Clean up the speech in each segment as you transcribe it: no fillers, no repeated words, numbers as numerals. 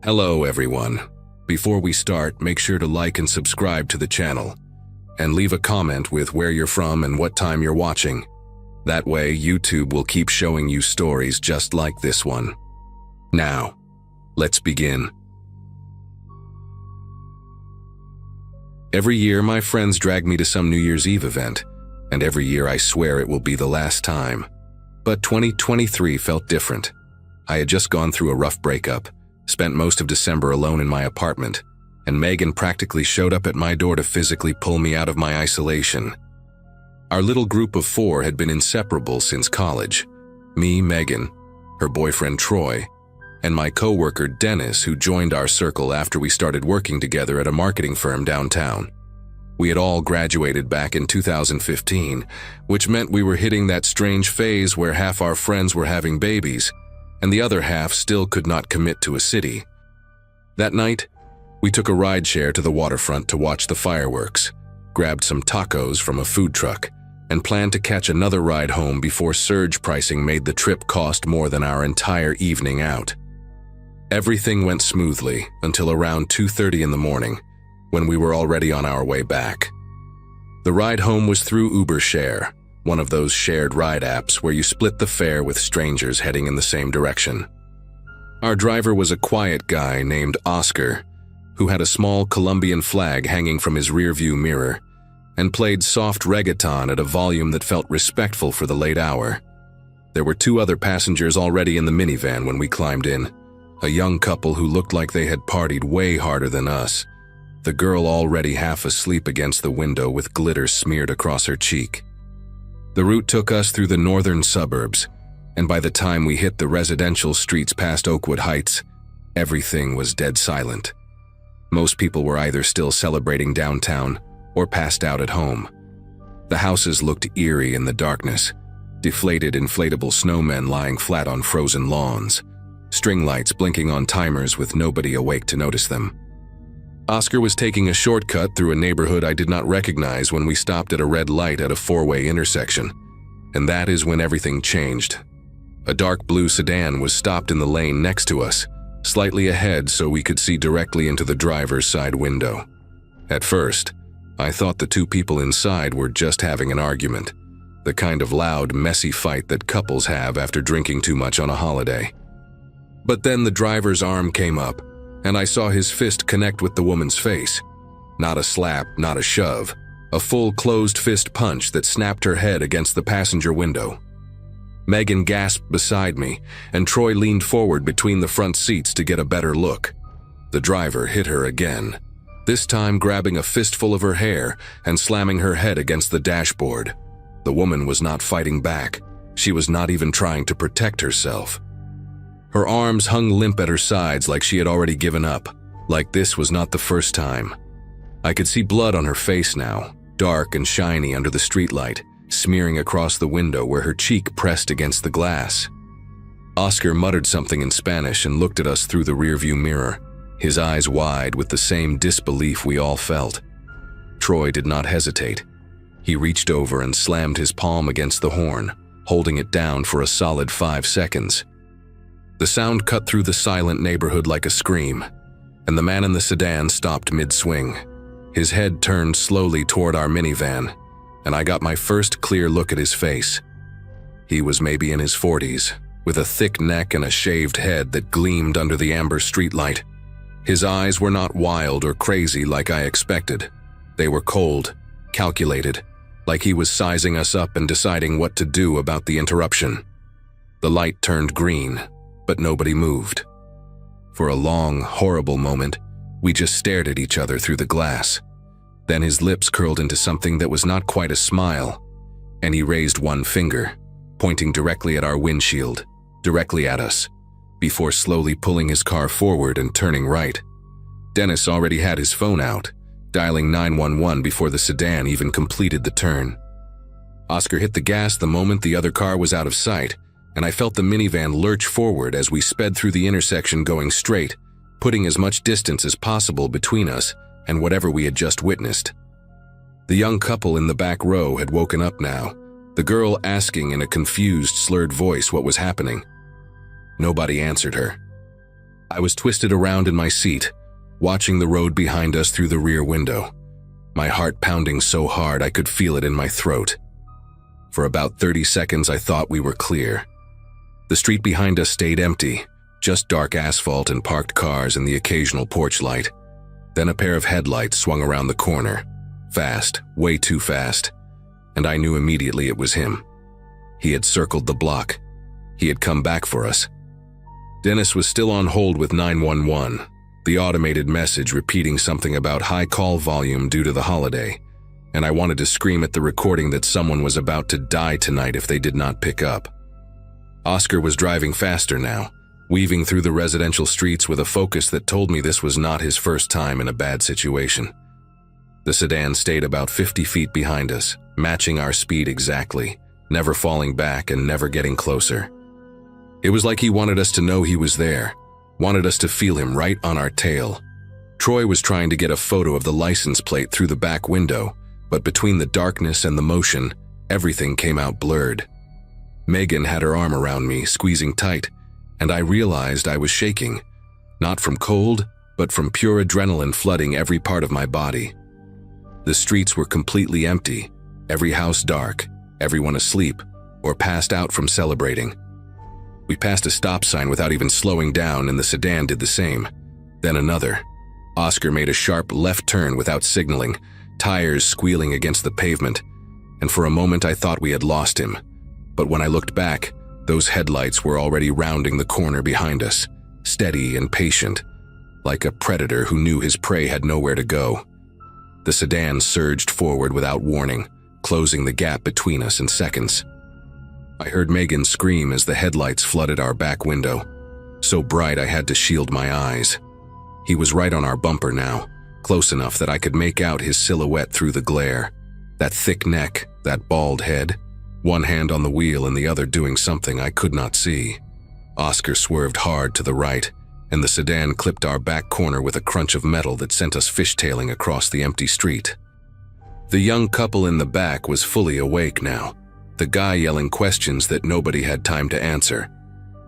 Hello everyone. Before we start, make sure to like and subscribe to the channel, and leave a comment with where you're from and what time you're watching. That way, YouTube will keep showing you stories just like this one. Now, let's begin. Every year, my friends drag me to some New Year's Eve event, and every year I swear it will be the last time. But 2023 felt different. I had just gone through a rough breakup, spent most of December alone in my apartment, and Megan practically showed up at my door to physically pull me out of my isolation. Our little group of 4 had been inseparable since college. Me, Megan, her boyfriend Troy, and my coworker Dennis, who joined our circle after we started working together at a marketing firm downtown. We had all graduated back in 2015, which meant we were hitting that strange phase where half our friends were having babies, and the other half still could not commit to a city. That night, we took a rideshare to the waterfront to watch the fireworks, grabbed some tacos from a food truck, and planned to catch another ride home before surge pricing made the trip cost more than our entire evening out. Everything went smoothly until around 2:30 in the morning, when we were already on our way back. The ride home was through Uber Share, one of those shared ride apps where you split the fare with strangers heading in the same direction. Our driver was a quiet guy named Oscar, who had a small Colombian flag hanging from his rearview mirror, and played soft reggaeton at a volume that felt respectful for the late hour. There were 2 other passengers already in the minivan when we climbed in, a young couple who looked like they had partied way harder than us, the girl already half asleep against the window with glitter smeared across her cheek. The route took us through the northern suburbs, and by the time we hit the residential streets past Oakwood Heights, everything was dead silent. Most people were either still celebrating downtown or passed out at home. The houses looked eerie in the darkness, deflated inflatable snowmen lying flat on frozen lawns, string lights blinking on timers with nobody awake to notice them. Oscar was taking a shortcut through a neighborhood I did not recognize when we stopped at a red light at a 4-way intersection, and that is when everything changed. A dark blue sedan was stopped in the lane next to us, slightly ahead so we could see directly into the driver's side window. At first, I thought the 2 people inside were just having an argument, the kind of loud, messy fight that couples have after drinking too much on a holiday. But then the driver's arm came up, and I saw his fist connect with the woman's face. Not a slap, not a shove, a full closed fist punch that snapped her head against the passenger window. Megan gasped beside me, and Troy leaned forward between the front seats to get a better look. The driver hit her again, this time grabbing a fistful of her hair and slamming her head against the dashboard. The woman was not fighting back. She was not even trying to protect herself. Her arms hung limp at her sides like she had already given up, like this was not the first time. I could see blood on her face now, dark and shiny under the streetlight, smearing across the window where her cheek pressed against the glass. Oscar muttered something in Spanish and looked at us through the rearview mirror, his eyes wide with the same disbelief we all felt. Troy did not hesitate. He reached over and slammed his palm against the horn, holding it down for a solid 5 seconds. The sound cut through the silent neighborhood like a scream, and the man in the sedan stopped mid-swing. His head turned slowly toward our minivan, and I got my first clear look at his face. He was maybe in his 40s, with a thick neck and a shaved head that gleamed under the amber streetlight. His eyes were not wild or crazy like I expected. They were cold, calculated, like he was sizing us up and deciding what to do about the interruption. The light turned green, but nobody moved. For a long, horrible moment, we just stared at each other through the glass. Then his lips curled into something that was not quite a smile, and he raised one finger, pointing directly at our windshield, directly at us, before slowly pulling his car forward and turning right. Dennis already had his phone out, dialing 911 before the sedan even completed the turn. Oscar hit the gas the moment the other car was out of sight, and I felt the minivan lurch forward as we sped through the intersection going straight, putting as much distance as possible between us and whatever we had just witnessed. The young couple in the back row had woken up now, the girl asking in a confused, slurred voice what was happening. Nobody answered her. I was twisted around in my seat, watching the road behind us through the rear window, my heart pounding so hard I could feel it in my throat. For about 30 seconds I thought we were clear. The street behind us stayed empty, just dark asphalt and parked cars and the occasional porch light. Then a pair of headlights swung around the corner. Fast, way too fast. And I knew immediately it was him. He had circled the block. He had come back for us. Dennis was still on hold with 911, the automated message repeating something about high call volume due to the holiday, and I wanted to scream at the recording that someone was about to die tonight if they did not pick up. Oscar was driving faster now, weaving through the residential streets with a focus that told me this was not his first time in a bad situation. The sedan stayed about 50 feet behind us, matching our speed exactly, never falling back and never getting closer. It was like he wanted us to know he was there, wanted us to feel him right on our tail. Troy was trying to get a photo of the license plate through the back window, but between the darkness and the motion, everything came out blurred. Megan had her arm around me, squeezing tight, and I realized I was shaking, not from cold, but from pure adrenaline flooding every part of my body. The streets were completely empty, every house dark, everyone asleep, or passed out from celebrating. We passed a stop sign without even slowing down, and the sedan did the same. Then another. Oscar made a sharp left turn without signaling, tires squealing against the pavement, and for a moment I thought we had lost him. But when I looked back, those headlights were already rounding the corner behind us, steady and patient, like a predator who knew his prey had nowhere to go. The sedan surged forward without warning, closing the gap between us in seconds. I heard Megan scream as the headlights flooded our back window, so bright I had to shield my eyes. He was right on our bumper now, close enough that I could make out his silhouette through the glare. That thick neck, that bald head, one hand on the wheel and the other doing something I could not see. Oscar swerved hard to the right, and the sedan clipped our back corner with a crunch of metal that sent us fishtailing across the empty street. The young couple in the back was fully awake now, the guy yelling questions that nobody had time to answer.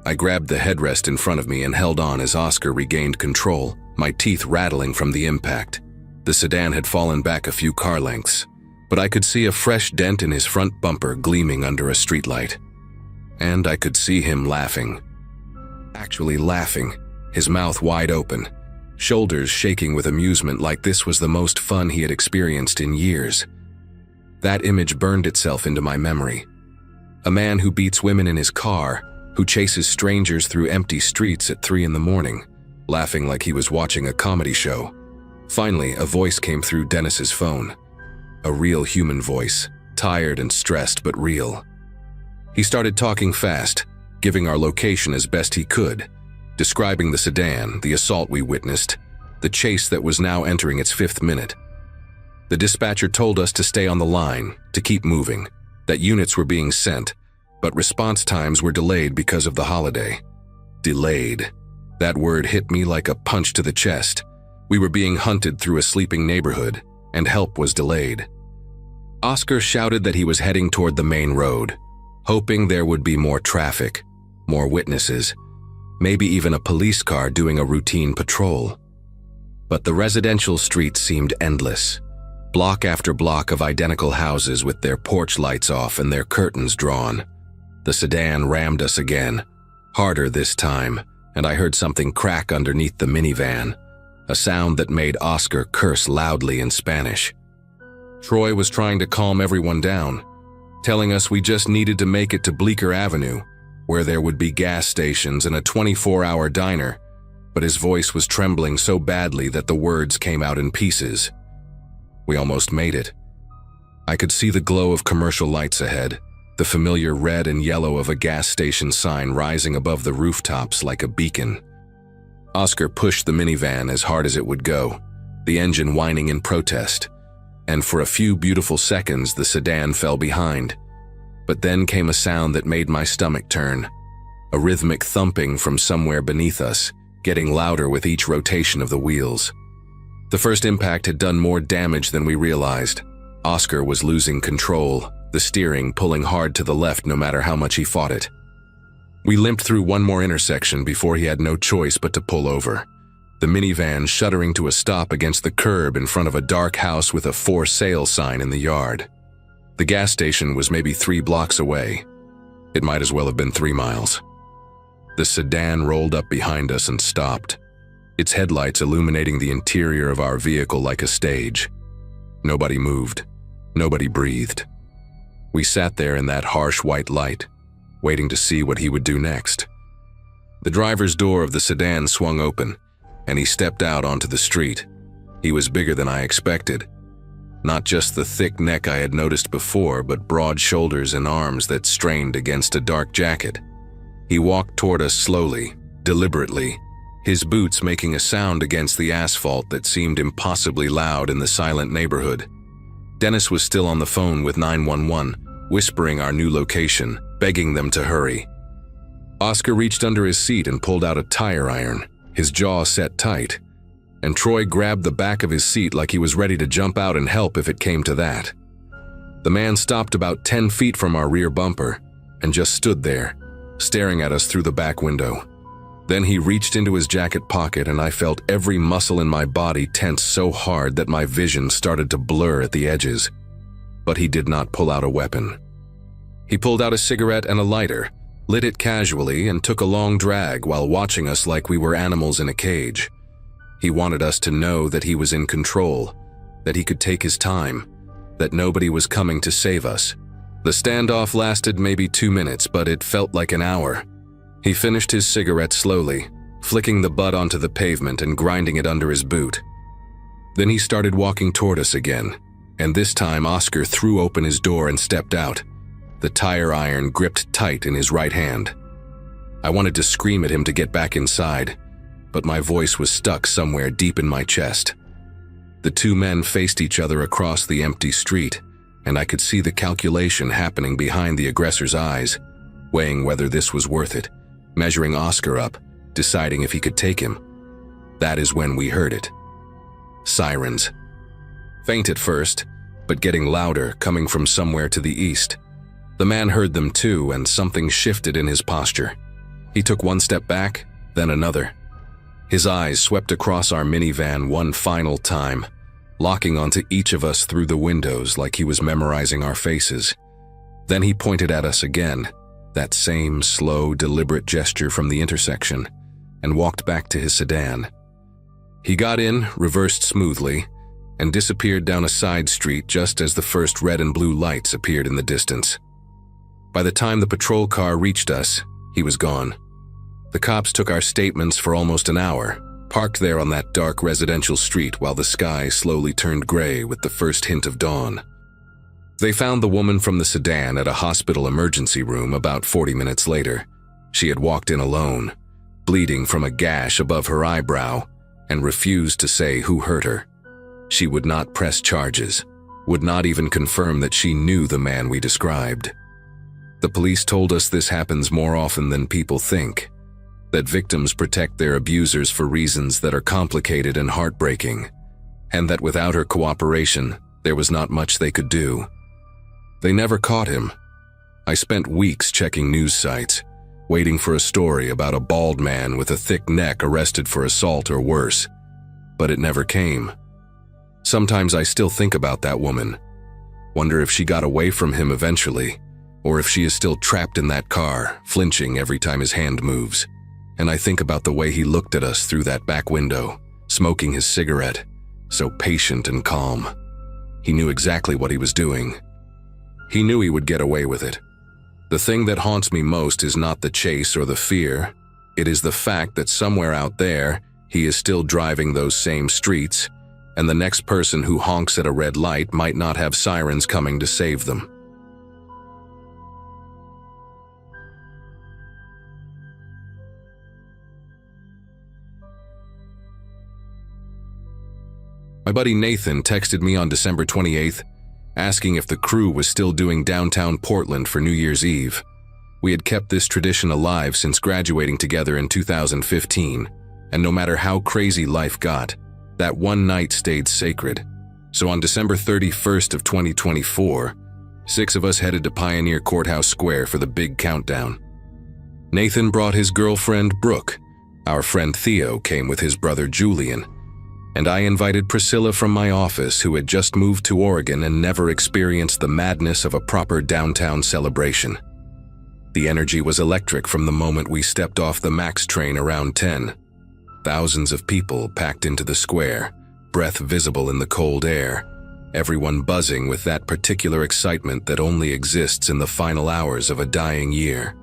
I grabbed the headrest in front of me and held on as Oscar regained control, my teeth rattling from the impact. The sedan had fallen back a few car lengths, but I could see a fresh dent in his front bumper gleaming under a streetlight. And I could see him laughing. Actually laughing, his mouth wide open, shoulders shaking with amusement like this was the most fun he had experienced in years. That image burned itself into my memory. A man who beats women in his car, who chases strangers through empty streets at 3 a.m, laughing like he was watching a comedy show. Finally, a voice came through Dennis's phone. A real human voice, tired and stressed but real. He started talking fast, giving our location as best he could, describing the sedan, the assault we witnessed, the chase that was now entering its 5th minute. The dispatcher told us to stay on the line, to keep moving, that units were being sent, but response times were delayed because of the holiday. Delayed. That word hit me like a punch to the chest. We were being hunted through a sleeping neighborhood, and help was delayed. Oscar shouted that he was heading toward the main road, hoping there would be more traffic, more witnesses, maybe even a police car doing a routine patrol. But the residential street seemed endless. Block after block of identical houses with their porch lights off and their curtains drawn. The sedan rammed us again, harder this time, and I heard something crack underneath the minivan, a sound that made Oscar curse loudly in Spanish. Troy was trying to calm everyone down, telling us we just needed to make it to Bleecker Avenue, where there would be gas stations and a 24-hour diner, but his voice was trembling so badly that the words came out in pieces. We almost made it. I could see the glow of commercial lights ahead, the familiar red and yellow of a gas station sign rising above the rooftops like a beacon. Oscar pushed the minivan as hard as it would go, the engine whining in protest, and for a few beautiful seconds the sedan fell behind. But then came a sound that made my stomach turn, a rhythmic thumping from somewhere beneath us, getting louder with each rotation of the wheels. The first impact had done more damage than we realized. Oscar was losing control, the steering pulling hard to the left no matter how much he fought it. We limped through one more intersection before he had no choice but to pull over, the minivan shuddering to a stop against the curb in front of a dark house with a for sale sign in the yard. The gas station was maybe 3 blocks away. It might as well have been 3 miles. The sedan rolled up behind us and stopped, its headlights illuminating the interior of our vehicle like a stage. Nobody moved. Nobody breathed. We sat there in that harsh white light, waiting to see what he would do next. The driver's door of the sedan swung open, and he stepped out onto the street. He was bigger than I expected. Not just the thick neck I had noticed before, but broad shoulders and arms that strained against a dark jacket. He walked toward us slowly, deliberately, his boots making a sound against the asphalt that seemed impossibly loud in the silent neighborhood. Dennis was still on the phone with 911, whispering our new location, begging them to hurry. Oscar reached under his seat and pulled out a tire iron, his jaw set tight, and Troy grabbed the back of his seat like he was ready to jump out and help if it came to that. The man stopped about 10 feet from our rear bumper and just stood there, staring at us through the back window. Then he reached into his jacket pocket and I felt every muscle in my body tense so hard that my vision started to blur at the edges. But he did not pull out a weapon. He pulled out a cigarette and a lighter, lit it casually, and took a long drag while watching us like we were animals in a cage. He wanted us to know that he was in control, that he could take his time, that nobody was coming to save us. The standoff lasted maybe 2 minutes, but it felt like an hour. He finished his cigarette slowly, flicking the butt onto the pavement and grinding it under his boot. Then he started walking toward us again, and this time Oscar threw open his door and stepped out, the tire iron gripped tight in his right hand. I wanted to scream at him to get back inside, but my voice was stuck somewhere deep in my chest. The 2 men faced each other across the empty street, and I could see the calculation happening behind the aggressor's eyes, weighing whether this was worth it, measuring Oscar up, deciding if he could take him. That is when we heard it. Sirens. Faint at first, but getting louder, coming from somewhere to the east. The man heard them too, and something shifted in his posture. He took 1 step back, then another. His eyes swept across our minivan one final time, locking onto each of us through the windows like he was memorizing our faces. Then he pointed at us again, that same slow, deliberate gesture from the intersection, and walked back to his sedan. He got in, reversed smoothly, and disappeared down a side street just as the first red and blue lights appeared in the distance. By the time the patrol car reached us, he was gone. The cops took our statements for almost an hour, parked there on that dark residential street while the sky slowly turned gray with the first hint of dawn. They found the woman from the sedan at a hospital emergency room about 40 minutes later. She had walked in alone, bleeding from a gash above her eyebrow, and refused to say who hurt her. She would not press charges, would not even confirm that she knew the man we described. The police told us this happens more often than people think, that victims protect their abusers for reasons that are complicated and heartbreaking, and that without her cooperation, there was not much they could do. They never caught him. I spent weeks checking news sites, waiting for a story about a bald man with a thick neck arrested for assault or worse, but it never came. Sometimes I still think about that woman, wonder if she got away from him eventually, or if she is still trapped in that car, flinching every time his hand moves. And I think about the way he looked at us through that back window, smoking his cigarette, so patient and calm. He knew exactly what he was doing. He knew he would get away with it. The thing that haunts me most is not the chase or the fear. It is the fact that somewhere out there, he is still driving those same streets, and the next person who honks at a red light might not have sirens coming to save them. My buddy Nathan texted me on December 28th, asking if the crew was still doing downtown Portland for New Year's Eve. We had kept this tradition alive since graduating together in 2015, and no matter how crazy life got, that one night stayed sacred. So on December 31st of 2024, 6 of us headed to Pioneer Courthouse Square for the big countdown. Nathan brought his girlfriend, Brooke. Our friend Theo came with his brother, Julian. And I invited Priscilla from my office, who had just moved to Oregon and never experienced the madness of a proper downtown celebration. The energy was electric from the moment we stepped off the MAX train around 10. Thousands of people packed into the square, breath visible in the cold air, everyone buzzing with that particular excitement that only exists in the final hours of a dying year.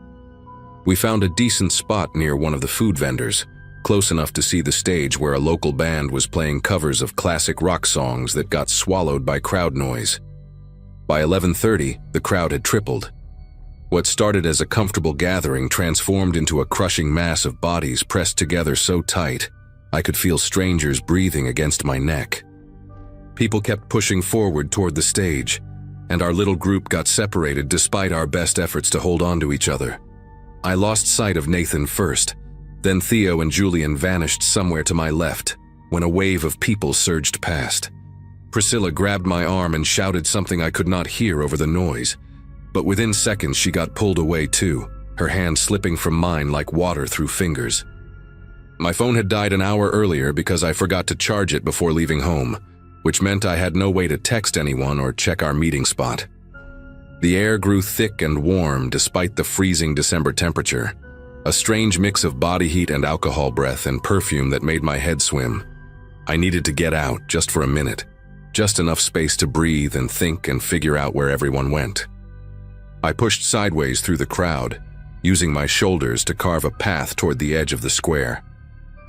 We found a decent spot near one of the food vendors, close enough to see the stage where a local band was playing covers of classic rock songs that got swallowed by crowd noise. By 11:30, the crowd had tripled. What started as a comfortable gathering transformed into a crushing mass of bodies pressed together so tight, I could feel strangers breathing against my neck. People kept pushing forward toward the stage, and our little group got separated despite our best efforts to hold on to each other. I lost sight of Nathan first, then Theo and Julian vanished somewhere to my left when a wave of people surged past. Priscilla grabbed my arm and shouted something I could not hear over the noise, but within seconds she got pulled away too, her hand slipping from mine like water through fingers. My phone had died an hour earlier because I forgot to charge it before leaving home, which meant I had no way to text anyone or check our meeting spot. The air grew thick and warm despite the freezing December temperature, a strange mix of body heat and alcohol breath and perfume that made my head swim. I needed to get out just for a minute, just enough space to breathe and think and figure out where everyone went. I pushed sideways through the crowd, using my shoulders to carve a path toward the edge of the square.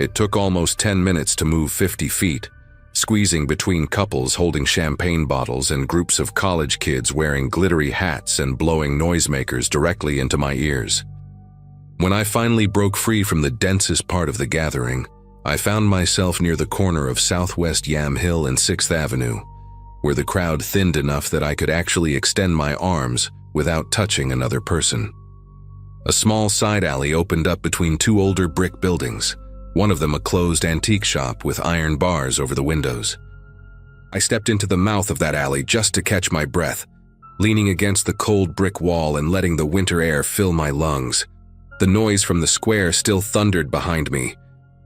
It took almost 10 minutes to move 50 feet, squeezing between couples holding champagne bottles and groups of college kids wearing glittery hats and blowing noisemakers directly into my ears. When I finally broke free from the densest part of the gathering, I found myself near the corner of Southwest Yam Hill and 6th Avenue, where the crowd thinned enough that I could actually extend my arms without touching another person. A small side alley opened up between two older brick buildings, one of them a closed antique shop with iron bars over the windows. I stepped into the mouth of that alley just to catch my breath, leaning against the cold brick wall and letting the winter air fill my lungs. The noise from the square still thundered behind me,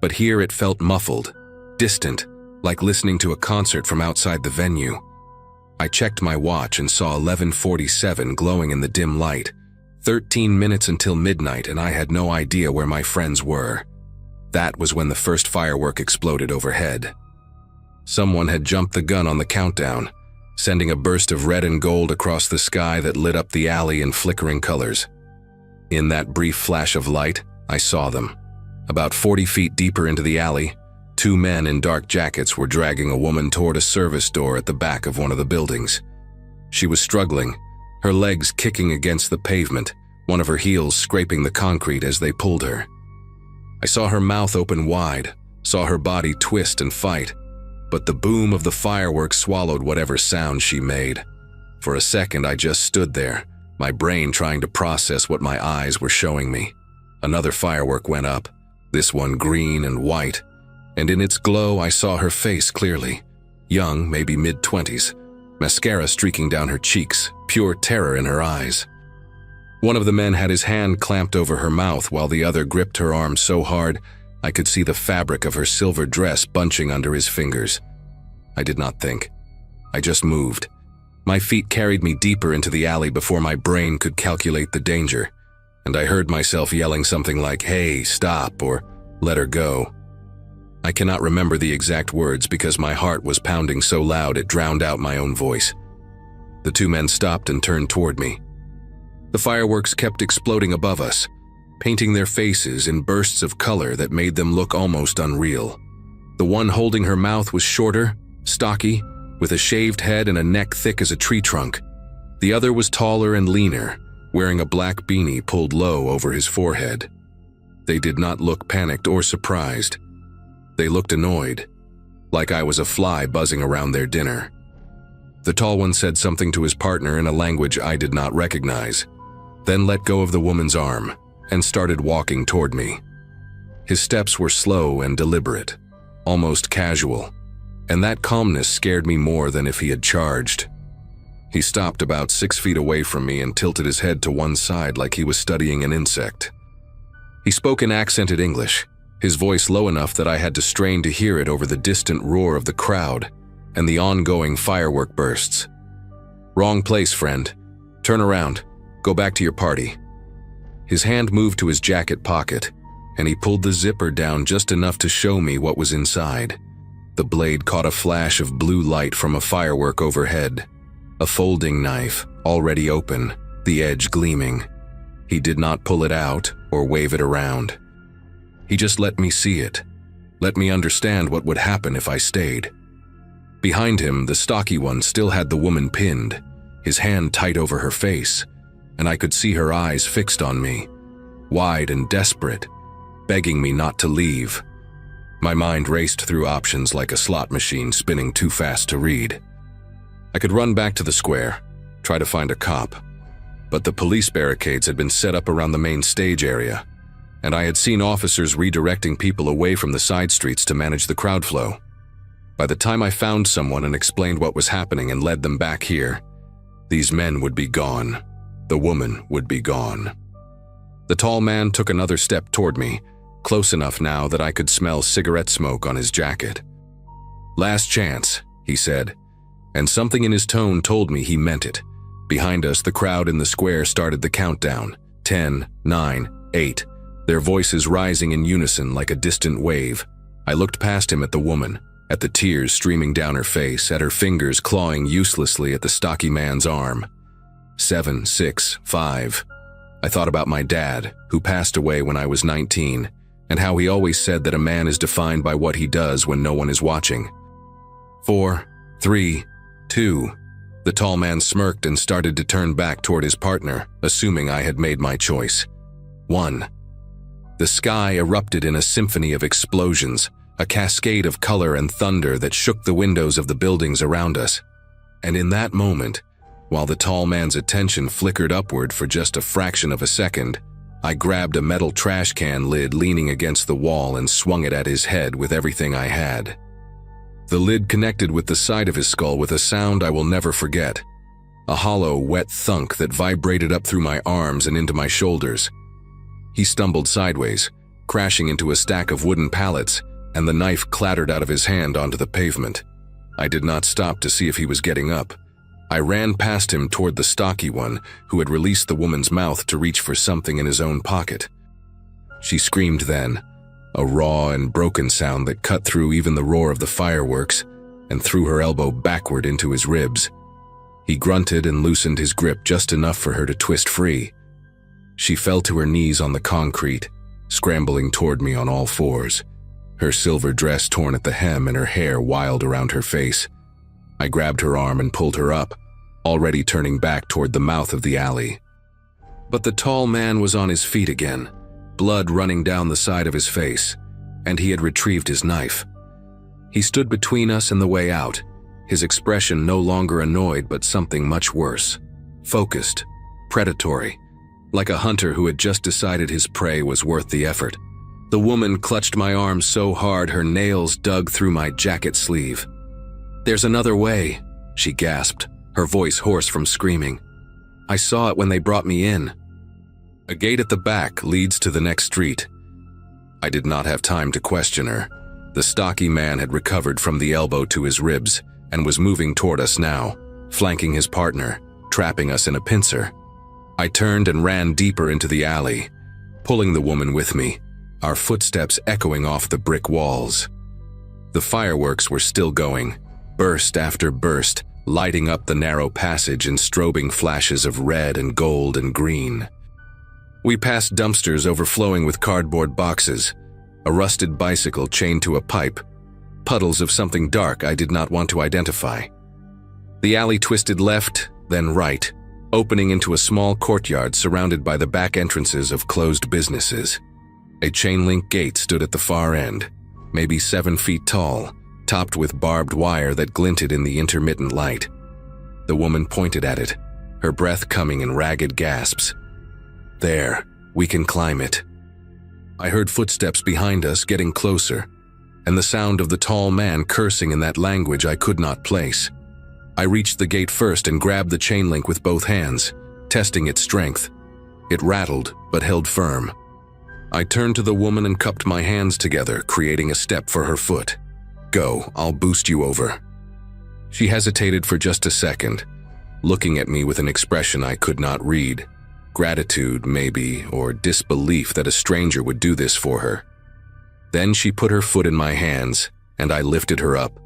but here it felt muffled, distant, like listening to a concert from outside the venue. I checked my watch and saw 11:47 glowing in the dim light. 13 minutes until midnight, and I had no idea where my friends were. That was when the first firework exploded overhead. Someone had jumped the gun on the countdown, sending a burst of red and gold across the sky that lit up the alley in flickering colors. In that brief flash of light, I saw them. About 40 feet deeper into the alley, two men in dark jackets were dragging a woman toward a service door at the back of one of the buildings. She was struggling, her legs kicking against the pavement, one of her heels scraping the concrete as they pulled her. I saw her mouth open wide, saw her body twist and fight, but the boom of the fireworks swallowed whatever sound she made. For a second, I just stood there, my brain trying to process what my eyes were showing me. Another firework went up, this one green and white, and in its glow I saw her face clearly. Young, maybe mid-20s, mascara streaking down her cheeks, pure terror in her eyes. One of the men had his hand clamped over her mouth while the other gripped her arm so hard I could see the fabric of her silver dress bunching under his fingers. I did not think. I just moved. My feet carried me deeper into the alley before my brain could calculate the danger, and I heard myself yelling something like, "Hey, stop," or "Let her go." I cannot remember the exact words because my heart was pounding so loud it drowned out my own voice. The two men stopped and turned toward me. The fireworks kept exploding above us, painting their faces in bursts of color that made them look almost unreal. The one holding her mouth was shorter, stocky, with a shaved head and a neck thick as a tree trunk. The other was taller and leaner, wearing a black beanie pulled low over his forehead. They did not look panicked or surprised. They looked annoyed, like I was a fly buzzing around their dinner. The tall one said something to his partner in a language I did not recognize, then let go of the woman's arm and started walking toward me. His steps were slow and deliberate, almost casual, and that calmness scared me more than if he had charged. He stopped about 6 feet away from me and tilted his head to one side like he was studying an insect. He spoke in accented English, his voice low enough that I had to strain to hear it over the distant roar of the crowd and the ongoing firework bursts. "Wrong place, friend. Turn around. Go back to your party." His hand moved to his jacket pocket, and he pulled the zipper down just enough to show me what was inside. The blade caught a flash of blue light from a firework overhead. A folding knife, already open, the edge gleaming. He did not pull it out or wave it around. He just let me see it, let me understand what would happen if I stayed. Behind him, the stocky one still had the woman pinned, his hand tight over her face, and I could see her eyes fixed on me, wide and desperate, begging me not to leave. My mind raced through options like a slot machine spinning too fast to read. I could run back to the square, try to find a cop, but the police barricades had been set up around the main stage area, and I had seen officers redirecting people away from the side streets to manage the crowd flow. By the time I found someone and explained what was happening and led them back here, these men would be gone. The woman would be gone. The tall man took another step toward me, close enough now that I could smell cigarette smoke on his jacket. "Last chance," he said, and something in his tone told me he meant it. Behind us, the crowd in the square started the countdown. 10, 9, 8, their voices rising in unison like a distant wave. I looked past him at the woman, at the tears streaming down her face, at her fingers clawing uselessly at the stocky man's arm. 7, 6, 5. I thought about my dad, who passed away when I was 19, and how he always said that a man is defined by what he does when no one is watching. 4, 3, 2. The tall man smirked and started to turn back toward his partner, assuming I had made my choice. 1. The sky erupted in a symphony of explosions, a cascade of color and thunder that shook the windows of the buildings around us. And in that moment, while the tall man's attention flickered upward for just a fraction of a second, I grabbed a metal trash can lid leaning against the wall and swung it at his head with everything I had. The lid connected with the side of his skull with a sound I will never forget. A hollow, wet thunk that vibrated up through my arms and into my shoulders. He stumbled sideways, crashing into a stack of wooden pallets, and the knife clattered out of his hand onto the pavement. I did not stop to see if he was getting up. I ran past him toward the stocky one, who had released the woman's mouth to reach for something in his own pocket. She screamed then, a raw and broken sound that cut through even the roar of the fireworks, and threw her elbow backward into his ribs. He grunted and loosened his grip just enough for her to twist free. She fell to her knees on the concrete, scrambling toward me on all fours, her silver dress torn at the hem and her hair wild around her face. I grabbed her arm and pulled her up, already turning back toward the mouth of the alley. But the tall man was on his feet again, blood running down the side of his face, and he had retrieved his knife. He stood between us and the way out, his expression no longer annoyed but something much worse. Focused, predatory, like a hunter who had just decided his prey was worth the effort. The woman clutched my arm so hard her nails dug through my jacket sleeve. "There's another way," she gasped, her voice hoarse from screaming. "I saw it when they brought me in. A gate at the back leads to the next street." I did not have time to question her. The stocky man had recovered from the elbow to his ribs and was moving toward us now, flanking his partner, trapping us in a pincer. I turned and ran deeper into the alley, pulling the woman with me, our footsteps echoing off the brick walls. The fireworks were still going, burst after burst, lighting up the narrow passage in strobing flashes of red and gold and green. We passed dumpsters overflowing with cardboard boxes, a rusted bicycle chained to a pipe, puddles of something dark I did not want to identify. The alley twisted left, then right, opening into a small courtyard surrounded by the back entrances of closed businesses. A chain-link gate stood at the far end, maybe 7 feet tall, topped with barbed wire that glinted in the intermittent light. The woman pointed at it, her breath coming in ragged gasps. "There, we can climb it." I heard footsteps behind us getting closer, and the sound of the tall man cursing in that language I could not place. I reached the gate first and grabbed the chain link with both hands, testing its strength. It rattled, but held firm. I turned to the woman and cupped my hands together, creating a step for her foot. "Go, I'll boost you over." She hesitated for just a second, looking at me with an expression I could not read. Gratitude, maybe, or disbelief that a stranger would do this for her. Then she put her foot in my hands, and I lifted her up,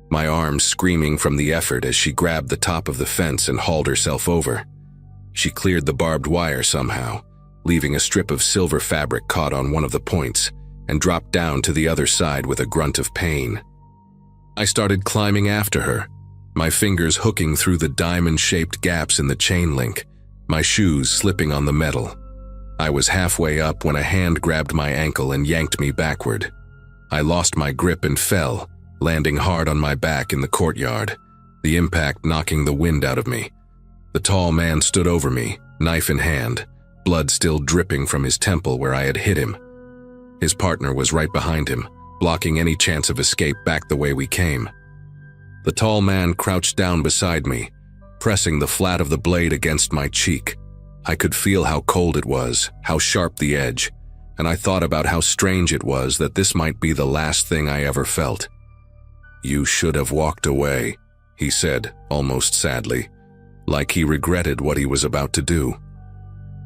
my arms screaming from the effort as she grabbed the top of the fence and hauled herself over. She cleared the barbed wire somehow, leaving a strip of silver fabric caught on one of the points, and dropped down to the other side with a grunt of pain. I started climbing after her, my fingers hooking through the diamond-shaped gaps in the chain link, my shoes slipping on the metal. I was halfway up when a hand grabbed my ankle and yanked me backward. I lost my grip and fell, landing hard on my back in the courtyard, the impact knocking the wind out of me. The tall man stood over me, knife in hand, blood still dripping from his temple where I had hit him. His partner was right behind him, blocking any chance of escape back the way we came. The tall man crouched down beside me, pressing the flat of the blade against my cheek. I could feel how cold it was, how sharp the edge, and I thought about how strange it was that this might be the last thing I ever felt. "You should have walked away," he said, almost sadly, like he regretted what he was about to do.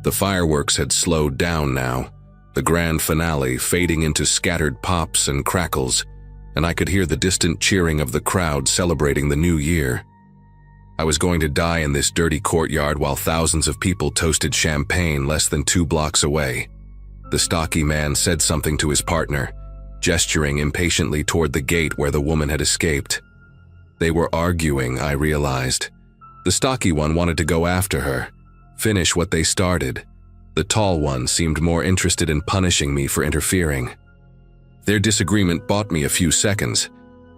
The fireworks had slowed down now, the grand finale fading into scattered pops and crackles, and I could hear the distant cheering of the crowd celebrating the new year. I was going to die in this dirty courtyard while thousands of people toasted champagne less than 2 blocks away. The stocky man said something to his partner, gesturing impatiently toward the gate where the woman had escaped. They were arguing, I realized. The stocky one wanted to go after her, finish what they started. The tall one seemed more interested in punishing me for interfering. Their disagreement bought me a few seconds,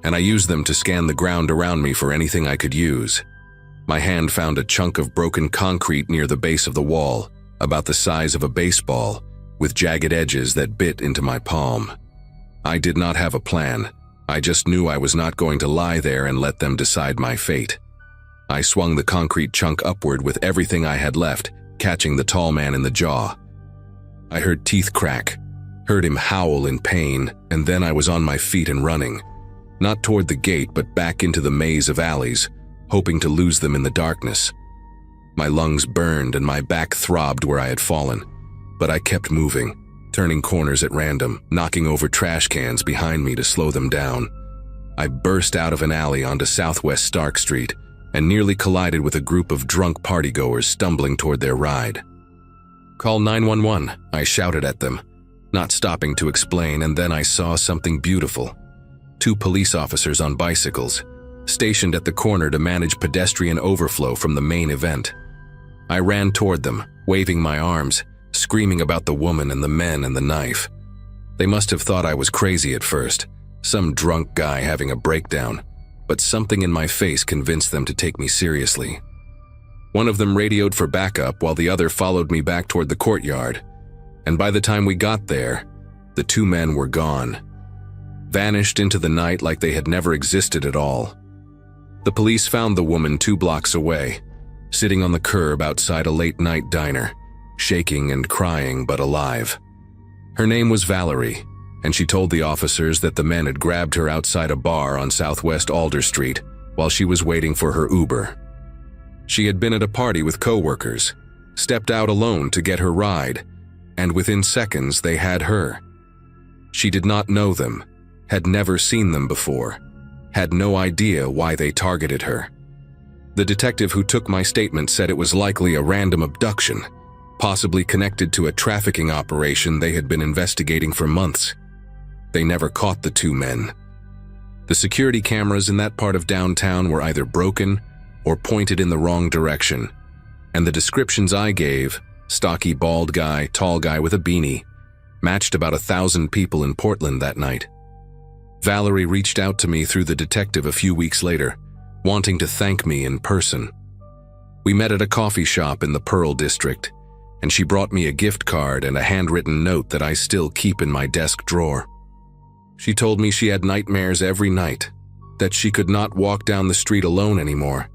and I used them to scan the ground around me for anything I could use. My hand found a chunk of broken concrete near the base of the wall, about the size of a baseball, with jagged edges that bit into my palm. I did not have a plan. I just knew I was not going to lie there and let them decide my fate. I swung the concrete chunk upward with everything I had left, catching the tall man in the jaw. I heard teeth crack, heard him howl in pain, and then I was on my feet and running. Not toward the gate, but back into the maze of alleys, hoping to lose them in the darkness. My lungs burned and my back throbbed where I had fallen, but I kept moving, turning corners at random, knocking over trash cans behind me to slow them down. I burst out of an alley onto Southwest Stark Street and nearly collided with a group of drunk partygoers stumbling toward their ride. "Call 911, I shouted at them, not stopping to explain, and then I saw something beautiful. 2 police officers on bicycles, stationed at the corner to manage pedestrian overflow from the main event. I ran toward them, waving my arms, screaming about the woman and the men and the knife. They must have thought I was crazy at first, some drunk guy having a breakdown, but something in my face convinced them to take me seriously. One of them radioed for backup while the other followed me back toward the courtyard, and by the time we got there, the 2 men were gone, vanished into the night like they had never existed at all. The police found the woman 2 blocks away, sitting on the curb outside a late-night diner, shaking and crying but alive. Her name was Valerie, and she told the officers that the men had grabbed her outside a bar on Southwest Alder Street while she was waiting for her Uber. She had been at a party with co-workers, stepped out alone to get her ride, and within seconds they had her. She did not know them, had never seen them before, had no idea why they targeted her. The detective who took my statement said it was likely a random abduction, possibly connected to a trafficking operation they had been investigating for months. They never caught the 2 men. The security cameras in that part of downtown were either broken or pointed in the wrong direction, and the descriptions I gave, stocky bald guy, tall guy with a beanie, matched about 1,000 people in Portland that night. Valerie reached out to me through the detective a few weeks later, wanting to thank me in person. We met at a coffee shop in the Pearl District, and she brought me a gift card and a handwritten note that I still keep in my desk drawer. She told me she had nightmares every night, that she could not walk down the street alone anymore,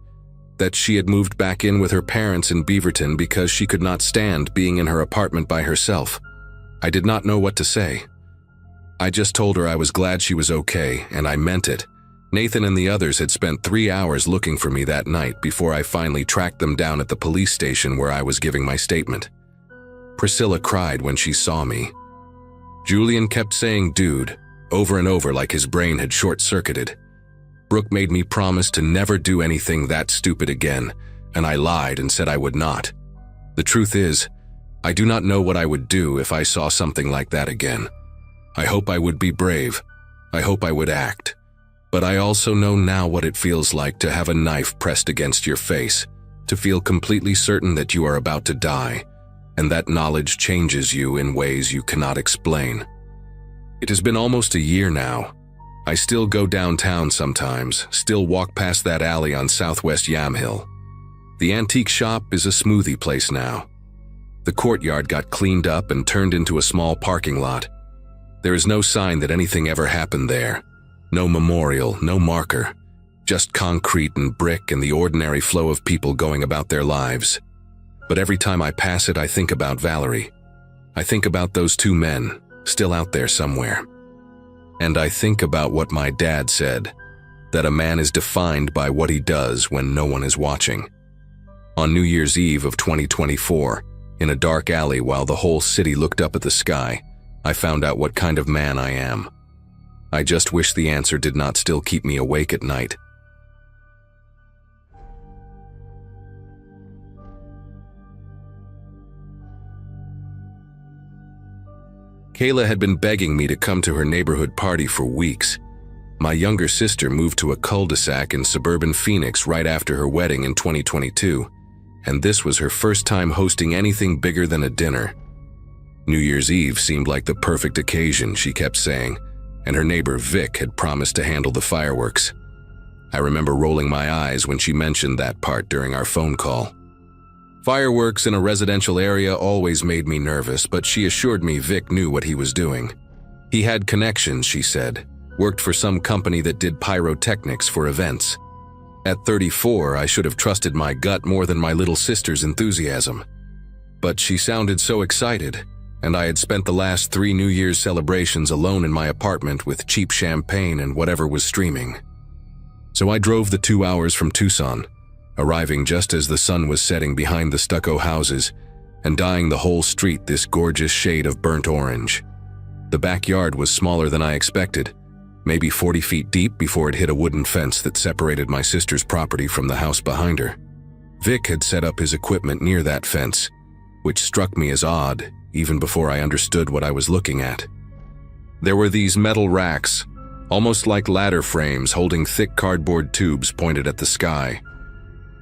that she had moved back in with her parents in Beaverton because she could not stand being in her apartment by herself, I did not know what to say. I just told her I was glad she was okay, and I meant it. Nathan and the others had spent 3 hours looking for me that night before I finally tracked them down at the police station where I was giving my statement. Priscilla cried when she saw me. Julian kept saying "dude" over and over like his brain had short-circuited. Brooke made me promise to never do anything that stupid again, and I lied and said I would not. The truth is, I do not know what I would do if I saw something like that again. I hope I would be brave. I hope I would act. But I also know now what it feels like to have a knife pressed against your face, to feel completely certain that you are about to die, and that knowledge changes you in ways you cannot explain. It has been almost a year now. I still go downtown sometimes, still walk past that alley on Southwest Yamhill. The antique shop is a smoothie place now. The courtyard got cleaned up and turned into a small parking lot. There is no sign that anything ever happened there. No memorial, no marker. Just concrete and brick and the ordinary flow of people going about their lives. But every time I pass it, I think about Valerie. I think about those 2 men, still out there somewhere. And I think about what my dad said, that a man is defined by what he does when no one is watching. On New Year's Eve of 2024, in a dark alley while the whole city looked up at the sky, I found out what kind of man I am. I just wish the answer did not still keep me awake at night. Kayla had been begging me to come to her neighborhood party for weeks. My younger sister moved to a cul-de-sac in suburban Phoenix right after her wedding in 2022, and this was her first time hosting anything bigger than a dinner. New Year's Eve seemed like the perfect occasion, she kept saying, and her neighbor Vic had promised to handle the fireworks. I remember rolling my eyes when she mentioned that part during our phone call. Fireworks in a residential area always made me nervous, but she assured me Vic knew what he was doing. He had connections, she said, worked for some company that did pyrotechnics for events. At 34, I should have trusted my gut more than my little sister's enthusiasm. But she sounded so excited, and I had spent the last 3 New Year's celebrations alone in my apartment with cheap champagne and whatever was streaming. So I drove the 2 hours from Tucson, arriving just as the sun was setting behind the stucco houses and dyeing the whole street this gorgeous shade of burnt orange. The backyard was smaller than I expected, maybe 40 feet deep before it hit a wooden fence that separated my sister's property from the house behind her. Vic had set up his equipment near that fence, which struck me as odd even before I understood what I was looking at. There were these metal racks, almost like ladder frames holding thick cardboard tubes pointed at the sky.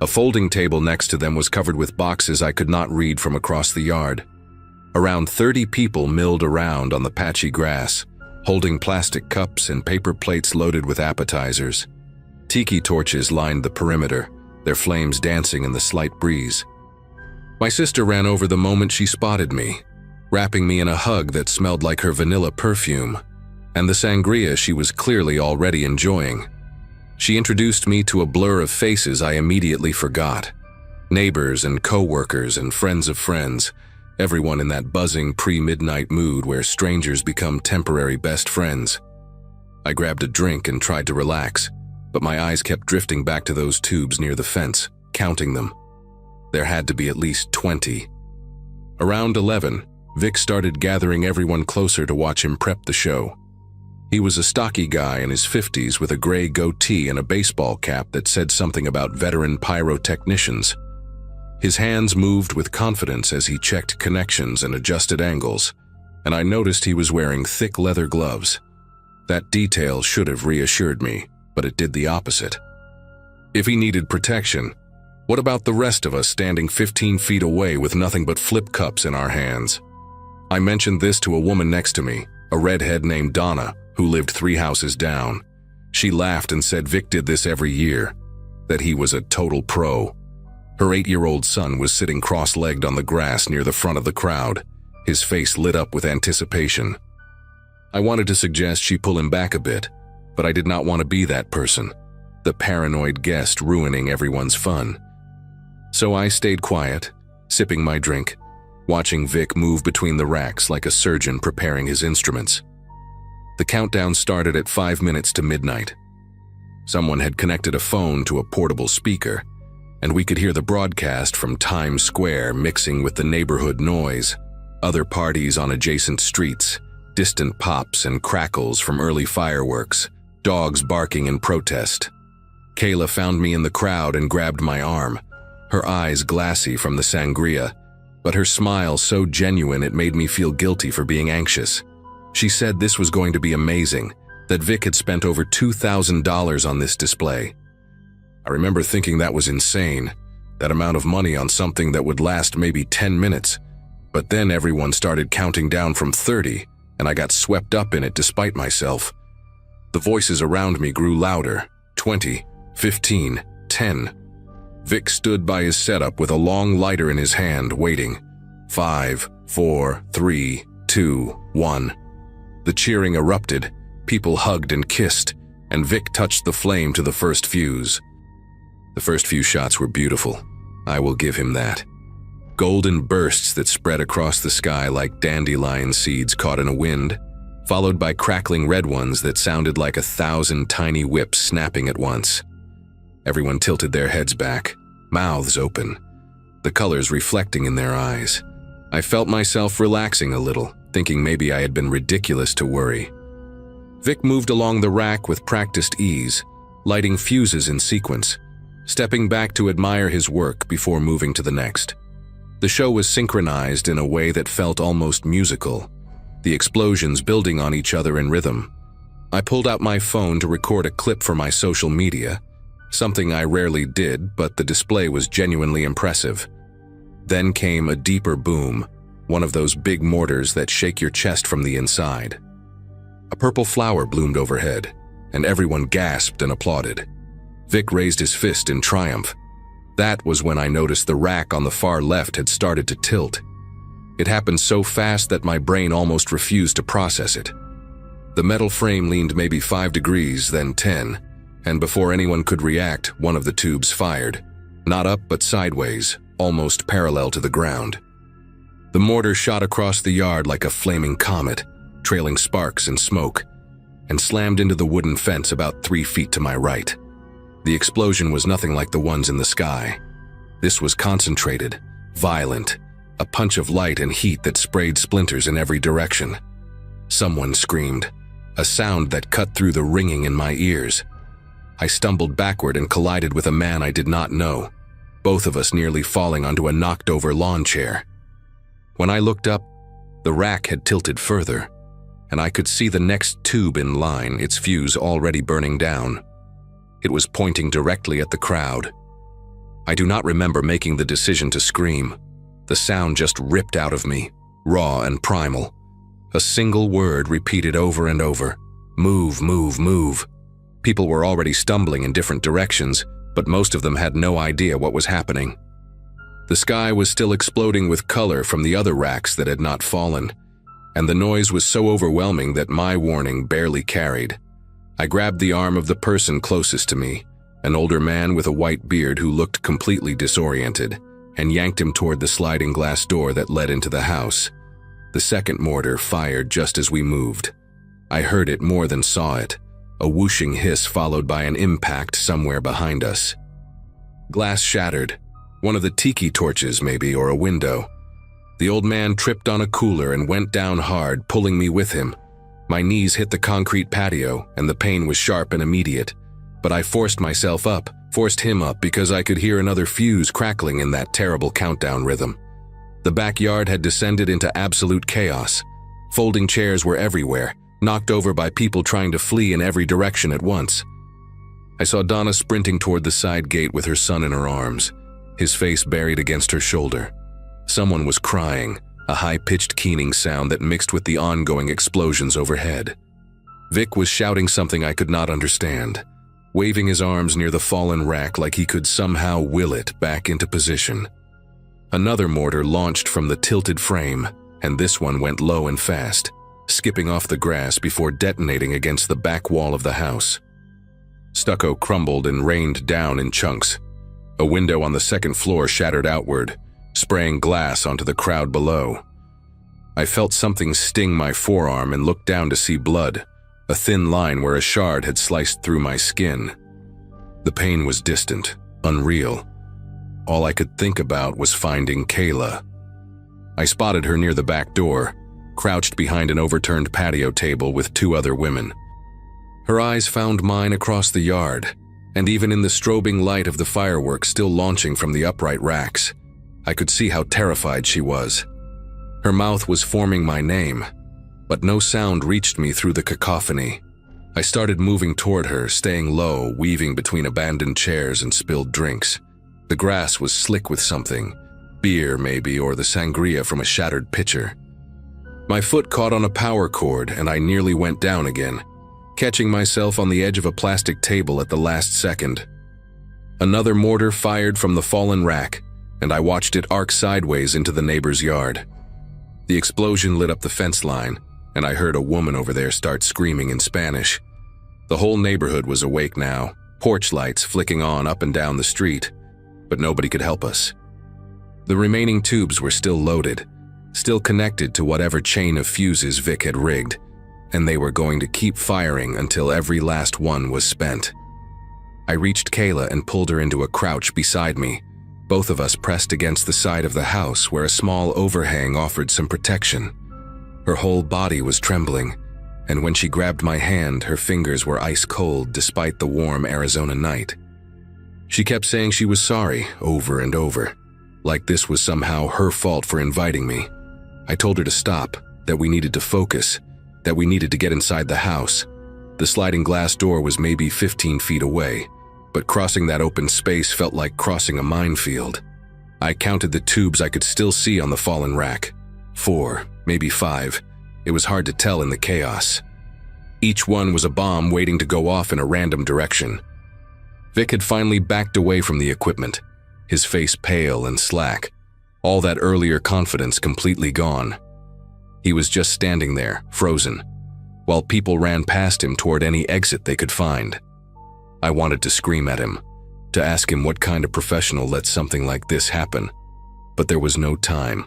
A folding table next to them was covered with boxes I could not read from across the yard. Around 30 people milled around on the patchy grass, holding plastic cups and paper plates loaded with appetizers. Tiki torches lined the perimeter, their flames dancing in the slight breeze. My sister ran over the moment she spotted me, wrapping me in a hug that smelled like her vanilla perfume, and the sangria she was clearly already enjoying. She introduced me to a blur of faces I immediately forgot. Neighbors and co-workers and friends of friends, everyone in that buzzing pre-midnight mood where strangers become temporary best friends. I grabbed a drink and tried to relax, but my eyes kept drifting back to those tubes near the fence, counting them. There had to be at least 20. Around 11, Vic started gathering everyone closer to watch him prep the show. He was a stocky guy in his 50s with a gray goatee and a baseball cap that said something about veteran pyrotechnicians. His hands moved with confidence as he checked connections and adjusted angles, and I noticed he was wearing thick leather gloves. That detail should have reassured me, but it did the opposite. If he needed protection, what about the rest of us standing 15 feet away with nothing but flip cups in our hands? I mentioned this to a woman next to me, a redhead named Donna, who lived 3 houses down. She laughed and said Vic did this every year, that he was a total pro. Her 8-year-old son was sitting cross-legged on the grass near the front of the crowd, his face lit up with anticipation. I wanted to suggest she pull him back a bit, but I did not want to be that person, the paranoid guest ruining everyone's fun. So I stayed quiet, sipping my drink, watching Vic move between the racks like a surgeon preparing his instruments. The countdown started at 5 minutes to midnight. Someone had connected a phone to a portable speaker, and we could hear the broadcast from Times Square mixing with the neighborhood noise, other parties on adjacent streets, distant pops and crackles from early fireworks, dogs barking in protest. Kayla found me in the crowd and grabbed my arm, her eyes glassy from the sangria, but her smile so genuine it made me feel guilty for being anxious. She said this was going to be amazing, that Vic had spent over $2,000 on this display. I remember thinking that was insane, that amount of money on something that would last maybe 10 minutes, but then everyone started counting down from 30, and I got swept up in it despite myself. The voices around me grew louder, 20, 15, 10. Vic stood by his setup with a long lighter in his hand, waiting. 5, 4, 3, 2, 1. The cheering erupted, people hugged and kissed, and Vic touched the flame to the first fuse. The first few shots were beautiful. I will give him that. Golden bursts that spread across the sky like dandelion seeds caught in a wind, followed by crackling red ones that sounded like 1,000 tiny whips snapping at once. Everyone tilted their heads back, mouths open, the colors reflecting in their eyes. I felt myself relaxing a little, thinking maybe I had been ridiculous to worry. Vic moved along the rack with practiced ease, lighting fuses in sequence, stepping back to admire his work before moving to the next. The show was synchronized in a way that felt almost musical, the explosions building on each other in rhythm. I pulled out my phone to record a clip for my social media, something I rarely did, but the display was genuinely impressive. Then came a deeper boom, one of those big mortars that shake your chest from the inside. A purple flower bloomed overhead, and everyone gasped and applauded. Vic raised his fist in triumph. That was when I noticed the rack on the far left had started to tilt. It happened so fast that my brain almost refused to process it. The metal frame leaned maybe 5 degrees, then 10, and before anyone could react, one of the tubes fired. Not up, but sideways, almost parallel to the ground. The mortar shot across the yard like a flaming comet, trailing sparks and smoke, and slammed into the wooden fence about 3 feet to my right. The explosion was nothing like the ones in the sky. This was concentrated, violent, a punch of light and heat that sprayed splinters in every direction. Someone screamed, a sound that cut through the ringing in my ears. I stumbled backward and collided with a man I did not know, both of us nearly falling onto a knocked-over lawn chair. When I looked up, the rack had tilted further, and I could see the next tube in line, its fuse already burning down. It was pointing directly at the crowd. I do not remember making the decision to scream. The sound just ripped out of me, raw and primal. A single word repeated over and over. Move, move, move. People were already stumbling in different directions, but most of them had no idea what was happening. The sky was still exploding with color from the other racks that had not fallen, and the noise was so overwhelming that my warning barely carried. I grabbed the arm of the person closest to me, an older man with a white beard who looked completely disoriented, and yanked him toward the sliding glass door that led into the house. The second mortar fired just as we moved. I heard it more than saw it, a whooshing hiss followed by an impact somewhere behind us. Glass shattered, one of the tiki torches maybe, or a window. The old man tripped on a cooler and went down hard, pulling me with him. My knees hit the concrete patio, and the pain was sharp and immediate. But I forced him up because I could hear another fuse crackling in that terrible countdown rhythm. The backyard had descended into absolute chaos. Folding chairs were everywhere, knocked over by people trying to flee in every direction at once. I saw Donna sprinting toward the side gate with her son in her arms, his face buried against her shoulder. Someone was crying, a high-pitched keening sound that mixed with the ongoing explosions overhead. Vic was shouting something I could not understand, waving his arms near the fallen rack like he could somehow will it back into position. Another mortar launched from the tilted frame, and this one went low and fast, skipping off the grass before detonating against the back wall of the house. Stucco crumbled and rained down in chunks. A window on the second floor shattered outward, spraying glass onto the crowd below. I felt something sting my forearm and looked down to see blood, a thin line where a shard had sliced through my skin. The pain was distant, unreal. All I could think about was finding Kayla. I spotted her near the back door, crouched behind an overturned patio table with 2 other women. Her eyes found mine across the yard, and even in the strobing light of the fireworks still launching from the upright racks, I could see how terrified she was. Her mouth was forming my name, but no sound reached me through the cacophony. I started moving toward her, staying low, weaving between abandoned chairs and spilled drinks. The grass was slick with something, beer maybe, or the sangria from a shattered pitcher. My foot caught on a power cord and I nearly went down again, catching myself on the edge of a plastic table at the last second. Another mortar fired from the fallen rack, and I watched it arc sideways into the neighbor's yard. The explosion lit up the fence line, and I heard a woman over there start screaming in Spanish. The whole neighborhood was awake now, porch lights flicking on up and down the street, but nobody could help us. The remaining tubes were still loaded, still connected to whatever chain of fuses Vic had rigged, and they were going to keep firing until every last one was spent. I reached Kayla and pulled her into a crouch beside me, both of us pressed against the side of the house where a small overhang offered some protection. Her whole body was trembling, and when she grabbed my hand, her fingers were ice cold despite the warm Arizona night. She kept saying she was sorry over and over, like this was somehow her fault for inviting me. I told her to stop, that we needed to focus, that we needed to get inside the house. The sliding glass door was maybe 15 feet away, but crossing that open space felt like crossing a minefield. I counted the tubes I could still see on the fallen rack. 4, maybe 5. It was hard to tell in the chaos. Each one was a bomb waiting to go off in a random direction. Vic had finally backed away from the equipment, his face pale and slack, all that earlier confidence completely gone. He was just standing there, frozen, while people ran past him toward any exit they could find. I wanted to scream at him, to ask him what kind of professional lets something like this happen, but there was no time.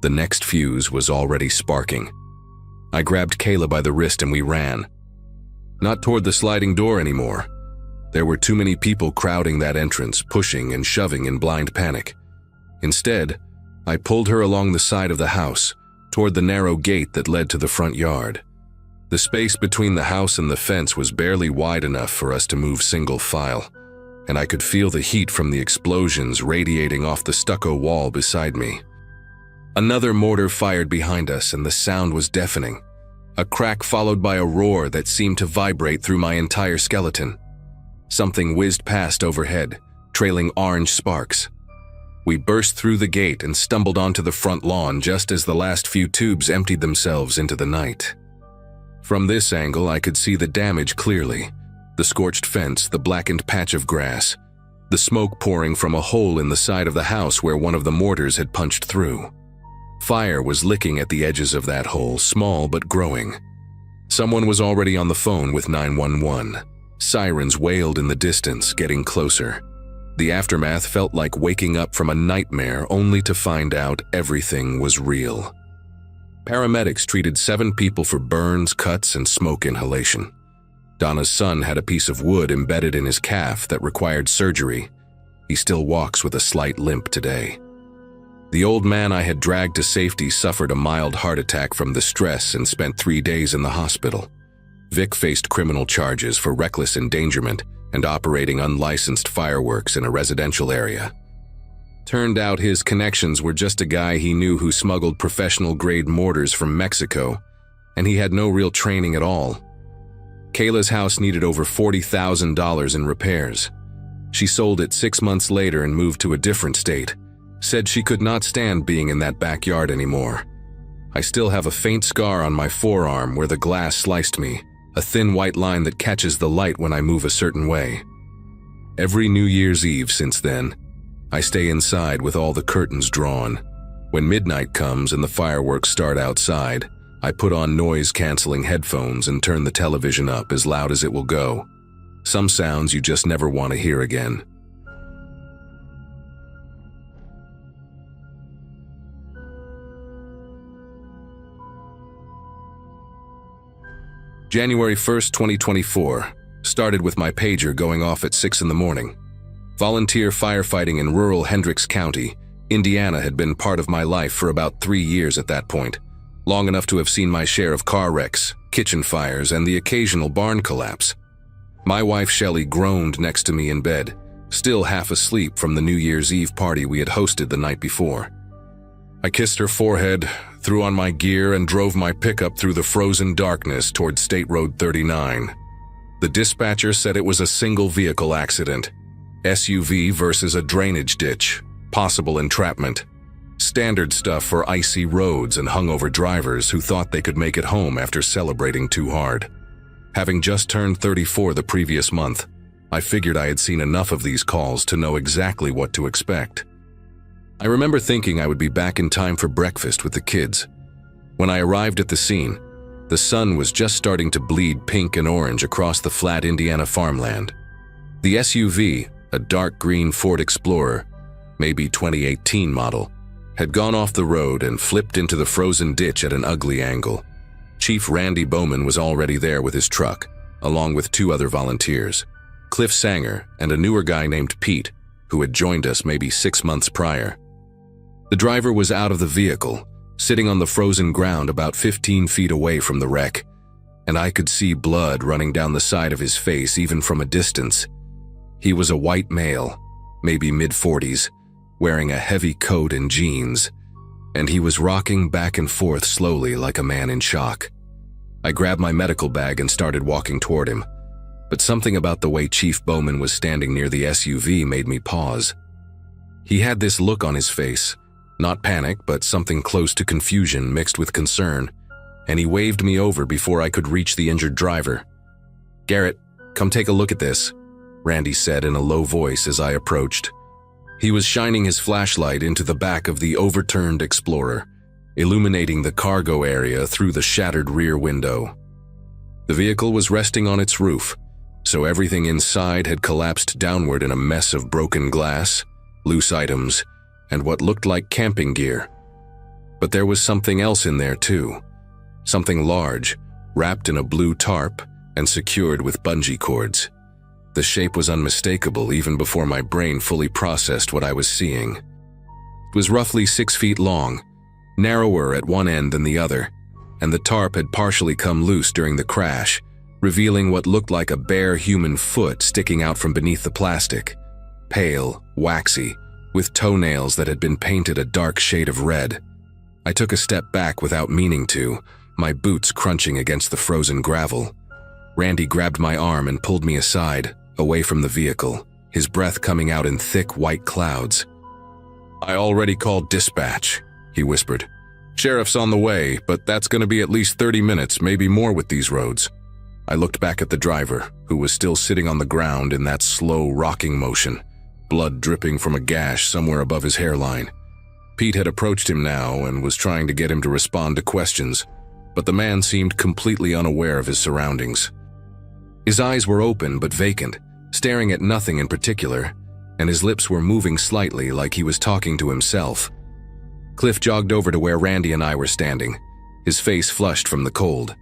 The next fuse was already sparking. I grabbed Kayla by the wrist and we ran. Not toward the sliding door anymore. There were too many people crowding that entrance, pushing and shoving in blind panic. Instead, I pulled her along the side of the house, toward the narrow gate that led to the front yard. The space between the house and the fence was barely wide enough for us to move single file, and I could feel the heat from the explosions radiating off the stucco wall beside me. Another mortar fired behind us and the sound was deafening, a crack followed by a roar that seemed to vibrate through my entire skeleton. Something whizzed past overhead, trailing orange sparks. We burst through the gate and stumbled onto the front lawn just as the last few tubes emptied themselves into the night. From this angle, I could see the damage clearly. The scorched fence, the blackened patch of grass, the smoke pouring from a hole in the side of the house where one of the mortars had punched through. Fire was licking at the edges of that hole, small but growing. Someone was already on the phone with 911. Sirens wailed in the distance, getting closer. The aftermath felt like waking up from a nightmare only to find out everything was real. Paramedics treated 7 people for burns, cuts, and smoke inhalation. Donna's son had a piece of wood embedded in his calf that required surgery. He still walks with a slight limp today. The old man I had dragged to safety suffered a mild heart attack from the stress and spent 3 days in the hospital. Vic faced criminal charges for reckless endangerment and operating unlicensed fireworks in a residential area. Turned out his connections were just a guy he knew who smuggled professional-grade mortars from Mexico, and he had no real training at all. Kayla's house needed over $40,000 in repairs. She sold it 6 months later and moved to a different state. Said she could not stand being in that backyard anymore. I still have a faint scar on my forearm where the glass sliced me, a thin white line that catches the light when I move a certain way. Every New Year's Eve since then, I stay inside with all the curtains drawn. When midnight comes and the fireworks start outside, I put on noise-canceling headphones and turn the television up as loud as it will go. Some sounds you just never want to hear again. January 1st, 2024, started with my pager going off at 6 in the morning. Volunteer firefighting in rural Hendricks County, Indiana had been part of my life for about 3 years at that point, long enough to have seen my share of car wrecks, kitchen fires, and the occasional barn collapse. My wife Shelley groaned next to me in bed, still half asleep from the New Year's Eve party we had hosted the night before. I kissed her forehead, threw on my gear, and drove my pickup through the frozen darkness toward State Road 39. The dispatcher said it was a single vehicle accident. SUV versus a drainage ditch. Possible entrapment. Standard stuff for icy roads and hungover drivers who thought they could make it home after celebrating too hard. Having just turned 34 the previous month, I figured I had seen enough of these calls to know exactly what to expect. I remember thinking I would be back in time for breakfast with the kids. When I arrived at the scene, the sun was just starting to bleed pink and orange across the flat Indiana farmland. The SUV, a dark green Ford Explorer, maybe 2018 model, had gone off the road and flipped into the frozen ditch at an ugly angle. Chief Randy Bowman was already there with his truck, along with 2 other volunteers, Cliff Sanger and a newer guy named Pete, who had joined us maybe 6 months prior. The driver was out of the vehicle, sitting on the frozen ground about 15 feet away from the wreck, and I could see blood running down the side of his face even from a distance. He was a white male, maybe mid-40s, wearing a heavy coat and jeans, and he was rocking back and forth slowly like a man in shock. I grabbed my medical bag and started walking toward him, but something about the way Chief Bowman was standing near the SUV made me pause. He had this look on his face, not panic, but something close to confusion mixed with concern, and he waved me over before I could reach the injured driver. "Garrett, come take a look at this," Randy said in a low voice as I approached. He was shining his flashlight into the back of the overturned Explorer, illuminating the cargo area through the shattered rear window. The vehicle was resting on its roof, so everything inside had collapsed downward in a mess of broken glass, loose items, and what looked like camping gear. But there was something else in there too. Something large, wrapped in a blue tarp and secured with bungee cords. The shape was unmistakable even before my brain fully processed what I was seeing. It was roughly 6 feet long, narrower at one end than the other, and the tarp had partially come loose during the crash, revealing what looked like a bare human foot sticking out from beneath the plastic. Pale, waxy, with toenails that had been painted a dark shade of red. I took a step back without meaning to, my boots crunching against the frozen gravel. Randy grabbed my arm and pulled me aside, away from the vehicle, his breath coming out in thick white clouds. "I already called dispatch," he whispered. "Sheriff's on the way, but that's going to be at least 30 minutes, maybe more with these roads." I looked back at the driver, who was still sitting on the ground in that slow rocking motion, blood dripping from a gash somewhere above his hairline. Pete had approached him now and was trying to get him to respond to questions, but the man seemed completely unaware of his surroundings. His eyes were open but vacant, staring at nothing in particular, and his lips were moving slightly like he was talking to himself. Cliff jogged over to where Randy and I were standing, his face flushed from the cold.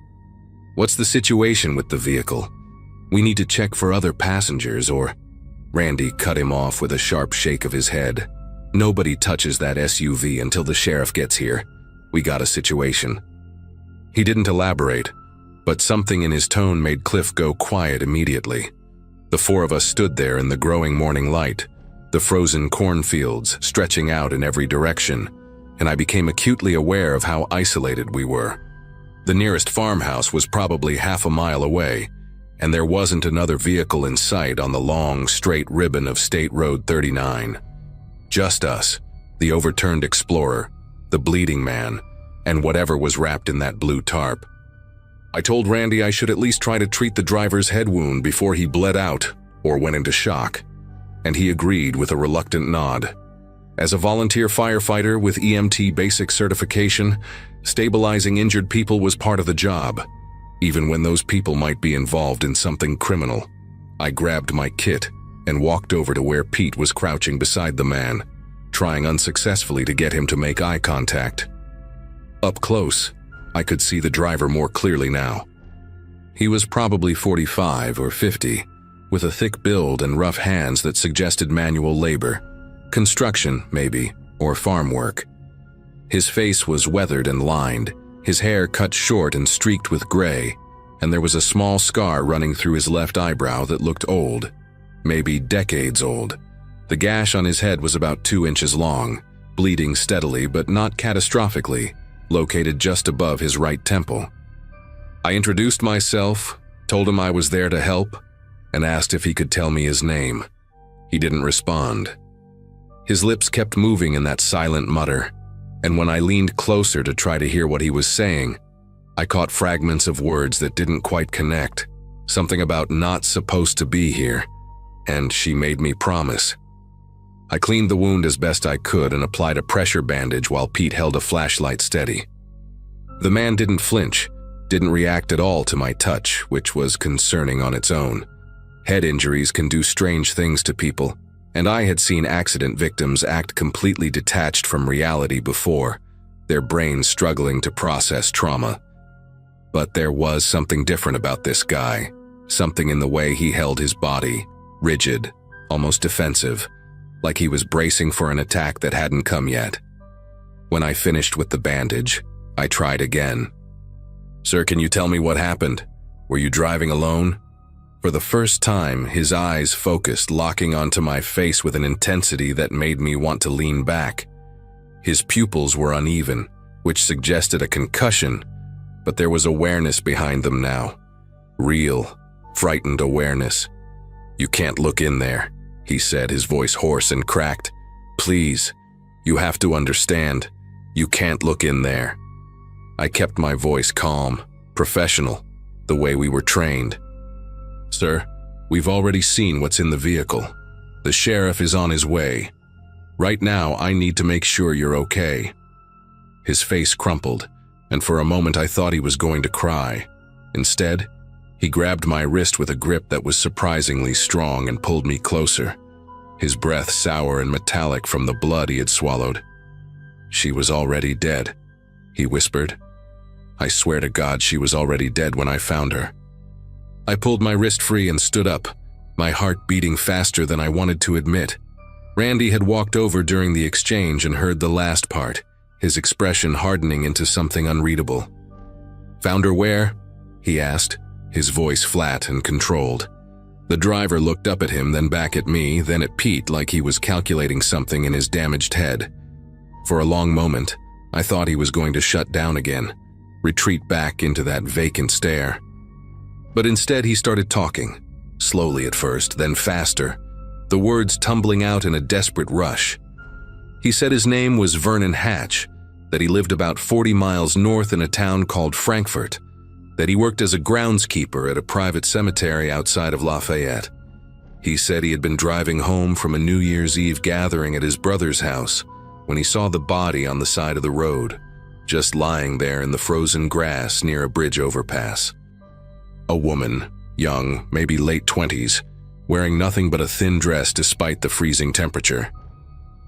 "What's the situation with the vehicle? We need to check for other passengers or—" Randy cut him off with a sharp shake of his head. "Nobody touches that SUV until the sheriff gets here. We got a situation." He didn't elaborate, but something in his tone made Cliff go quiet immediately. The 4 of us stood there in the growing morning light, the frozen cornfields stretching out in every direction, and I became acutely aware of how isolated we were. The nearest farmhouse was probably half a mile away, and there wasn't another vehicle in sight on the long, straight ribbon of State Road 39. Just us, the overturned Explorer, the bleeding man, and whatever was wrapped in that blue tarp. I told Randy I should at least try to treat the driver's head wound before he bled out or went into shock, and he agreed with a reluctant nod. As a volunteer firefighter with EMT basic certification, stabilizing injured people was part of the job, even when those people might be involved in something criminal. I grabbed my kit and walked over to where Pete was crouching beside the man, trying unsuccessfully to get him to make eye contact. Up close, I could see the driver more clearly now. He was probably 45 or 50, with a thick build and rough hands that suggested manual labor, construction maybe, or farm work. His face was weathered and lined, his hair cut short and streaked with gray, and there was a small scar running through his left eyebrow that looked old, maybe decades old. The gash on his head was about 2 inches long, bleeding steadily but not catastrophically, located just above his right temple. I introduced myself, told him I was there to help, and asked if he could tell me his name. He didn't respond. His lips kept moving in that silent mutter, and when I leaned closer to try to hear what he was saying, I caught fragments of words that didn't quite connect, something about not supposed to be here, and she made me promise. I cleaned the wound as best I could and applied a pressure bandage while Pete held a flashlight steady. The man didn't flinch, didn't react at all to my touch, which was concerning on its own. Head injuries can do strange things to people, and I had seen accident victims act completely detached from reality before, their brains struggling to process trauma. But there was something different about this guy, something in the way he held his body, rigid, almost defensive, like he was bracing for an attack that hadn't come yet. When I finished with the bandage, I tried again. "Sir, can you tell me what happened? Were you driving alone?" For the first time, his eyes focused, locking onto my face with an intensity that made me want to lean back. His pupils were uneven, which suggested a concussion, but there was awareness behind them now. Real, frightened awareness. "You can't look in there," he said, his voice hoarse and cracked. "Please, you have to understand. You can't look in there." I kept my voice calm, professional, the way we were trained. "Sir, we've already seen what's in the vehicle. The sheriff is on his way. Right now, I need to make sure you're okay." His face crumpled, and for a moment I thought he was going to cry. Instead, he grabbed my wrist with a grip that was surprisingly strong and pulled me closer, his breath sour and metallic from the blood he had swallowed. "She was already dead," he whispered. "I swear to God she was already dead when I found her." I pulled my wrist free and stood up, my heart beating faster than I wanted to admit. Randy had walked over during the exchange and heard the last part, his expression hardening into something unreadable. "Found her where?" he asked, his voice flat and controlled. The driver looked up at him, then back at me, then at Pete like he was calculating something in his damaged head. For a long moment, I thought he was going to shut down again, retreat back into that vacant stare. But instead he started talking, slowly at first, then faster, the words tumbling out in a desperate rush. He said his name was Vernon Hatch, that he lived about 40 miles north in a town called Frankfurt, that he worked as a groundskeeper at a private cemetery outside of Lafayette. He said he had been driving home from a New Year's Eve gathering at his brother's house when he saw the body on the side of the road, just lying there in the frozen grass near a bridge overpass. A woman, young, maybe late 20s, wearing nothing but a thin dress despite the freezing temperature.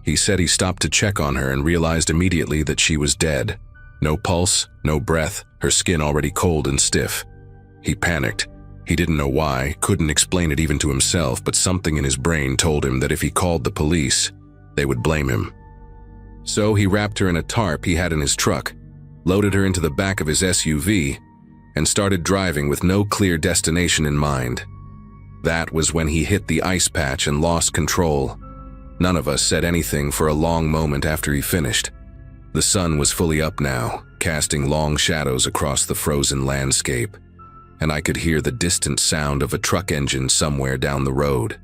He said he stopped to check on her and realized immediately that she was dead. No pulse, no breath, her skin already cold and stiff. He panicked. He didn't know why, couldn't explain it even to himself, but something in his brain told him that if he called the police, they would blame him. So he wrapped her in a tarp he had in his truck, loaded her into the back of his SUV, and started driving with no clear destination in mind. That was when he hit the ice patch and lost control. None of us said anything for a long moment after he finished. The sun was fully up now, casting long shadows across the frozen landscape, and I could hear the distant sound of a truck engine somewhere down the road.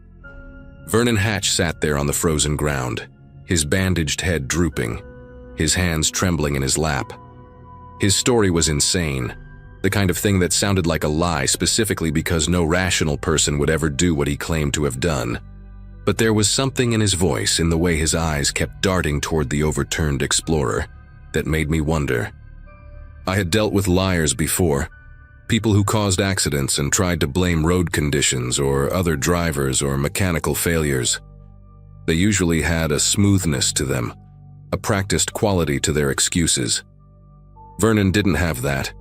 Vernon Hatch sat there on the frozen ground, his bandaged head drooping, his hands trembling in his lap. His story was insane, the kind of thing that sounded like a lie specifically because no rational person would ever do what he claimed to have done. But there was something in his voice, in the way his eyes kept darting toward the overturned Explorer, that made me wonder. I had dealt with liars before, people who caused accidents and tried to blame road conditions or other drivers or mechanical failures. They usually had a smoothness to them, a practiced quality to their excuses. Vernon didn't have that.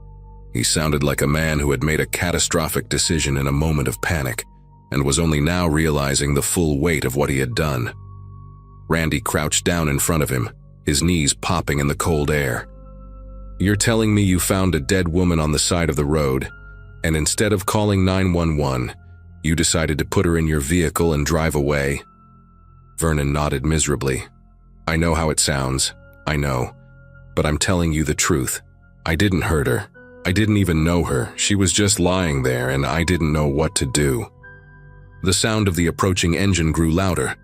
He sounded like a man who had made a catastrophic decision in a moment of panic and was only now realizing the full weight of what he had done. Randy crouched down in front of him, his knees popping in the cold air. "You're telling me you found a dead woman on the side of the road, and instead of calling 911, you decided to put her in your vehicle and drive away?" Vernon nodded miserably. "I know how it sounds, I know, but I'm telling you the truth. I didn't hurt her. I didn't even know her. She was just lying there and I didn't know what to do." The sound of the approaching engine grew louder,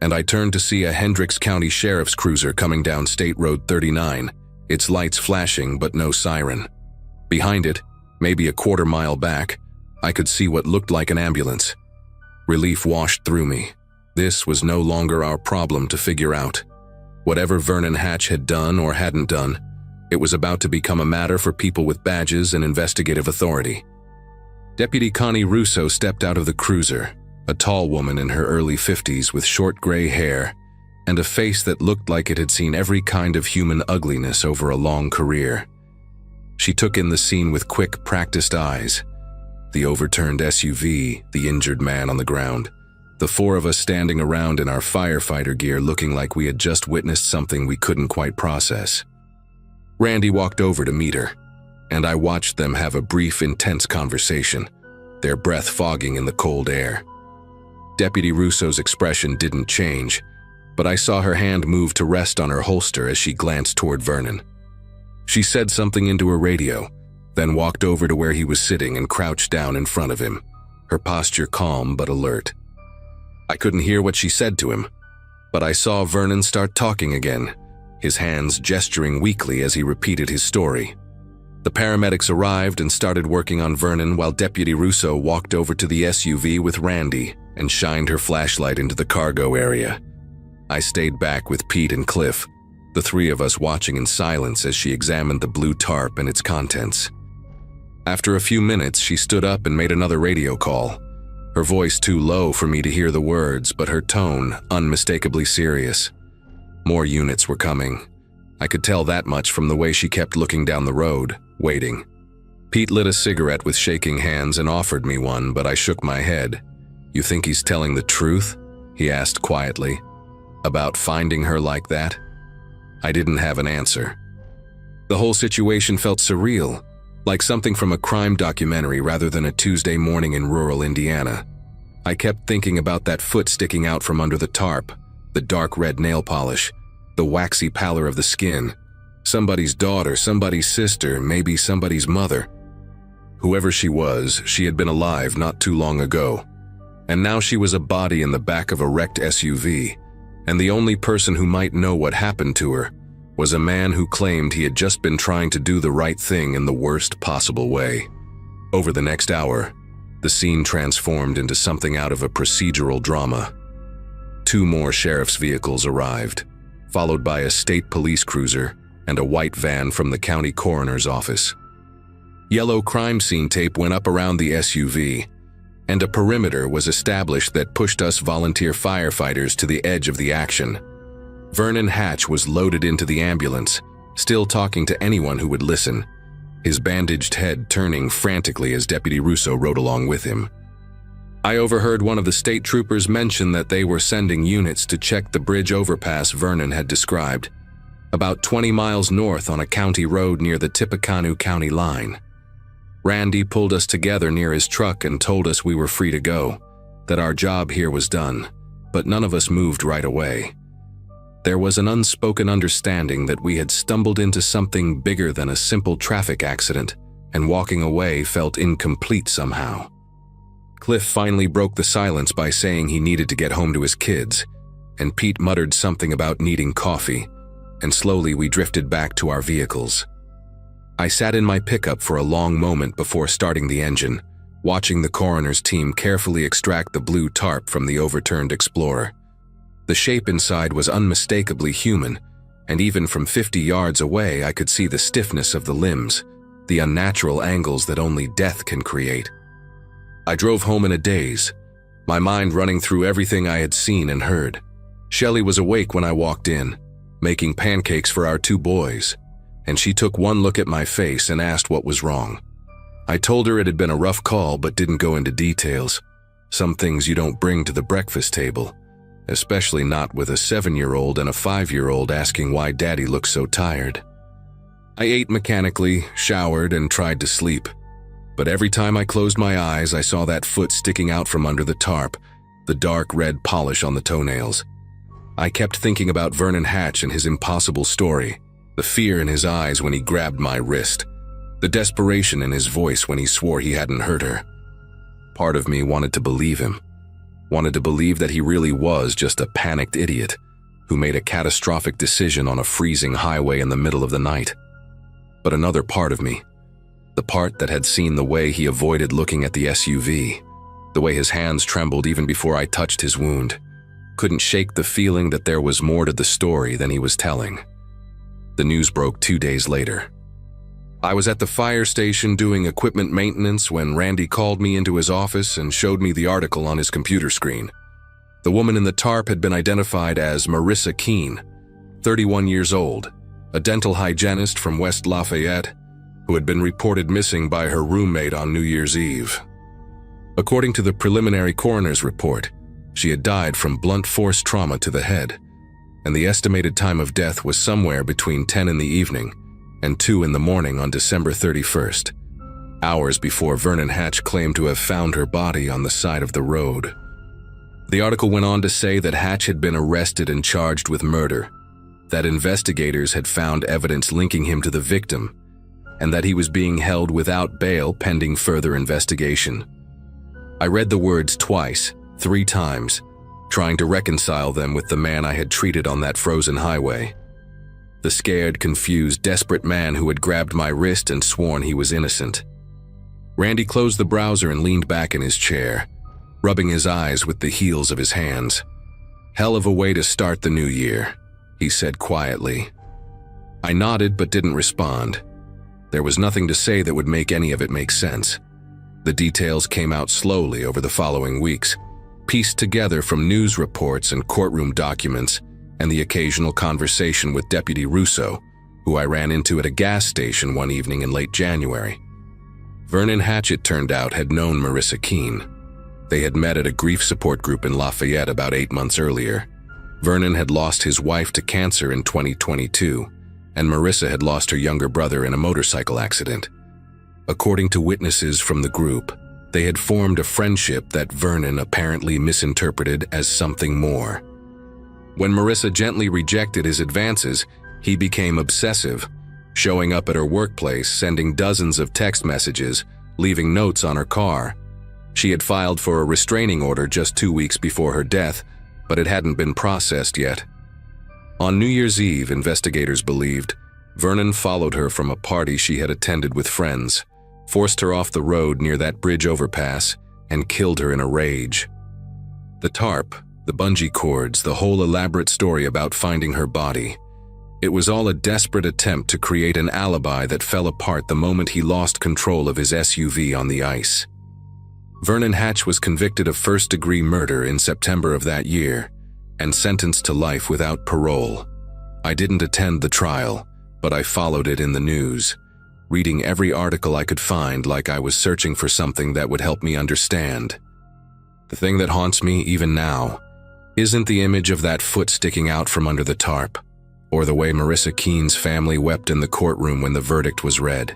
and I turned to see a Hendricks County Sheriff's cruiser coming down State Road 39, its lights flashing but no siren. Behind it, maybe a quarter-mile back, I could see what looked like an ambulance. Relief washed through me. This was no longer our problem to figure out. Whatever Vernon Hatch had done or hadn't done, it was about to become a matter for people with badges and investigative authority. Deputy Connie Russo stepped out of the cruiser, a tall woman in her early 50s with short gray hair and a face that looked like it had seen every kind of human ugliness over a long career. She took in the scene with quick, practiced eyes. The overturned SUV, the injured man on the ground, the four of us standing around in our firefighter gear looking like we had just witnessed something we couldn't quite process. Randy walked over to meet her, and I watched them have a brief, intense conversation, their breath fogging in the cold air. Deputy Russo's expression didn't change, but I saw her hand move to rest on her holster as she glanced toward Vernon. She said something into her radio, then walked over to where he was sitting and crouched down in front of him, her posture calm but alert. I couldn't hear what she said to him, but I saw Vernon start talking again, his hands gesturing weakly as he repeated his story. The paramedics arrived and started working on Vernon while Deputy Russo walked over to the SUV with Randy and shined her flashlight into the cargo area. I stayed back with Pete and Cliff, the three of us watching in silence as she examined the blue tarp and its contents. After a few minutes, she stood up and made another radio call, her voice too low for me to hear the words, but her tone unmistakably serious. More units were coming. I could tell that much from the way she kept looking down the road, waiting. Pete lit a cigarette with shaking hands and offered me one, but I shook my head. "You think he's telling the truth?" he asked quietly. "About finding her like that?" I didn't have an answer. The whole situation felt surreal, like something from a crime documentary rather than a Tuesday morning in rural Indiana. I kept thinking about that foot sticking out from under the tarp, the dark red nail polish, the waxy pallor of the skin. Somebody's daughter, somebody's sister, maybe somebody's mother. Whoever she was, she had been alive not too long ago. And now she was a body in the back of a wrecked SUV, and the only person who might know what happened to her was a man who claimed he had just been trying to do the right thing in the worst possible way. Over the next hour, the scene transformed into something out of a procedural drama. 2 more sheriff's vehicles arrived, followed by a state police cruiser and a white van from the county coroner's office. Yellow crime scene tape went up around the SUV, and a perimeter was established that pushed us volunteer firefighters to the edge of the action. Vernon Hatch was loaded into the ambulance, still talking to anyone who would listen, his bandaged head turning frantically as Deputy Russo rode along with him. I overheard one of the state troopers mention that they were sending units to check the bridge overpass Vernon had described, about 20 miles north on a county road near the Tippecanoe County line. Randy pulled us together near his truck and told us we were free to go, that our job here was done, but none of us moved right away. There was an unspoken understanding that we had stumbled into something bigger than a simple traffic accident, and walking away felt incomplete somehow. Cliff finally broke the silence by saying he needed to get home to his kids, and Pete muttered something about needing coffee, and slowly we drifted back to our vehicles. I sat in my pickup for a long moment before starting the engine, watching the coroner's team carefully extract the blue tarp from the overturned Explorer. The shape inside was unmistakably human, and even from 50 yards away I could see the stiffness of the limbs, the unnatural angles that only death can create. I drove home in a daze, my mind running through everything I had seen and heard. Shelley was awake when I walked in, making pancakes for our 2 boys, and she took one look at my face and asked what was wrong. I told her it had been a rough call but didn't go into details. Some things you don't bring to the breakfast table, especially not with a 7-year-old and a 5-year-old asking why Daddy looks so tired. I ate mechanically, showered, and tried to sleep. But every time I closed my eyes, I saw that foot sticking out from under the tarp, the dark red polish on the toenails. I kept thinking about Vernon Hatch and his impossible story, the fear in his eyes when he grabbed my wrist, the desperation in his voice when he swore he hadn't hurt her. Part of me wanted to believe him, wanted to believe that he really was just a panicked idiot who made a catastrophic decision on a freezing highway in the middle of the night. But another part of me, the part that had seen the way he avoided looking at the SUV, the way his hands trembled even before I touched his wound, couldn't shake the feeling that there was more to the story than he was telling. The news broke 2 days later. I was at the fire station doing equipment maintenance when Randy called me into his office and showed me the article on his computer screen. The woman in the tarp had been identified as Marissa Keene, 31 years old, a dental hygienist from West Lafayette, who had been reported missing by her roommate on New Year's Eve. According to the preliminary coroner's report, she had died from blunt force trauma to the head, and the estimated time of death was somewhere between 10 in the evening and 2 in the morning on December 31st, hours before Vernon Hatch claimed to have found her body on the side of the road. The article went on to say that Hatch had been arrested and charged with murder, that investigators had found evidence linking him to the victim, and that he was being held without bail pending further investigation. I read the words twice, 3 times, trying to reconcile them with the man I had treated on that frozen highway. The scared, confused, desperate man who had grabbed my wrist and sworn he was innocent. Randy closed the browser and leaned back in his chair, rubbing his eyes with the heels of his hands. "Hell of a way to start the new year," he said quietly. I nodded but didn't respond. There was nothing to say that would make any of it make sense. The details came out slowly over the following weeks, pieced together from news reports and courtroom documents and the occasional conversation with Deputy Russo, who I ran into at a gas station one evening in late January. Vernon Hatch, it turned out, had known Marissa Keene. They had met at a grief support group in Lafayette about 8 months earlier. Vernon had lost his wife to cancer in 2022, and Marissa had lost her younger brother in a motorcycle accident. According to witnesses from the group, they had formed a friendship that Vernon apparently misinterpreted as something more. When Marissa gently rejected his advances, he became obsessive, showing up at her workplace, sending dozens of text messages, leaving notes on her car. She had filed for a restraining order just 2 weeks before her death, but it hadn't been processed yet. On New Year's Eve, investigators believed, Vernon followed her from a party she had attended with friends, forced her off the road near that bridge overpass, and killed her in a rage. The tarp, the bungee cords, the whole elaborate story about finding her body. It was all a desperate attempt to create an alibi that fell apart the moment he lost control of his SUV on the ice. Vernon Hatch was convicted of first-degree murder in September of that year and sentenced to life without parole. I didn't attend the trial, but I followed it in the news, reading every article I could find like I was searching for something that would help me understand. The thing that haunts me even now isn't the image of that foot sticking out from under the tarp, or the way Marissa Keene's family wept in the courtroom when the verdict was read.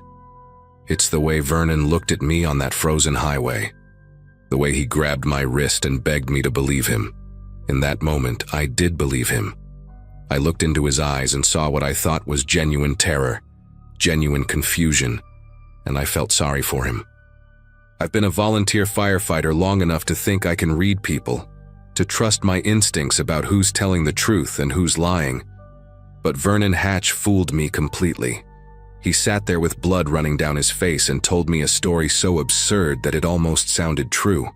It's the way Vernon looked at me on that frozen highway, the way he grabbed my wrist and begged me to believe him. In that moment, I did believe him. I looked into his eyes and saw what I thought was genuine terror, genuine confusion, and I felt sorry for him. I've been a volunteer firefighter long enough to think I can read people, to trust my instincts about who's telling the truth and who's lying. But Vernon Hatch fooled me completely. He sat there with blood running down his face and told me a story so absurd that it almost sounded true.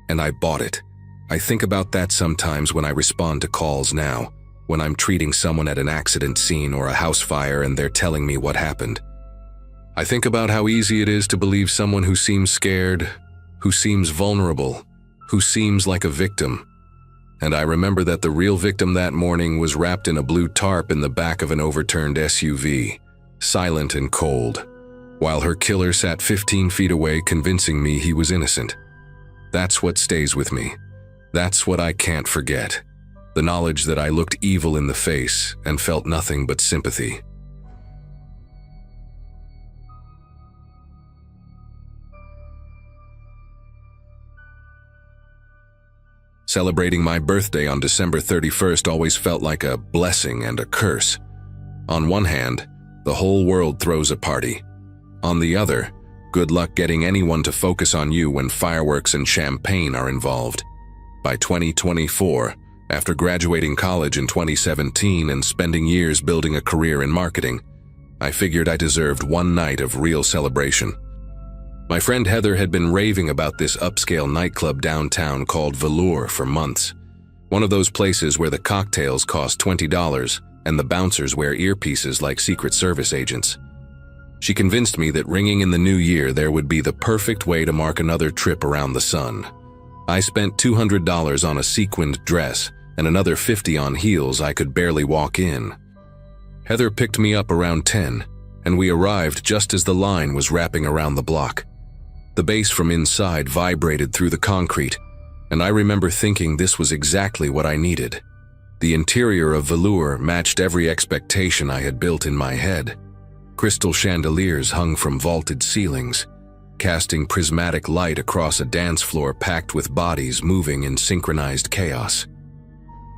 And I bought it. I think about that sometimes when I respond to calls now, when I'm treating someone at an accident scene or a house fire and they're telling me what happened. I think about how easy it is to believe someone who seems scared, who seems vulnerable, who seems like a victim. And I remember that the real victim that morning was wrapped in a blue tarp in the back of an overturned SUV, silent and cold, while her killer sat 15 feet away convincing me he was innocent. That's what stays with me. That's what I can't forget. The knowledge that I looked evil in the face and felt nothing but sympathy. Celebrating my birthday on December 31st always felt like a blessing and a curse. On one hand, the whole world throws a party. On the other, good luck getting anyone to focus on you when fireworks and champagne are involved. By 2024, after graduating college in 2017 and spending years building a career in marketing, I figured I deserved one night of real celebration. My friend Heather had been raving about this upscale nightclub downtown called Velour for months. One of those places where the cocktails cost $20 and the bouncers wear earpieces like Secret Service agents. She convinced me that ringing in the new year there would be the perfect way to mark another trip around the sun. I spent $200 on a sequined dress and another $50 on heels I could barely walk in. Heather picked me up around 10, and we arrived just as the line was wrapping around the block. The bass from inside vibrated through the concrete, and I remember thinking this was exactly what I needed. The interior of Velour matched every expectation I had built in my head. Crystal chandeliers hung from vaulted ceilings, casting prismatic light across a dance floor packed with bodies moving in synchronized chaos.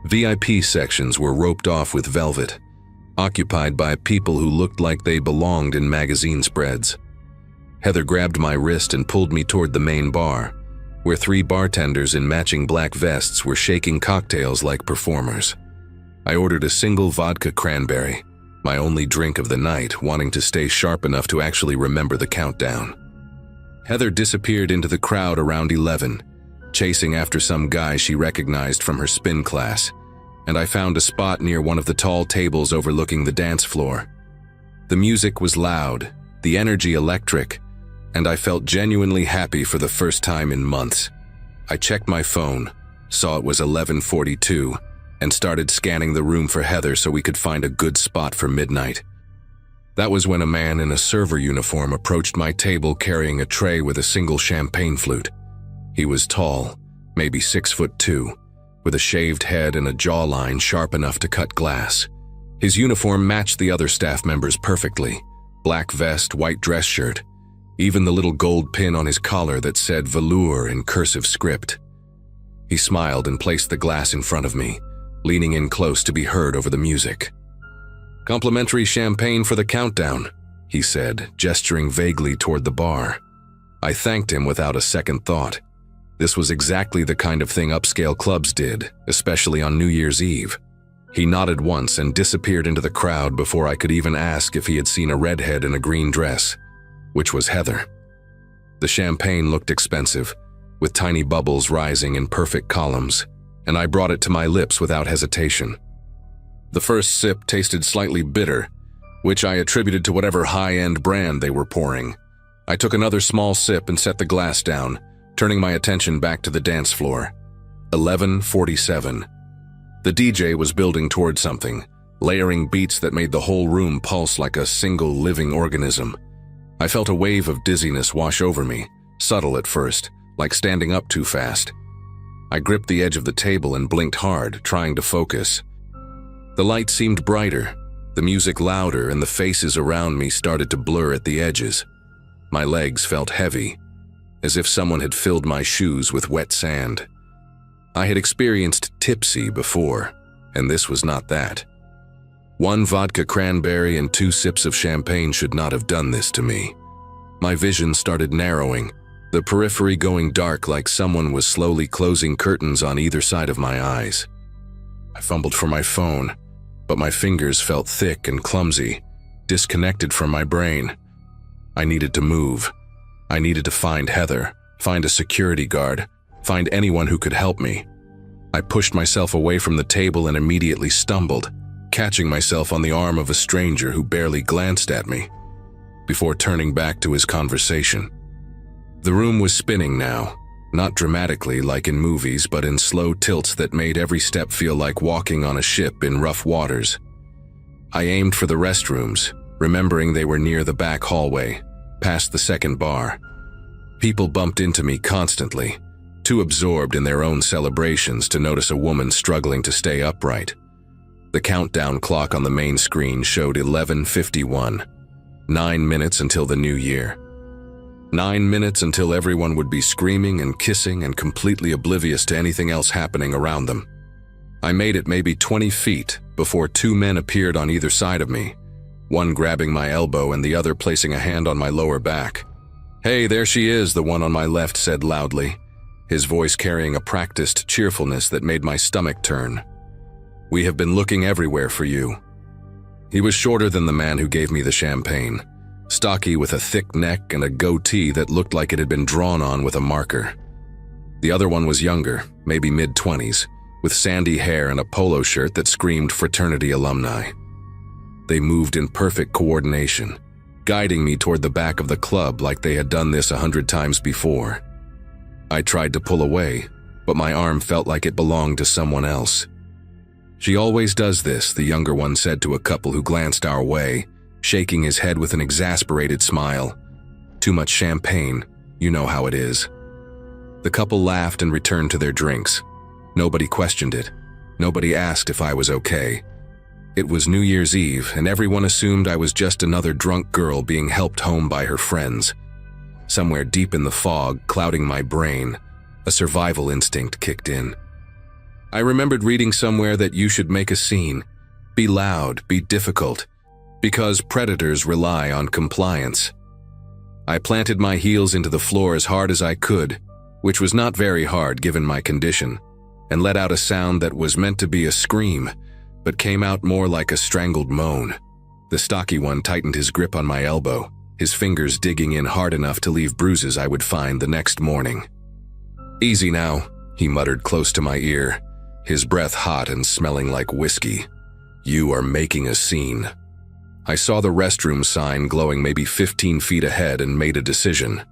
VIP sections were roped off with velvet, occupied by people who looked like they belonged in magazine spreads. Heather grabbed my wrist and pulled me toward the main bar, where 3 bartenders in matching black vests were shaking cocktails like performers. I ordered a single vodka cranberry, my only drink of the night, wanting to stay sharp enough to actually remember the countdown. Heather disappeared into the crowd around 11, chasing after some guy she recognized from her spin class, and I found a spot near one of the tall tables overlooking the dance floor. The music was loud, the energy electric, and I felt genuinely happy for the first time in months. I checked my phone, saw it was 11:42, and started scanning the room for Heather so we could find a good spot for midnight. That was when a man in a server uniform approached my table carrying a tray with a single champagne flute. He was tall, maybe 6'2", with a shaved head and a jawline sharp enough to cut glass. His uniform matched the other staff members perfectly: black vest, white dress shirt, even the little gold pin on his collar that said Velour in cursive script. He smiled and placed the glass in front of me, leaning in close to be heard over the music. "Complimentary champagne for the countdown," he said, gesturing vaguely toward the bar. I thanked him without a second thought. This was exactly the kind of thing upscale clubs did, especially on New Year's Eve. He nodded once and disappeared into the crowd before I could even ask if he had seen a redhead in a green dress, which was Heather. The champagne looked expensive, with tiny bubbles rising in perfect columns, and I brought it to my lips without hesitation. The first sip tasted slightly bitter, which I attributed to whatever high-end brand they were pouring. I took another small sip and set the glass down, turning my attention back to the dance floor. 11:47. The DJ was building toward something, layering beats that made the whole room pulse like a single living organism. I felt a wave of dizziness wash over me, subtle at first, like standing up too fast. I gripped the edge of the table and blinked hard, trying to focus. The light seemed brighter, the music louder, and the faces around me started to blur at the edges. My legs felt heavy, as if someone had filled my shoes with wet sand. I had experienced tipsy before, and this was not that. 1 vodka cranberry and 2 sips of champagne should not have done this to me. My vision started narrowing, the periphery going dark like someone was slowly closing curtains on either side of my eyes. I fumbled for my phone, but my fingers felt thick and clumsy, disconnected from my brain. I needed to move. I needed to find Heather, find a security guard, find anyone who could help me. I pushed myself away from the table and immediately stumbled, catching myself on the arm of a stranger who barely glanced at me, before turning back to his conversation. The room was spinning now, not dramatically like in movies, but in slow tilts that made every step feel like walking on a ship in rough waters. I aimed for the restrooms, remembering they were near the back hallway, past the second bar. People bumped into me constantly, too absorbed in their own celebrations to notice a woman struggling to stay upright. The countdown clock on the main screen showed 11:51, 9 minutes until the new year. 9 minutes until everyone would be screaming and kissing and completely oblivious to anything else happening around them. I made it maybe 20 feet before two men appeared on either side of me, one grabbing my elbow and the other placing a hand on my lower back. "Hey, there she is," the one on my left said loudly, his voice carrying a practiced cheerfulness that made my stomach turn. "We have been looking everywhere for you." He was shorter than the man who gave me the champagne, stocky with a thick neck and a goatee that looked like it had been drawn on with a marker. The other one was younger, maybe mid-20s, with sandy hair and a polo shirt that screamed fraternity alumni. They moved in perfect coordination, guiding me toward the back of the club like they had done this 100 times before. I tried to pull away, but my arm felt like it belonged to someone else. "She always does this," the younger one said to a couple who glanced our way, shaking his head with an exasperated smile. "Too much champagne, you know how it is." The couple laughed and returned to their drinks. Nobody questioned it. Nobody asked if I was okay. It was New Year's Eve, and everyone assumed I was just another drunk girl being helped home by her friends. Somewhere deep in the fog, clouding my brain, a survival instinct kicked in. I remembered reading somewhere that you should make a scene, be loud, be difficult, because predators rely on compliance. I planted my heels into the floor as hard as I could, which was not very hard given my condition, and let out a sound that was meant to be a scream, but came out more like a strangled moan. The stocky one tightened his grip on my elbow, his fingers digging in hard enough to leave bruises I would find the next morning. "Easy now," he muttered close to my ear, his breath hot and smelling like whiskey. "You are making a scene." I saw the restroom sign glowing maybe 15 feet ahead and made a decision.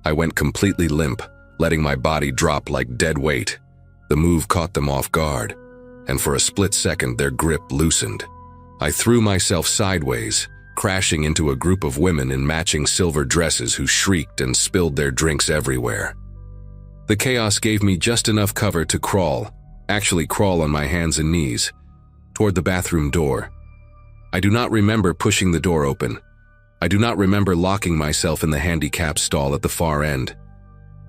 I went completely limp, letting my body drop like dead weight. The move caught them off guard, and for a split second their grip loosened. I threw myself sideways, crashing into a group of women in matching silver dresses who shrieked and spilled their drinks everywhere. The chaos gave me just enough cover to crawl on my hands and knees, toward the bathroom door. I do not remember pushing the door open. I do not remember locking myself in the handicap stall at the far end.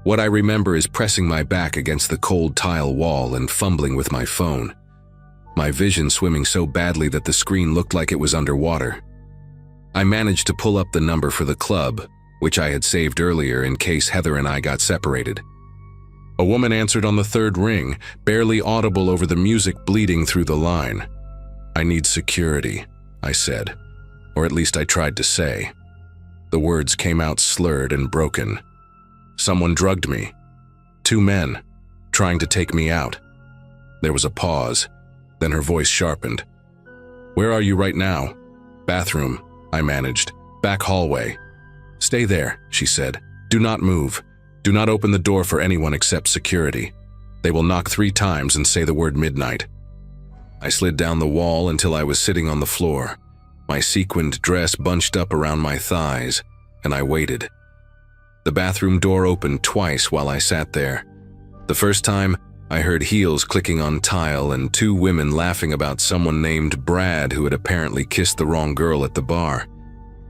What I remember is pressing my back against the cold tile wall and fumbling with my phone, my vision swimming so badly that the screen looked like it was underwater. I managed to pull up the number for the club, which I had saved earlier in case Heather and I got separated. A woman answered on the third ring, barely audible over the music bleeding through the line. "I need security," I said, or at least I tried to say. The words came out slurred and broken. "Someone drugged me. 2 men, trying to take me out." There was a pause, then her voice sharpened. "Where are you right now?" "Bathroom," I managed. "Back hallway." "Stay there," she said. "Do not move. Do not open the door for anyone except security. They will knock 3 times and say the word midnight." I slid down the wall until I was sitting on the floor, my sequined dress bunched up around my thighs, and I waited. The bathroom door opened twice while I sat there. The first time, I heard heels clicking on tile and 2 women laughing about someone named Brad who had apparently kissed the wrong girl at the bar.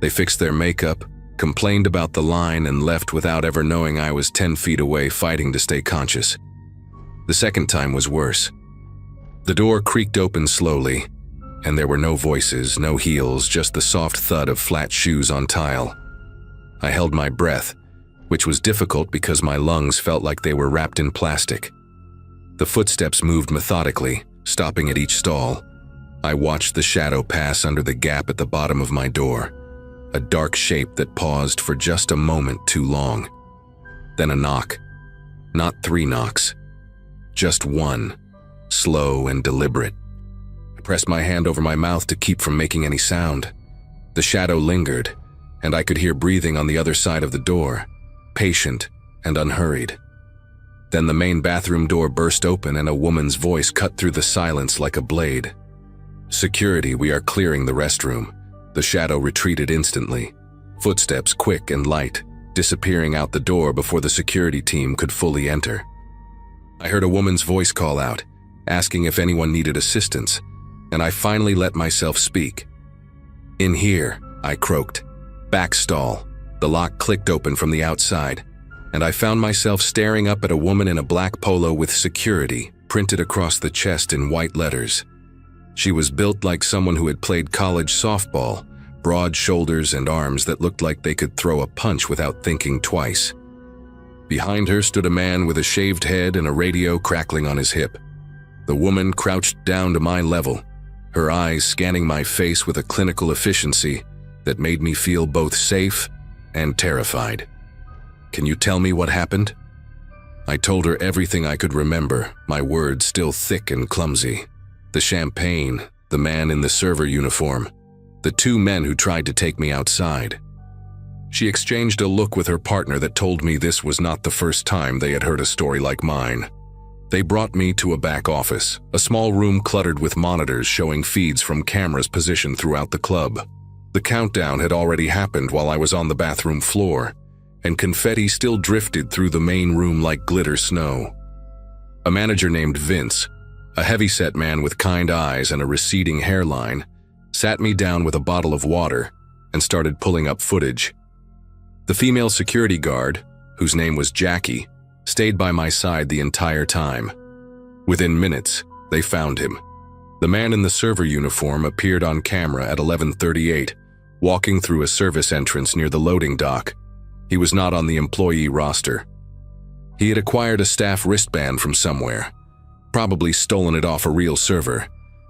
They fixed their makeup, complained about the line, and left without ever knowing I was 10 feet away fighting to stay conscious. The second time was worse. The door creaked open slowly, and there were no voices, no heels, just the soft thud of flat shoes on tile. I held my breath, which was difficult because my lungs felt like they were wrapped in plastic. The footsteps moved methodically, stopping at each stall. I watched the shadow pass under the gap at the bottom of my door, a dark shape that paused for just a moment too long. Then a knock. Not 3 knocks. Just one, slow and deliberate. I pressed my hand over my mouth to keep from making any sound. The shadow lingered, and I could hear breathing on the other side of the door, patient and unhurried. Then the main bathroom door burst open and a woman's voice cut through the silence like a blade. "Security, we are clearing the restroom." The shadow retreated instantly, footsteps quick and light, disappearing out the door before the security team could fully enter. I heard a woman's voice call out, asking if anyone needed assistance, and I finally let myself speak. "In here," I croaked. "Back stall." The lock clicked open from the outside, and I found myself staring up at a woman in a black polo with security printed across the chest in white letters. She was built like someone who had played college softball, broad shoulders and arms that looked like they could throw a punch without thinking twice. Behind her stood a man with a shaved head and a radio crackling on his hip. The woman crouched down to my level, her eyes scanning my face with a clinical efficiency that made me feel both safe and terrified. "Can you tell me what happened?" I told her everything I could remember, my words still thick and clumsy. The champagne, the man in the server uniform, the two men who tried to take me outside. She exchanged a look with her partner that told me this was not the first time they had heard a story like mine. They brought me to a back office, a small room cluttered with monitors showing feeds from cameras positioned throughout the club. The countdown had already happened while I was on the bathroom floor, and confetti still drifted through the main room like glitter snow. A manager named Vince, a heavy-set man with kind eyes and a receding hairline, sat me down with a bottle of water and started pulling up footage. The female security guard, whose name was Jackie, stayed by my side the entire time. Within minutes, they found him. The man in the server uniform appeared on camera at 11:38, walking through a service entrance near the loading dock. He was not on the employee roster. He had acquired a staff wristband from somewhere, probably stolen it off a real server,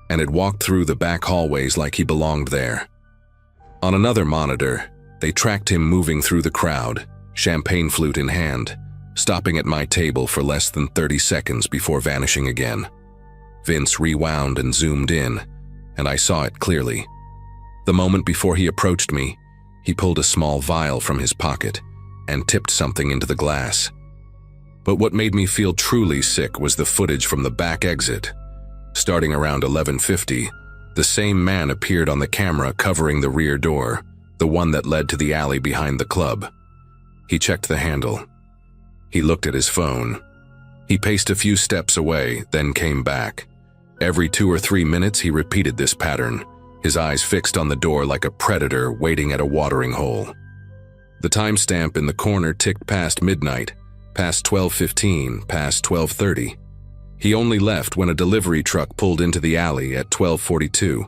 and had walked through the back hallways like he belonged there. On another monitor, they tracked him moving through the crowd, champagne flute in hand, stopping at my table for less than 30 seconds before vanishing again. Vince rewound and zoomed in, and I saw it clearly. The moment before he approached me, he pulled a small vial from his pocket and tipped something into the glass. But what made me feel truly sick was the footage from the back exit. Starting around 11:50, the same man appeared on the camera covering the rear door, the one that led to the alley behind the club. He checked the handle. He looked at his phone. He paced a few steps away, then came back. Every 2 or 3 minutes he repeated this pattern, his eyes fixed on the door like a predator waiting at a watering hole. The timestamp in the corner ticked past midnight, past 12:15, past 12:30. He only left when a delivery truck pulled into the alley at 12:42,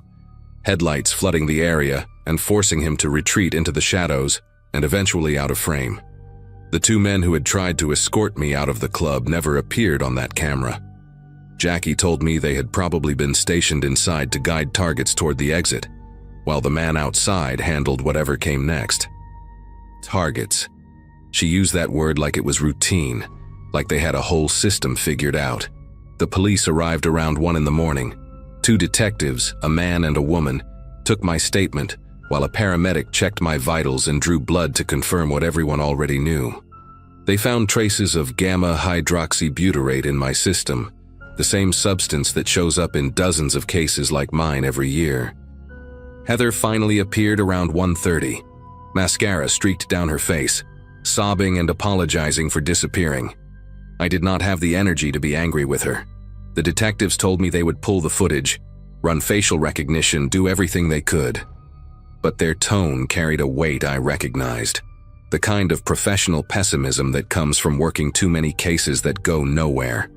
headlights flooding the area and forcing him to retreat into the shadows and eventually out of frame. The two men who had tried to escort me out of the club never appeared on that camera. Jackie told me they had probably been stationed inside to guide targets toward the exit, while the man outside handled whatever came next. Targets. She used that word like it was routine, like they had a whole system figured out. The police arrived around 1 in the morning. 2 detectives, a man and a woman, took my statement, while a paramedic checked my vitals and drew blood to confirm what everyone already knew. They found traces of gamma-hydroxybutyrate in my system, the same substance that shows up in dozens of cases like mine every year. Heather finally appeared around 1:30. Mascara streaked down her face, sobbing and apologizing for disappearing. I did not have the energy to be angry with her. The detectives told me they would pull the footage, run facial recognition, do everything they could. But their tone carried a weight I recognized, the kind of professional pessimism that comes from working too many cases that go nowhere.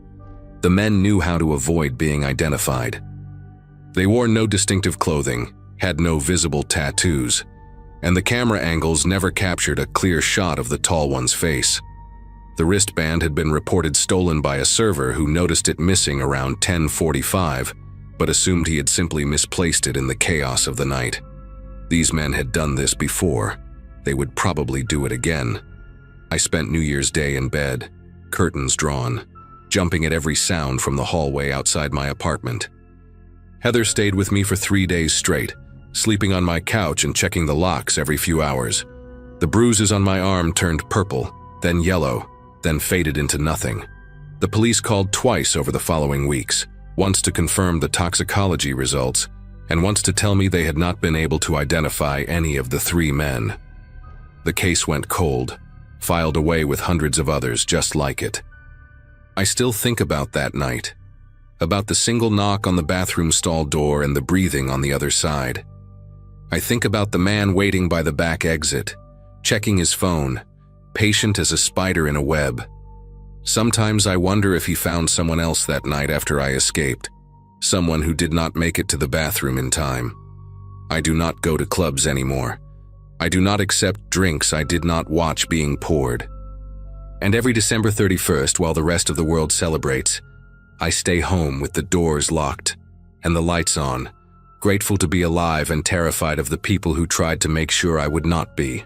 The men knew how to avoid being identified. They wore no distinctive clothing, had no visible tattoos, and the camera angles never captured a clear shot of the tall one's face. The wristband had been reported stolen by a server who noticed it missing around 10:45, but assumed he had simply misplaced it in the chaos of the night. These men had done this before. They would probably do it again. I spent New Year's Day in bed, curtains drawn, jumping at every sound from the hallway outside my apartment. Heather stayed with me for 3 days straight, sleeping on my couch and checking the locks every few hours. The bruises on my arm turned purple, then yellow, then faded into nothing. The police called twice over the following weeks, once to confirm the toxicology results, and once to tell me they had not been able to identify any of the 3 men. The case went cold, filed away with hundreds of others just like it. I still think about that night, about the single knock on the bathroom stall door and the breathing on the other side. I think about the man waiting by the back exit, checking his phone, patient as a spider in a web. Sometimes I wonder if he found someone else that night after I escaped, someone who did not make it to the bathroom in time. I do not go to clubs anymore. I do not accept drinks I did not watch being poured. And every December 31st, while the rest of the world celebrates, I stay home with the doors locked and the lights on, grateful to be alive and terrified of the people who tried to make sure I would not be.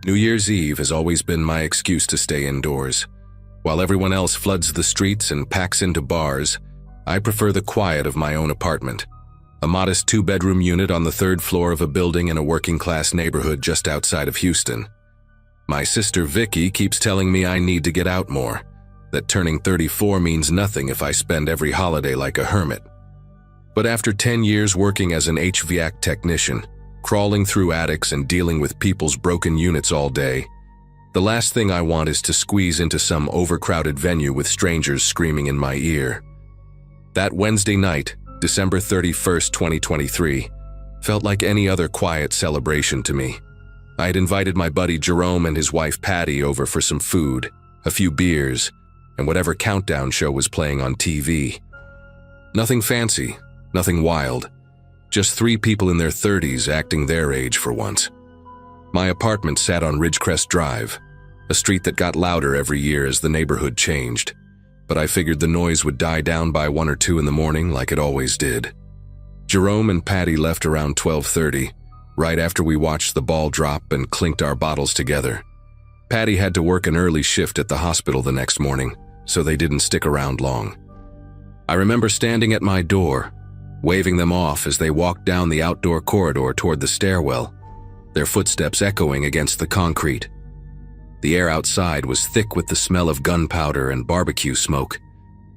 New Year's Eve has always been my excuse to stay indoors. While everyone else floods the streets and packs into bars, I prefer the quiet of my own apartment. A modest 2-bedroom unit on the 3rd floor of a building in a working-class neighborhood just outside of Houston. My sister Vicky keeps telling me I need to get out more, that turning 34 means nothing if I spend every holiday like a hermit. But after 10 years working as an HVAC technician, crawling through attics and dealing with people's broken units all day, the last thing I want is to squeeze into some overcrowded venue with strangers screaming in my ear. That Wednesday night, December 31st, 2023, felt like any other quiet celebration to me. I had invited my buddy Jerome and his wife Patty over for some food, a few beers, and whatever countdown show was playing on TV. Nothing fancy, nothing wild. Just 3 people in their 30s acting their age for once. My apartment sat on Ridgecrest Drive, a street that got louder every year as the neighborhood changed, but I figured the noise would die down by 1 or 2 in the morning like it always did. Jerome and Patty left around 12:30, right after we watched the ball drop and clinked our bottles together. Patty had to work an early shift at the hospital the next morning, so they didn't stick around long. I remember standing at my door, waving them off as they walked down the outdoor corridor toward the stairwell, their footsteps echoing against the concrete. The air outside was thick with the smell of gunpowder and barbecue smoke,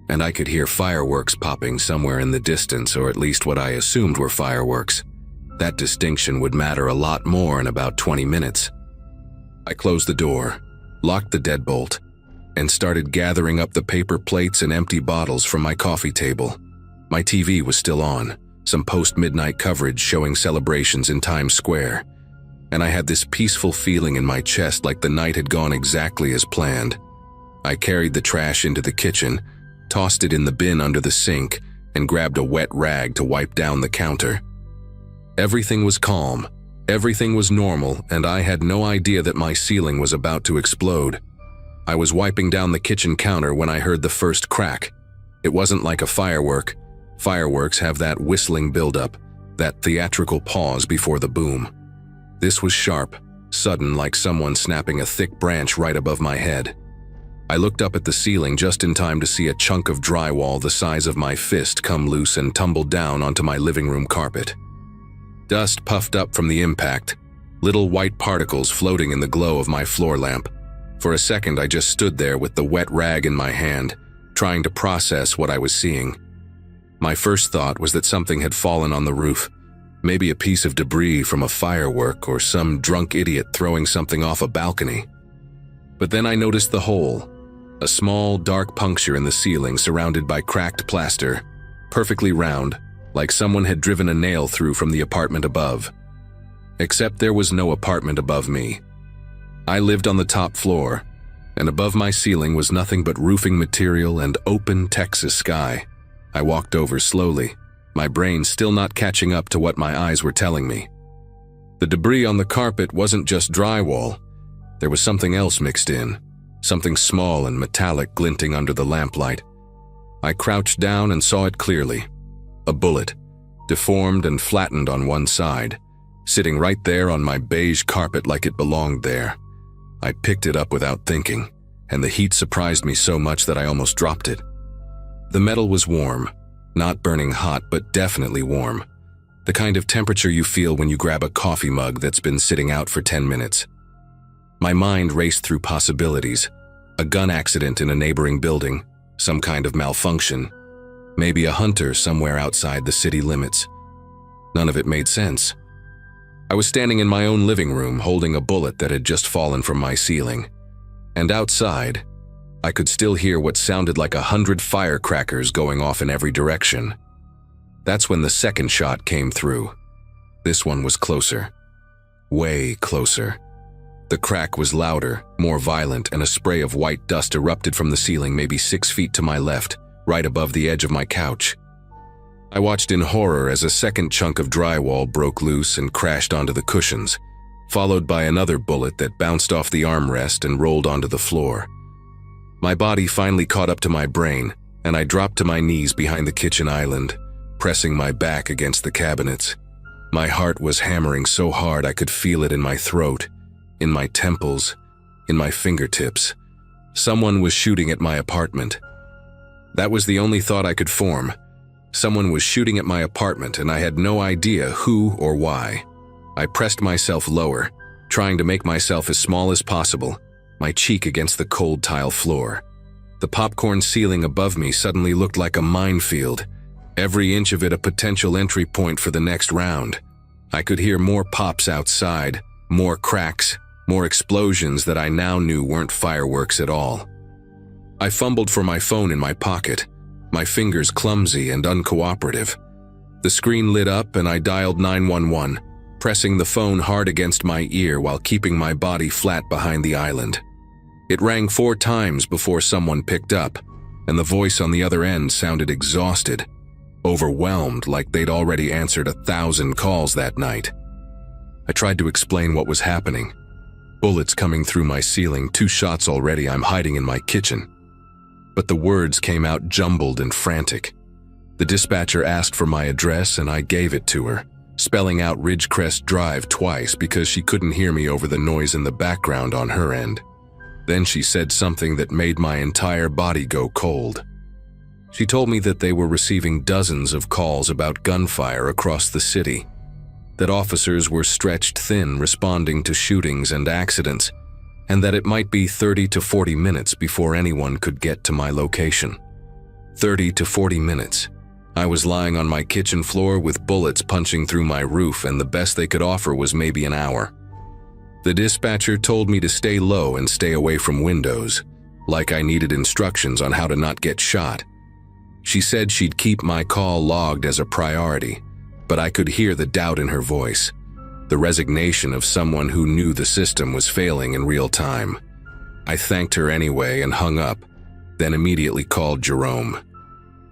and I could hear fireworks popping somewhere in the distance, or at least what I assumed were fireworks. That distinction would matter a lot more in about 20 minutes. I closed the door, locked the deadbolt, and started gathering up the paper plates and empty bottles from my coffee table. My TV was still on, some post-midnight coverage showing celebrations in Times Square, and I had this peaceful feeling in my chest like the night had gone exactly as planned. I carried the trash into the kitchen, tossed it in the bin under the sink, and grabbed a wet rag to wipe down the counter. Everything was calm, everything was normal, and I had no idea that my ceiling was about to explode. I was wiping down the kitchen counter when I heard the first crack. It wasn't like a firework. Fireworks have that whistling buildup, that theatrical pause before the boom. This was sharp, sudden, like someone snapping a thick branch right above my head. I looked up at the ceiling just in time to see a chunk of drywall the size of my fist come loose and tumble down onto my living room carpet. Dust puffed up from the impact, little white particles floating in the glow of my floor lamp. For a second, I just stood there with the wet rag in my hand, trying to process what I was seeing. My first thought was that something had fallen on the roof, maybe a piece of debris from a firework or some drunk idiot throwing something off a balcony. But then I noticed the hole, a small, dark puncture in the ceiling surrounded by cracked plaster, perfectly round, like someone had driven a nail through from the apartment above. Except there was no apartment above me. I lived on the top floor, and above my ceiling was nothing but roofing material and open Texas sky. I walked over slowly, my brain still not catching up to what my eyes were telling me. The debris on the carpet wasn't just drywall. There was something else mixed in, something small and metallic glinting under the lamplight. I crouched down and saw it clearly. A bullet, deformed and flattened on one side, sitting right there on my beige carpet like it belonged there. I picked it up without thinking, and the heat surprised me so much that I almost dropped it. The metal was warm, not burning hot, but definitely warm. The kind of temperature you feel when you grab a coffee mug that's been sitting out for 10 minutes. My mind raced through possibilities. A gun accident in a neighboring building, some kind of malfunction, maybe a hunter somewhere outside the city limits. None of it made sense. I was standing in my own living room holding a bullet that had just fallen from my ceiling. And outside, I could still hear what sounded like 100 firecrackers going off in every direction. That's when the second shot came through. This one was closer. Way closer. The crack was louder, more violent, and a spray of white dust erupted from the ceiling maybe 6 feet to my left, right above the edge of my couch. I watched in horror as a second chunk of drywall broke loose and crashed onto the cushions, followed by another bullet that bounced off the armrest and rolled onto the floor. My body finally caught up to my brain, and I dropped to my knees behind the kitchen island, pressing my back against the cabinets. My heart was hammering so hard I could feel it in my throat, in my temples, in my fingertips. Someone was shooting at my apartment. That was the only thought I could form. Someone was shooting at my apartment, and I had no idea who or why. I pressed myself lower, trying to make myself as small as possible, my cheek against the cold tile floor. The popcorn ceiling above me suddenly looked like a minefield, every inch of it a potential entry point for the next round. I could hear more pops outside, more cracks, more explosions that I now knew weren't fireworks at all. I fumbled for my phone in my pocket, my fingers clumsy and uncooperative. The screen lit up and I dialed 911, pressing the phone hard against my ear while keeping my body flat behind the island. It rang 4 times before someone picked up, and the voice on the other end sounded exhausted, overwhelmed like they'd already answered 1,000 calls that night. I tried to explain what was happening. Bullets coming through my ceiling, 2 shots already, I'm hiding in my kitchen. But the words came out jumbled and frantic. The dispatcher asked for my address and I gave it to her, spelling out Ridgecrest Drive twice because she couldn't hear me over the noise in the background on her end. Then she said something that made my entire body go cold. She told me that they were receiving dozens of calls about gunfire across the city, that officers were stretched thin responding to shootings and accidents, and that it might be 30 to 40 minutes before anyone could get to my location. 30 to 40 minutes. I was lying on my kitchen floor with bullets punching through my roof, and the best they could offer was maybe an hour. The dispatcher told me to stay low and stay away from windows, like I needed instructions on how to not get shot. She said she'd keep my call logged as a priority, but I could hear the doubt in her voice, the resignation of someone who knew the system was failing in real time. I thanked her anyway and hung up, then immediately called Jerome.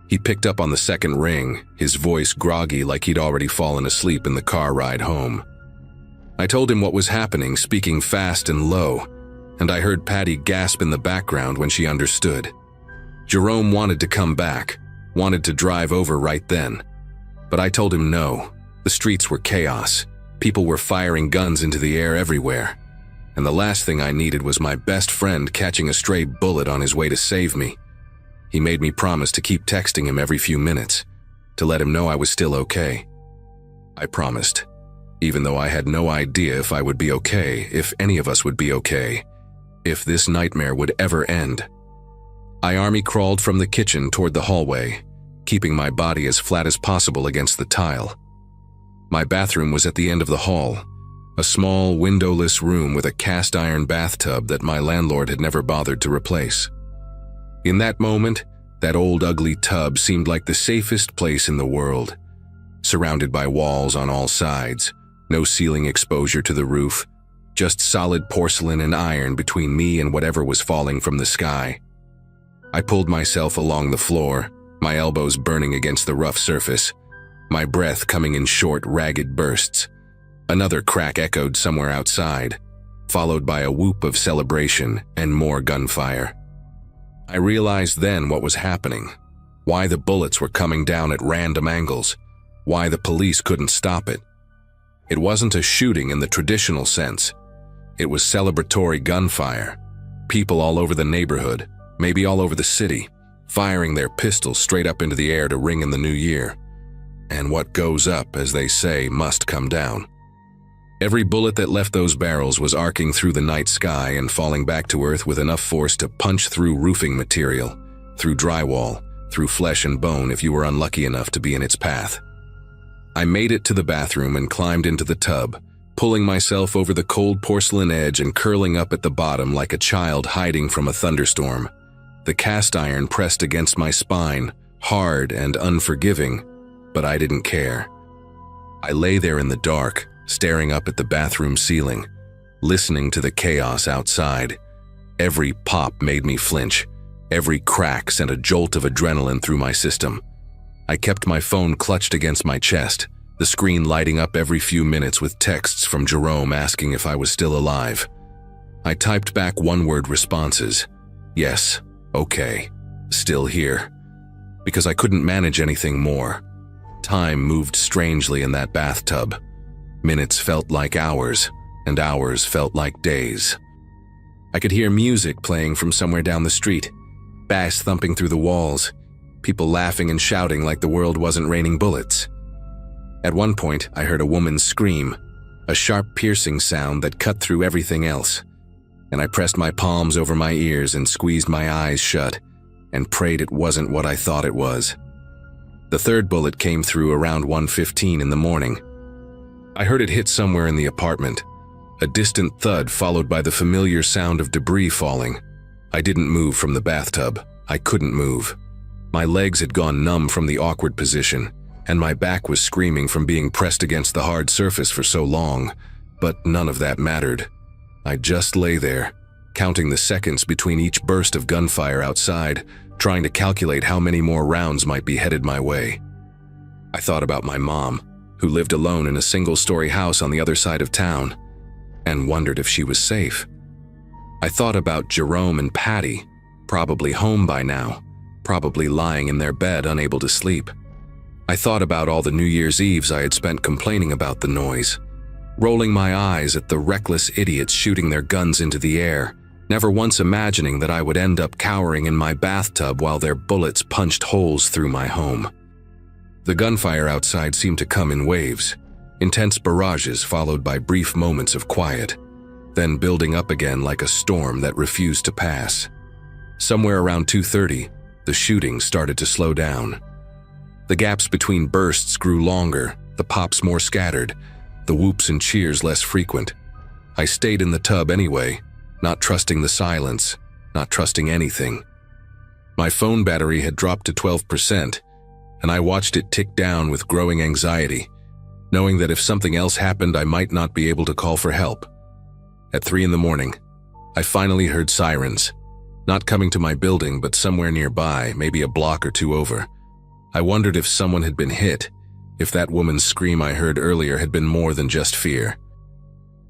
He picked up on the second ring, his voice groggy like he'd already fallen asleep in the car ride home. I told him what was happening, speaking fast and low, and I heard Patty gasp in the background when she understood. Jerome wanted to come back, wanted to drive over right then. But I told him no. The streets were chaos. People were firing guns into the air everywhere. And the last thing I needed was my best friend catching a stray bullet on his way to save me. He made me promise to keep texting him every few minutes, to let him know I was still okay. I promised, even though I had no idea if I would be okay, if any of us would be okay, if this nightmare would ever end. I army crawled from the kitchen toward the hallway, keeping my body as flat as possible against the tile. My bathroom was at the end of the hall, a small, windowless room with a cast-iron bathtub that my landlord had never bothered to replace. In that moment, that old ugly tub seemed like the safest place in the world, surrounded by walls on all sides, no ceiling exposure to the roof, just solid porcelain and iron between me and whatever was falling from the sky. I pulled myself along the floor, my elbows burning against the rough surface, my breath coming in short, ragged bursts. Another crack echoed somewhere outside, followed by a whoop of celebration and more gunfire. I realized then what was happening, why the bullets were coming down at random angles, why the police couldn't stop it. It wasn't a shooting in the traditional sense. It was celebratory gunfire. People all over the neighborhood, maybe all over the city, firing their pistols straight up into the air to ring in the new year. And what goes up, as they say, must come down. Every bullet that left those barrels was arcing through the night sky and falling back to earth with enough force to punch through roofing material, through drywall, through flesh and bone if you were unlucky enough to be in its path. I made it to the bathroom and climbed into the tub, pulling myself over the cold porcelain edge and curling up at the bottom like a child hiding from a thunderstorm. The cast iron pressed against my spine, hard and unforgiving, but I didn't care. I lay there in the dark, staring up at the bathroom ceiling, listening to the chaos outside. Every pop made me flinch. Every crack sent a jolt of adrenaline through my system. I kept my phone clutched against my chest, the screen lighting up every few minutes with texts from Jerome asking if I was still alive. I typed back one-word responses. Yes, okay, still here. Because I couldn't manage anything more. Time moved strangely in that bathtub. Minutes felt like hours, and hours felt like days. I could hear music playing from somewhere down the street, bass thumping through the walls, people laughing and shouting like the world wasn't raining bullets. At one point, I heard a woman scream, a sharp piercing sound that cut through everything else, and I pressed my palms over my ears and squeezed my eyes shut and prayed it wasn't what I thought it was. The third bullet came through around 1:15 in the morning. I heard it hit somewhere in the apartment, a distant thud followed by the familiar sound of debris falling. I didn't move from the bathtub. I couldn't move. My legs had gone numb from the awkward position, and my back was screaming from being pressed against the hard surface for so long, but none of that mattered. I just lay there, counting the seconds between each burst of gunfire outside, trying to calculate how many more rounds might be headed my way. I thought about my mom, who lived alone in a single-story house on the other side of town, and wondered if she was safe. I thought about Jerome and Patty, probably home by now, probably lying in their bed unable to sleep. I thought about all the New Year's Eves I had spent complaining about the noise, rolling my eyes at the reckless idiots shooting their guns into the air, never once imagining that I would end up cowering in my bathtub while their bullets punched holes through my home. The gunfire outside seemed to come in waves, intense barrages followed by brief moments of quiet, then building up again like a storm that refused to pass. Somewhere around 2:30, the shooting started to slow down. The gaps between bursts grew longer, the pops more scattered, the whoops and cheers less frequent. I stayed in the tub anyway, not trusting the silence, not trusting anything. My phone battery had dropped to 12%, and I watched it tick down with growing anxiety, knowing that if something else happened, I might not be able to call for help. At 3 in the morning, I finally heard sirens, not coming to my building, but somewhere nearby, maybe a block or two over. I wondered if someone had been hit, if that woman's scream I heard earlier had been more than just fear.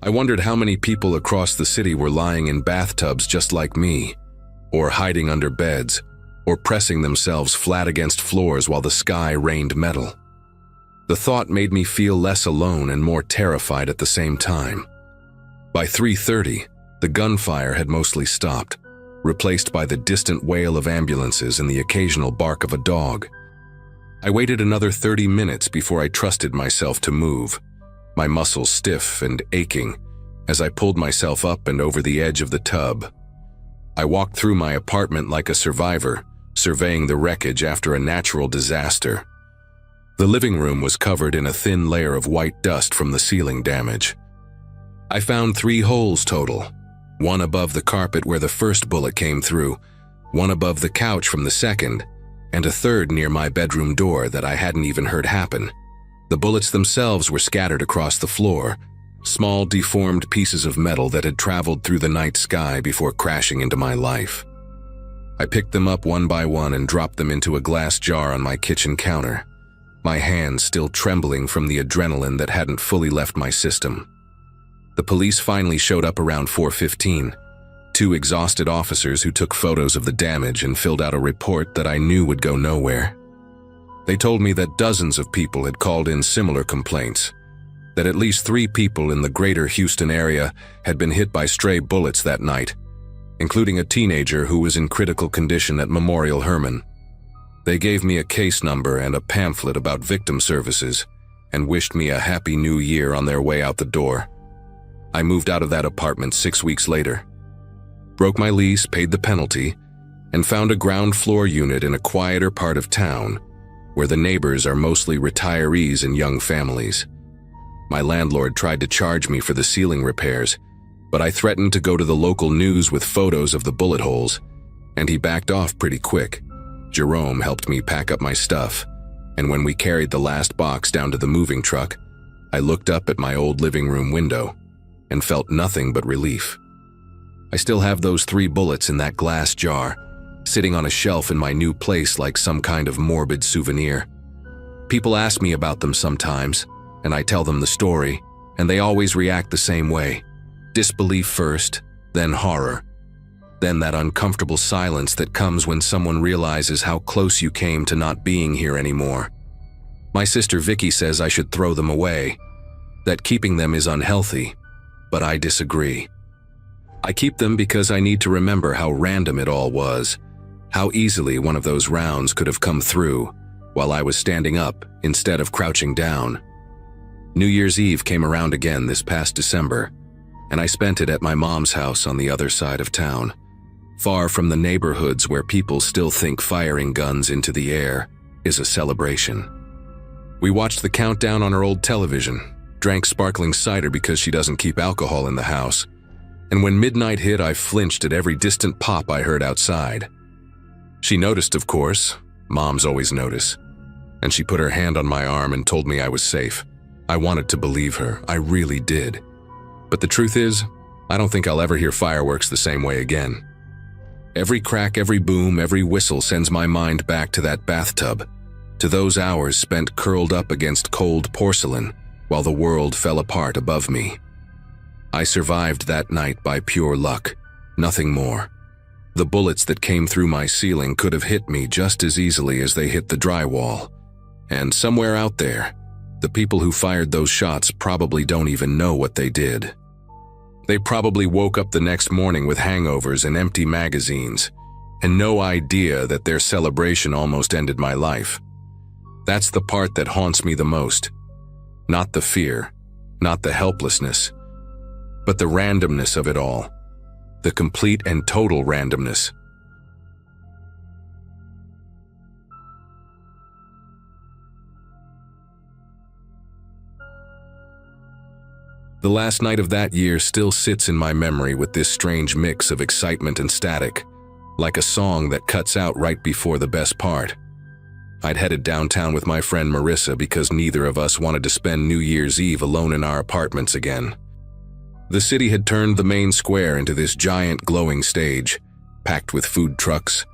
I wondered how many people across the city were lying in bathtubs just like me, or hiding under beds, or pressing themselves flat against floors while the sky rained metal. The thought made me feel less alone and more terrified at the same time. By 3:30, the gunfire had mostly stopped, replaced by the distant wail of ambulances and the occasional bark of a dog. I waited another 30 minutes before I trusted myself to move, my muscles stiff and aching as I pulled myself up and over the edge of the tub. I walked through my apartment like a survivor, surveying the wreckage after a natural disaster. The living room was covered in a thin layer of white dust from the ceiling damage. I found 3 holes total, one above the carpet where the first bullet came through, one above the couch from the second, and a third near my bedroom door that I hadn't even heard happen. The bullets themselves were scattered across the floor, small deformed pieces of metal that had traveled through the night sky before crashing into my life. I picked them up one by one and dropped them into a glass jar on my kitchen counter, my hands still trembling from the adrenaline that hadn't fully left my system. The police finally showed up around 4:15, 2 exhausted officers who took photos of the damage and filled out a report that I knew would go nowhere. They told me that dozens of people had called in similar complaints, that at least 3 people in the greater Houston area had been hit by stray bullets that night, including a teenager who was in critical condition at Memorial Hermann. They gave me a case number and a pamphlet about victim services and wished me a happy new year on their way out the door. I moved out of that apartment 6 weeks later, broke my lease, paid the penalty, and found a ground floor unit in a quieter part of town where the neighbors are mostly retirees and young families. My landlord tried to charge me for the ceiling repairs, but I threatened to go to the local news with photos of the bullet holes, and he backed off pretty quick. Jerome helped me pack up my stuff, and when we carried the last box down to the moving truck, I looked up at my old living room window and felt nothing but relief. I still have those 3 bullets in that glass jar, sitting on a shelf in my new place like some kind of morbid souvenir. People ask me about them sometimes, and I tell them the story, and they always react the same way. Disbelief first, then horror. Then that uncomfortable silence that comes when someone realizes how close you came to not being here anymore. My sister Vicky says I should throw them away, that keeping them is unhealthy, but I disagree. I keep them because I need to remember how random it all was, how easily one of those rounds could have come through while I was standing up instead of crouching down. New Year's Eve came around again this past December, and I spent it at my mom's house on the other side of town, far from the neighborhoods where people still think firing guns into the air is a celebration. We watched the countdown on our old television, drank sparkling cider because she doesn't keep alcohol in the house, and when midnight hit, I flinched at every distant pop I heard outside. She noticed, of course. Moms always notice. And she put her hand on my arm and told me I was safe. I wanted to believe her. I really did. But the truth is, I don't think I'll ever hear fireworks the same way again. Every crack, every boom, every whistle sends my mind back to that bathtub, to those hours spent curled up against cold porcelain while the world fell apart above me. I survived that night by pure luck, nothing more. The bullets that came through my ceiling could have hit me just as easily as they hit the drywall. And somewhere out there, the people who fired those shots probably don't even know what they did. They probably woke up the next morning with hangovers and empty magazines, and no idea that their celebration almost ended my life. That's the part that haunts me the most. Not the fear, not the helplessness, but the randomness of it all. The complete and total randomness. The last night of that year still sits in my memory with this strange mix of excitement and static, like a song that cuts out right before the best part. I'd headed downtown with my friend Marissa because neither of us wanted to spend New Year's Eve alone in our apartments again. The city had turned the main square into this giant glowing stage, packed with food trucks,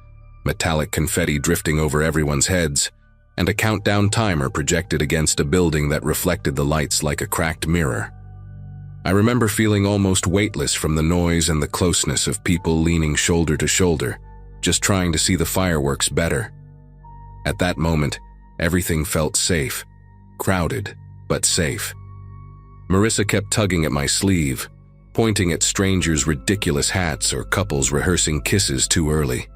metallic confetti drifting over everyone's heads, and a countdown timer projected against a building that reflected the lights like a cracked mirror. I remember feeling almost weightless from the noise and the closeness of people leaning shoulder to shoulder, just trying to see the fireworks better. At that moment, everything felt safe, crowded, but safe. Marissa kept tugging at my sleeve, pointing at strangers' ridiculous hats or couples rehearsing kisses too early.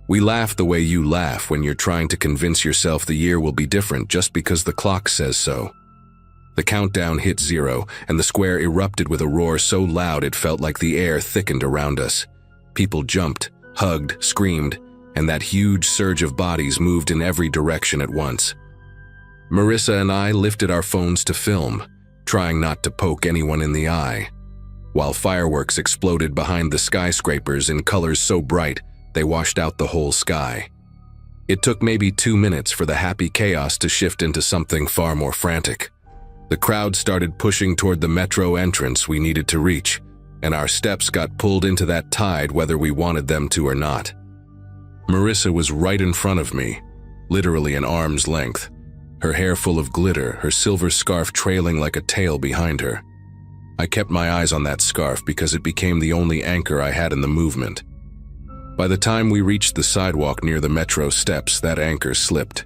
We laugh the way you laugh when you're trying to convince yourself the year will be different just because the clock says so. The countdown hit 0, and the square erupted with a roar so loud it felt like the air thickened around us. People jumped, hugged, screamed, and that huge surge of bodies moved in every direction at once. Marissa and I lifted our phones to film, trying not to poke anyone in the eye, while fireworks exploded behind the skyscrapers in colors so bright they washed out the whole sky. It took maybe 2 minutes for the happy chaos to shift into something far more frantic. The crowd started pushing toward the metro entrance we needed to reach, and our steps got pulled into that tide whether we wanted them to or not. Marissa was right in front of me, literally an arm's length, her hair full of glitter, her silver scarf trailing like a tail behind her. I kept my eyes on that scarf because it became the only anchor I had in the movement. By the time we reached the sidewalk near the metro steps, that anchor slipped.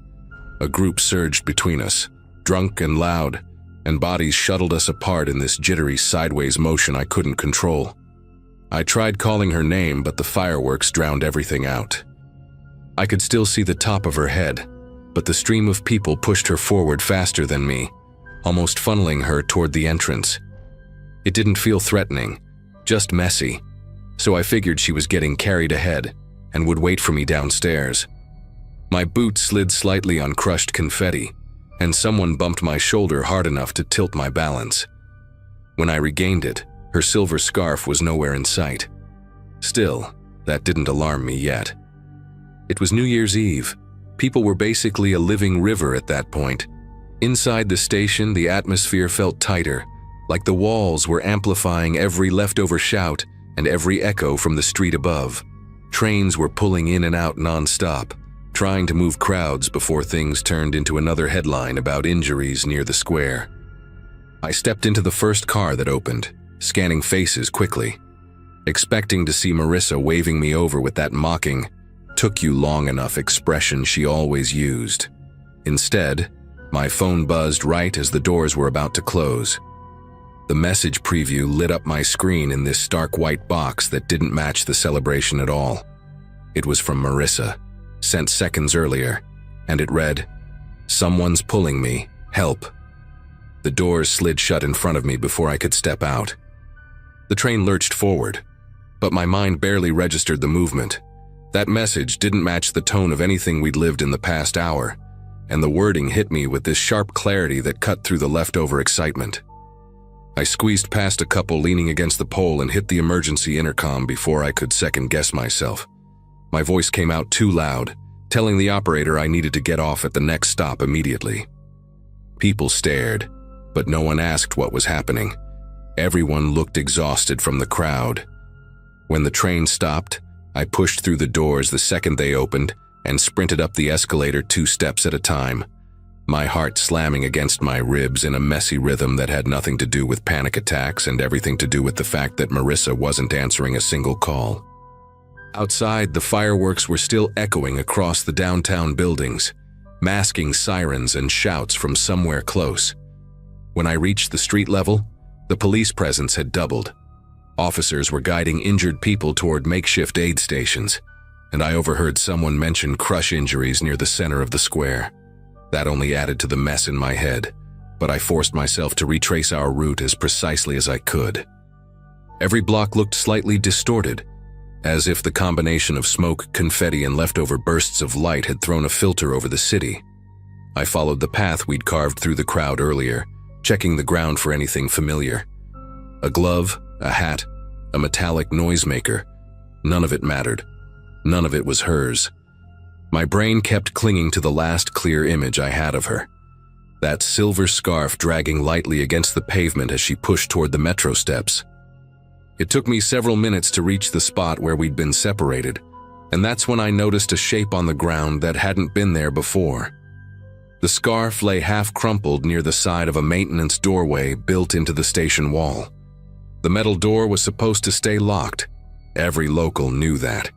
A group surged between us, drunk and loud, and bodies shuttled us apart in this jittery sideways motion I couldn't control. I tried calling her name, but the fireworks drowned everything out. I could still see the top of her head, but the stream of people pushed her forward faster than me, almost funneling her toward the entrance. It didn't feel threatening, just messy, so I figured she was getting carried ahead, and would wait for me downstairs. My boot slid slightly on crushed confetti, and someone bumped my shoulder hard enough to tilt my balance. When I regained it, her silver scarf was nowhere in sight. Still, that didn't alarm me yet. It was New Year's Eve. People were basically a living river at that point. Inside the station, the atmosphere felt tighter, like the walls were amplifying every leftover shout and every echo from the street above. Trains were pulling in and out non-stop, trying to move crowds before things turned into another headline about injuries near the square. I stepped into the first car that opened, scanning faces quickly, expecting to see Marissa waving me over with that mocking, "took you long enough" expression she always used. Instead, my phone buzzed right as the doors were about to close. The message preview lit up my screen in this stark white box that didn't match the celebration at all. It was from Marissa, sent seconds earlier, and it read, "Someone's pulling me. Help." The doors slid shut in front of me before I could step out. The train lurched forward, but my mind barely registered the movement. That message didn't match the tone of anything we'd lived in the past hour, and the wording hit me with this sharp clarity that cut through the leftover excitement. I squeezed past a couple leaning against the pole and hit the emergency intercom before I could second-guess myself. My voice came out too loud, telling the operator I needed to get off at the next stop immediately. People stared, but no one asked what was happening. Everyone looked exhausted from the crowd. When the train stopped, I pushed through the doors the second they opened and sprinted up the escalator 2 steps at a time, my heart slamming against my ribs in a messy rhythm that had nothing to do with panic attacks and everything to do with the fact that Marissa wasn't answering a single call. Outside, the fireworks were still echoing across the downtown buildings, masking sirens and shouts from somewhere close. When I reached the street level, the police presence had doubled. Officers were guiding injured people toward makeshift aid stations, and I overheard someone mention crush injuries near the center of the square. That only added to the mess in my head, but I forced myself to retrace our route as precisely as I could. Every block looked slightly distorted, as if the combination of smoke, confetti, and leftover bursts of light had thrown a filter over the city. I followed the path we'd carved through the crowd earlier, checking the ground for anything familiar. A glove, a hat, a metallic noisemaker. None of it mattered. None of it was hers. My brain kept clinging to the last clear image I had of her. That silver scarf dragging lightly against the pavement as she pushed toward the metro steps. It took me several minutes to reach the spot where we'd been separated, and that's when I noticed a shape on the ground that hadn't been there before. The scarf lay half crumpled near the side of a maintenance doorway built into the station wall. The metal door was supposed to stay locked. Every local knew that.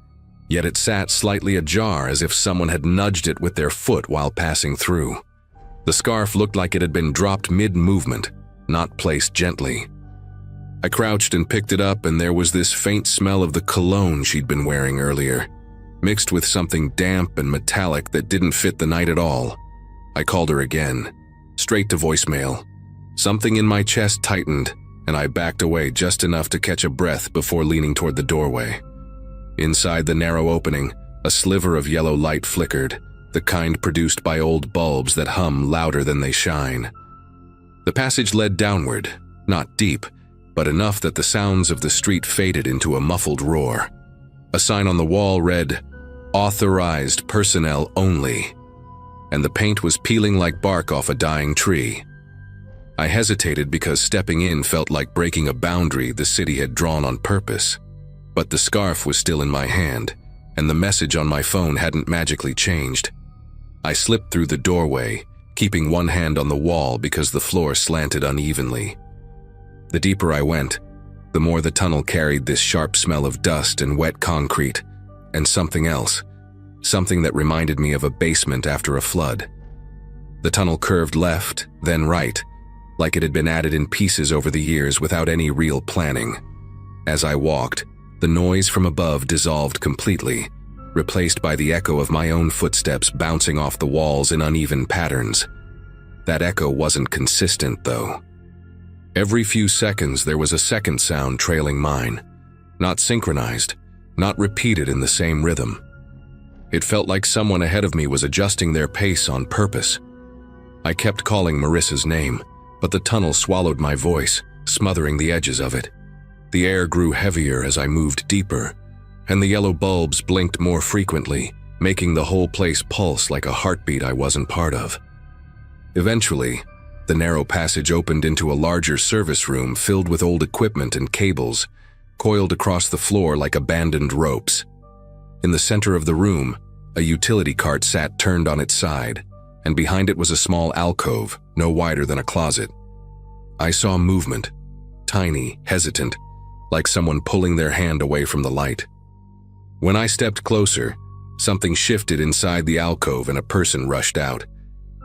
Yet it sat slightly ajar as if someone had nudged it with their foot while passing through. The scarf looked like it had been dropped mid-movement, not placed gently. I crouched and picked it up, and there was this faint smell of the cologne she'd been wearing earlier, mixed with something damp and metallic that didn't fit the night at all. I called her again, straight to voicemail. Something in my chest tightened, and I backed away just enough to catch a breath before leaning toward the doorway. Inside the narrow opening, a sliver of yellow light flickered, the kind produced by old bulbs that hum louder than they shine. The passage led downward, not deep, but enough that the sounds of the street faded into a muffled roar. A sign on the wall read, "Authorized personnel only," and the paint was peeling like bark off a dying tree. I hesitated because stepping in felt like breaking a boundary the city had drawn on purpose. But the scarf was still in my hand, and the message on my phone hadn't magically changed. I slipped through the doorway, keeping one hand on the wall because the floor slanted unevenly. The deeper I went, the more the tunnel carried this sharp smell of dust and wet concrete, and something else, something that reminded me of a basement after a flood. The tunnel curved left, then right, like it had been added in pieces over the years without any real planning. As I walked, the noise from above dissolved completely, replaced by the echo of my own footsteps bouncing off the walls in uneven patterns. That echo wasn't consistent, though. Every few seconds there was a second sound trailing mine, not synchronized, not repeated in the same rhythm. It felt like someone ahead of me was adjusting their pace on purpose. I kept calling Marissa's name, but the tunnel swallowed my voice, smothering the edges of it. The air grew heavier as I moved deeper, and the yellow bulbs blinked more frequently, making the whole place pulse like a heartbeat I wasn't part of. Eventually, the narrow passage opened into a larger service room filled with old equipment and cables, coiled across the floor like abandoned ropes. In the center of the room, a utility cart sat turned on its side, and behind it was a small alcove, no wider than a closet. I saw movement, tiny, hesitant, like someone pulling their hand away from the light. When I stepped closer, something shifted inside the alcove and a person rushed out,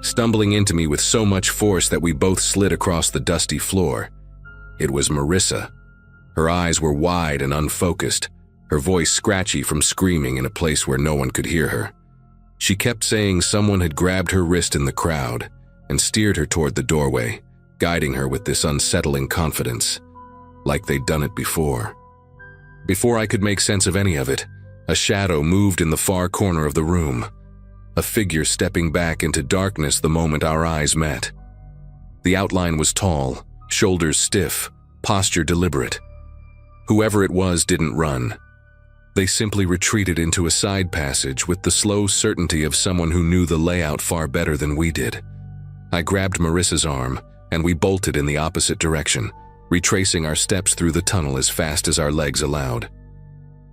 stumbling into me with so much force that we both slid across the dusty floor. It was Marissa. Her eyes were wide and unfocused, her voice scratchy from screaming in a place where no one could hear her. She kept saying someone had grabbed her wrist in the crowd and steered her toward the doorway, guiding her with this unsettling confidence, like they'd done it before. Before I could make sense of any of it, a shadow moved in the far corner of the room, a figure stepping back into darkness the moment our eyes met. The outline was tall, shoulders stiff, posture deliberate. Whoever it was didn't run. They simply retreated into a side passage with the slow certainty of someone who knew the layout far better than we did. I grabbed Marissa's arm, and we bolted in the opposite direction, retracing our steps through the tunnel as fast as our legs allowed.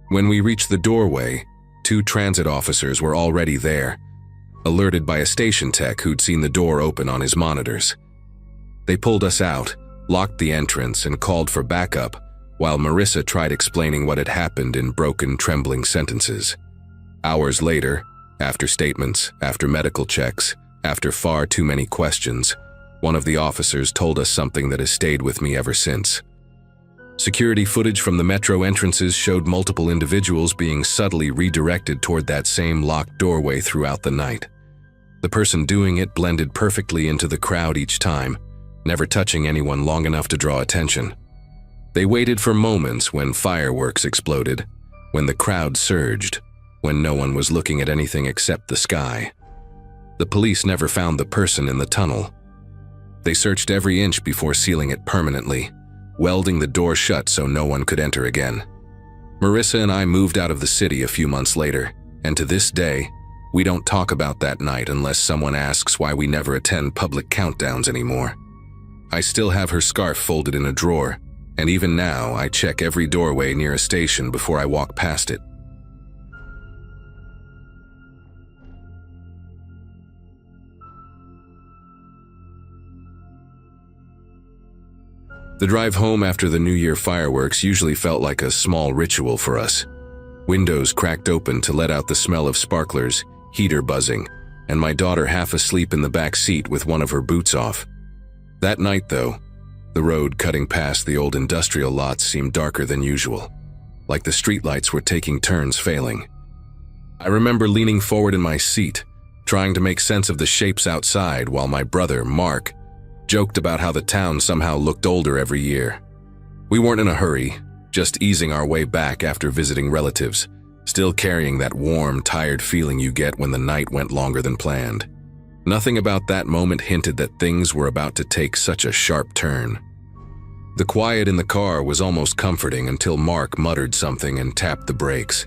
When we reached the doorway, 2 transit officers were already there, alerted by a station tech who'd seen the door open on his monitors. They pulled us out, locked the entrance, and called for backup, while Marissa tried explaining what had happened in broken, trembling sentences. Hours later, after statements, after medical checks, after far too many questions, one of the officers told us something that has stayed with me ever since. Security footage from the metro entrances showed multiple individuals being subtly redirected toward that same locked doorway throughout the night. The person doing it blended perfectly into the crowd each time, never touching anyone long enough to draw attention. They waited for moments when fireworks exploded, when the crowd surged, when no one was looking at anything except the sky. The police never found the person in the tunnel. They searched every inch before sealing it permanently, welding the door shut so no one could enter again. Marissa and I moved out of the city a few months later, and to this day, we don't talk about that night unless someone asks why we never attend public countdowns anymore. I still have her scarf folded in a drawer, and even now I check every doorway near a station before I walk past it. The drive home after the New Year fireworks usually felt like a small ritual for us. Windows cracked open to let out the smell of sparklers, heater buzzing, and my daughter half asleep in the back seat with one of her boots off. That night, though, the road cutting past the old industrial lots seemed darker than usual, like the streetlights were taking turns failing. I remember leaning forward in my seat, trying to make sense of the shapes outside while my brother, Mark, joked about how the town somehow looked older every year. We weren't in a hurry, just easing our way back after visiting relatives, still carrying that warm, tired feeling you get when the night went longer than planned. Nothing about that moment hinted that things were about to take such a sharp turn. The quiet in the car was almost comforting until Mark muttered something and tapped the brakes.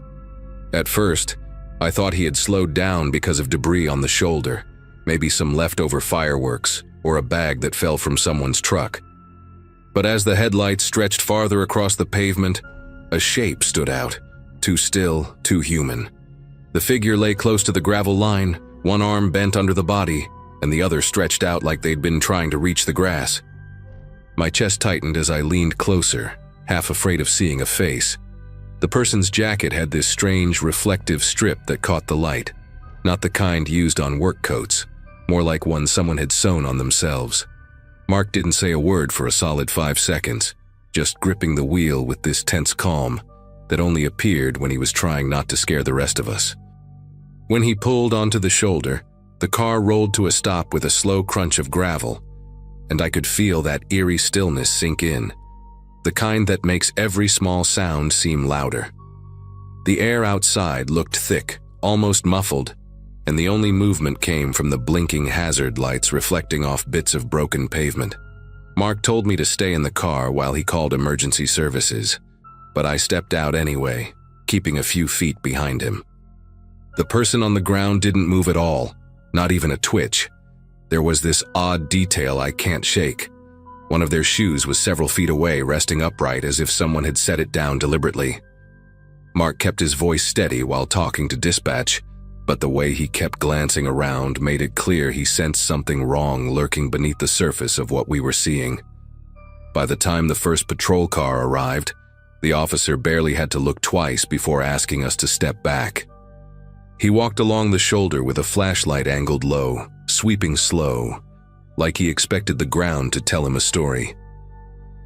At first, I thought he had slowed down because of debris on the shoulder, maybe some leftover fireworks or a bag that fell from someone's truck. But as the headlights stretched farther across the pavement, a shape stood out, too still, too human. The figure lay close to the gravel line, one arm bent under the body, and the other stretched out like they'd been trying to reach the grass. My chest tightened as I leaned closer, half afraid of seeing a face. The person's jacket had this strange, reflective strip that caught the light, not the kind used on work coats, more like one someone had sewn on themselves. Mark didn't say a word for a solid 5 seconds, just gripping the wheel with this tense calm that only appeared when he was trying not to scare the rest of us. When he pulled onto the shoulder, the car rolled to a stop with a slow crunch of gravel, and I could feel that eerie stillness sink in, the kind that makes every small sound seem louder. The air outside looked thick, almost muffled, and the only movement came from the blinking hazard lights reflecting off bits of broken pavement. Mark told me to stay in the car while he called emergency services, but I stepped out anyway, keeping a few feet behind him. The person on the ground didn't move at all, not even a twitch. There was this odd detail I can't shake. One of their shoes was several feet away, resting upright as if someone had set it down deliberately. Mark kept his voice steady while talking to dispatch, but the way he kept glancing around made it clear he sensed something wrong lurking beneath the surface of what we were seeing. By the time the first patrol car arrived, the officer barely had to look twice before asking us to step back. He walked along the shoulder with a flashlight angled low, sweeping slow, like he expected the ground to tell him a story.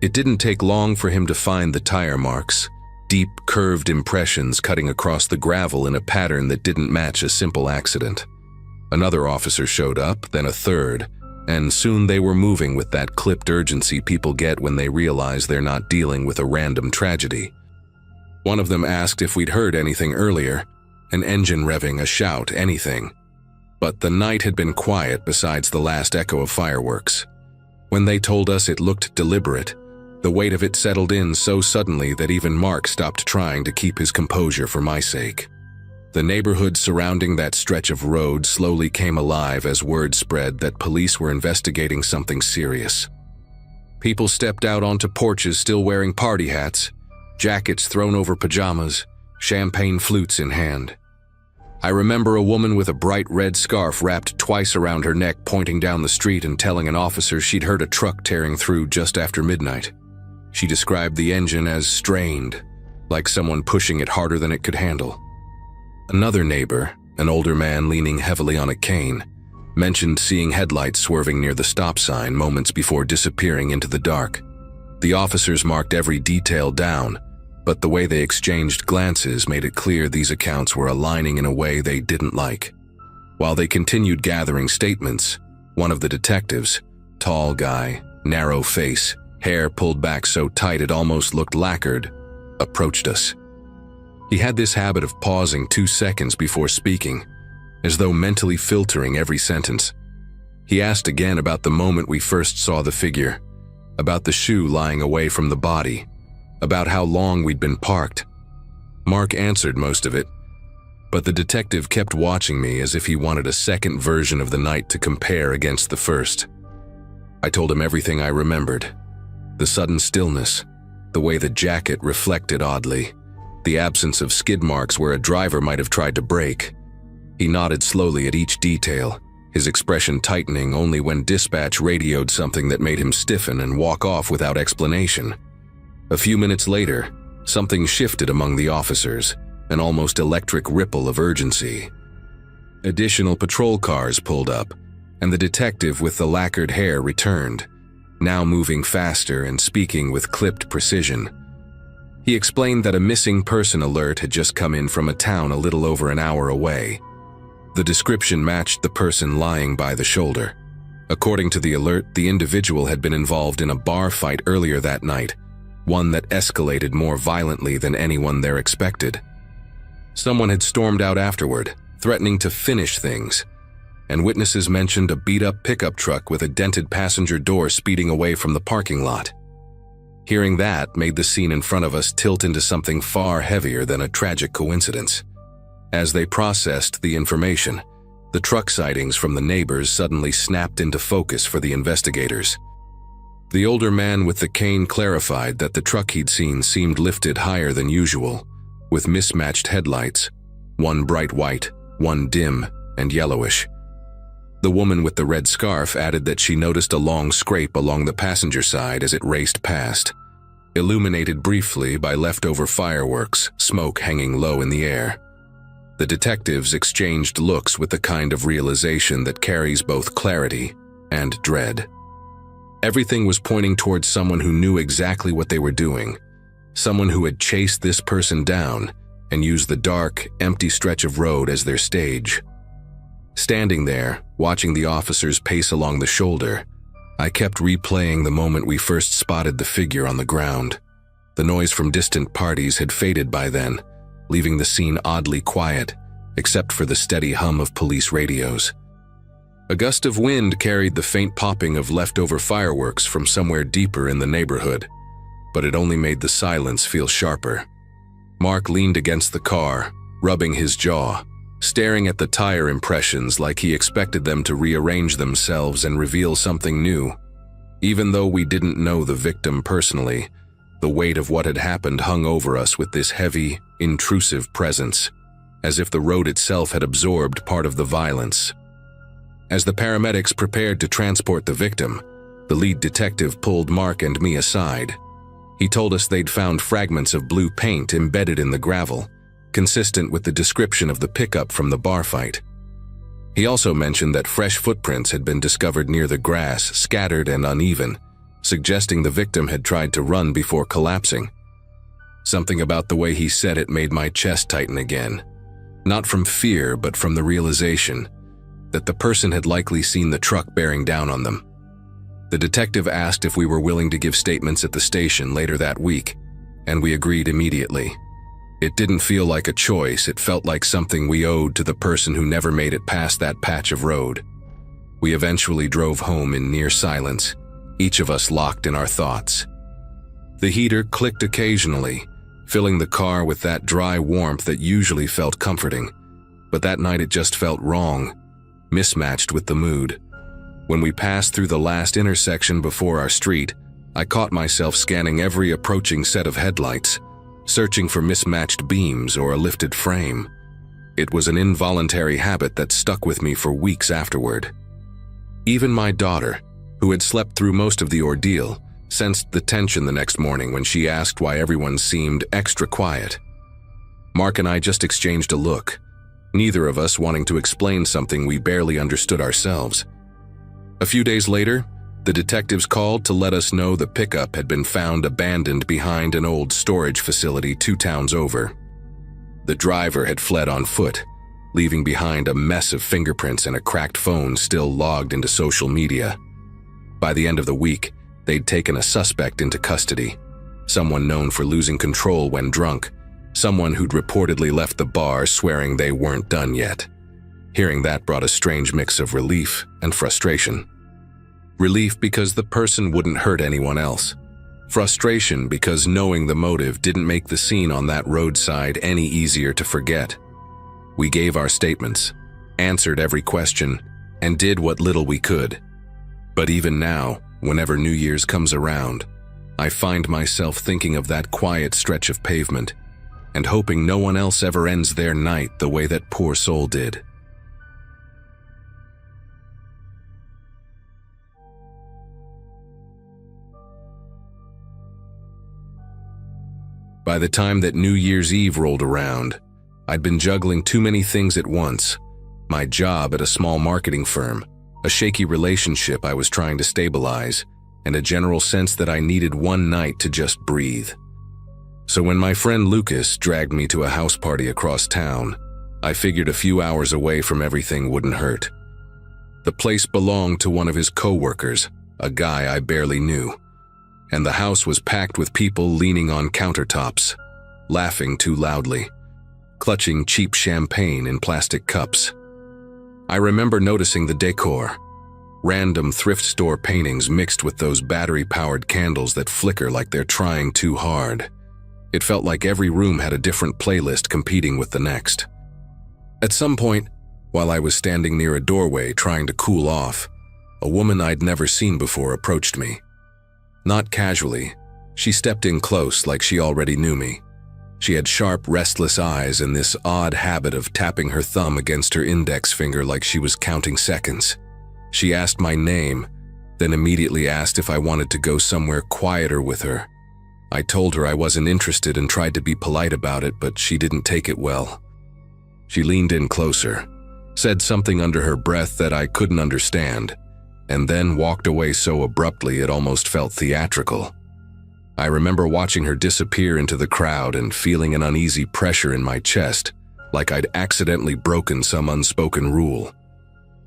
It didn't take long for him to find the tire marks, deep, curved impressions cutting across the gravel in a pattern that didn't match a simple accident. Another officer showed up, then a third, and soon they were moving with that clipped urgency people get when they realize they're not dealing with a random tragedy. One of them asked if we'd heard anything earlier, an engine revving, a shout, anything. But the night had been quiet besides the last echo of fireworks. When they told us it looked deliberate, the weight of it settled in so suddenly that even Mark stopped trying to keep his composure for my sake. The neighborhood surrounding that stretch of road slowly came alive as word spread that police were investigating something serious. People stepped out onto porches still wearing party hats, jackets thrown over pajamas, champagne flutes in hand. I remember a woman with a bright red scarf wrapped twice around her neck pointing down the street and telling an officer she'd heard a truck tearing through just after midnight. She described the engine as strained, like someone pushing it harder than it could handle. Another neighbor, an older man leaning heavily on a cane, mentioned seeing headlights swerving near the stop sign moments before disappearing into the dark. The officers marked every detail down, but the way they exchanged glances made it clear these accounts were aligning in a way they didn't like. While they continued gathering statements, one of the detectives, tall guy, narrow face, hair pulled back so tight it almost looked lacquered, approached us. He had this habit of pausing 2 seconds before speaking, as though mentally filtering every sentence. He asked again about the moment we first saw the figure, about the shoe lying away from the body, about how long we'd been parked. Mark answered most of it, but the detective kept watching me as if he wanted a second version of the night to compare against the first. I told him everything I remembered. The sudden stillness, the way the jacket reflected oddly, the absence of skid marks where a driver might have tried to brake. He nodded slowly at each detail, his expression tightening only when dispatch radioed something that made him stiffen and walk off without explanation. A few minutes later, something shifted among the officers, an almost electric ripple of urgency. Additional patrol cars pulled up, and the detective with the lacquered hair returned, now moving faster and speaking with clipped precision. He explained that a missing person alert had just come in from a town a little over an hour away. The description matched the person lying by the shoulder. According to the alert, the individual had been involved in a bar fight earlier that night, one that escalated more violently than anyone there expected. Someone had stormed out afterward, threatening to finish things, and witnesses mentioned a beat-up pickup truck with a dented passenger door speeding away from the parking lot. Hearing that made the scene in front of us tilt into something far heavier than a tragic coincidence. As they processed the information, the truck sightings from the neighbors suddenly snapped into focus for the investigators. The older man with the cane clarified that the truck he'd seen seemed lifted higher than usual, with mismatched headlights, one bright white, one dim and yellowish. The woman with the red scarf added that she noticed a long scrape along the passenger side as it raced past, illuminated briefly by leftover fireworks, smoke hanging low in the air. The detectives exchanged looks with the kind of realization that carries both clarity and dread. Everything was pointing towards someone who knew exactly what they were doing, someone who had chased this person down and used the dark, empty stretch of road as their stage. Standing there, watching the officers pace along the shoulder, I kept replaying the moment we first spotted the figure on the ground. The noise from distant parties had faded by then, leaving the scene oddly quiet, except for the steady hum of police radios. A gust of wind carried the faint popping of leftover fireworks from somewhere deeper in the neighborhood, but it only made the silence feel sharper. Mark leaned against the car, rubbing his jaw, staring at the tire impressions like he expected them to rearrange themselves and reveal something new. Even though we didn't know the victim personally, the weight of what had happened hung over us with this heavy, intrusive presence, as if the road itself had absorbed part of the violence. As the paramedics prepared to transport the victim, the lead detective pulled Mark and me aside. He told us they'd found fragments of blue paint embedded in the gravel, consistent with the description of the pickup from the bar fight. He also mentioned that fresh footprints had been discovered near the grass, scattered and uneven, suggesting the victim had tried to run before collapsing. Something about the way he said it made my chest tighten again, not from fear but from the realization that the person had likely seen the truck bearing down on them. The detective asked if we were willing to give statements at the station later that week, and we agreed immediately. It didn't feel like a choice, it felt like something we owed to the person who never made it past that patch of road. We eventually drove home in near silence, each of us locked in our thoughts. The heater clicked occasionally, filling the car with that dry warmth that usually felt comforting, but that night it just felt wrong, mismatched with the mood. When we passed through the last intersection before our street, I caught myself scanning every approaching set of headlights, searching for mismatched beams or a lifted frame. It was an involuntary habit that stuck with me for weeks afterward. Even my daughter, who had slept through most of the ordeal, sensed the tension the next morning when she asked why everyone seemed extra quiet. Mark and I just exchanged a look, neither of us wanting to explain something we barely understood ourselves. A few days later, the detectives called to let us know the pickup had been found abandoned behind an old storage facility 2 towns over. The driver had fled on foot, leaving behind a mess of fingerprints and a cracked phone still logged into social media. By the end of the week, they'd taken a suspect into custody, someone known for losing control when drunk, someone who'd reportedly left the bar swearing they weren't done yet. Hearing that brought a strange mix of relief and frustration. Relief because the person wouldn't hurt anyone else. Frustration because knowing the motive didn't make the scene on that roadside any easier to forget. We gave our statements, answered every question, and did what little we could. But even now, whenever New Year's comes around, I find myself thinking of that quiet stretch of pavement and hoping no one else ever ends their night the way that poor soul did. By the time that New Year's Eve rolled around, I'd been juggling too many things at once. My job at a small marketing firm, a shaky relationship I was trying to stabilize, and a general sense that I needed one night to just breathe. So when my friend Lucas dragged me to a house party across town, I figured a few hours away from everything wouldn't hurt. The place belonged to one of his co-workers, a guy I barely knew, and the house was packed with people leaning on countertops, laughing too loudly, clutching cheap champagne in plastic cups. I remember noticing the decor, random thrift store paintings mixed with those battery-powered candles that flicker like they're trying too hard. It felt like every room had a different playlist competing with the next. At some point, while I was standing near a doorway trying to cool off, a woman I'd never seen before approached me. Not casually, she stepped in close like she already knew me. She had sharp, restless eyes and this odd habit of tapping her thumb against her index finger like she was counting seconds. She asked my name, then immediately asked if I wanted to go somewhere quieter with her. I told her I wasn't interested and tried to be polite about it, but she didn't take it well. She leaned in closer, said something under her breath that I couldn't understand, and then walked away so abruptly it almost felt theatrical. I remember watching her disappear into the crowd and feeling an uneasy pressure in my chest, like I'd accidentally broken some unspoken rule.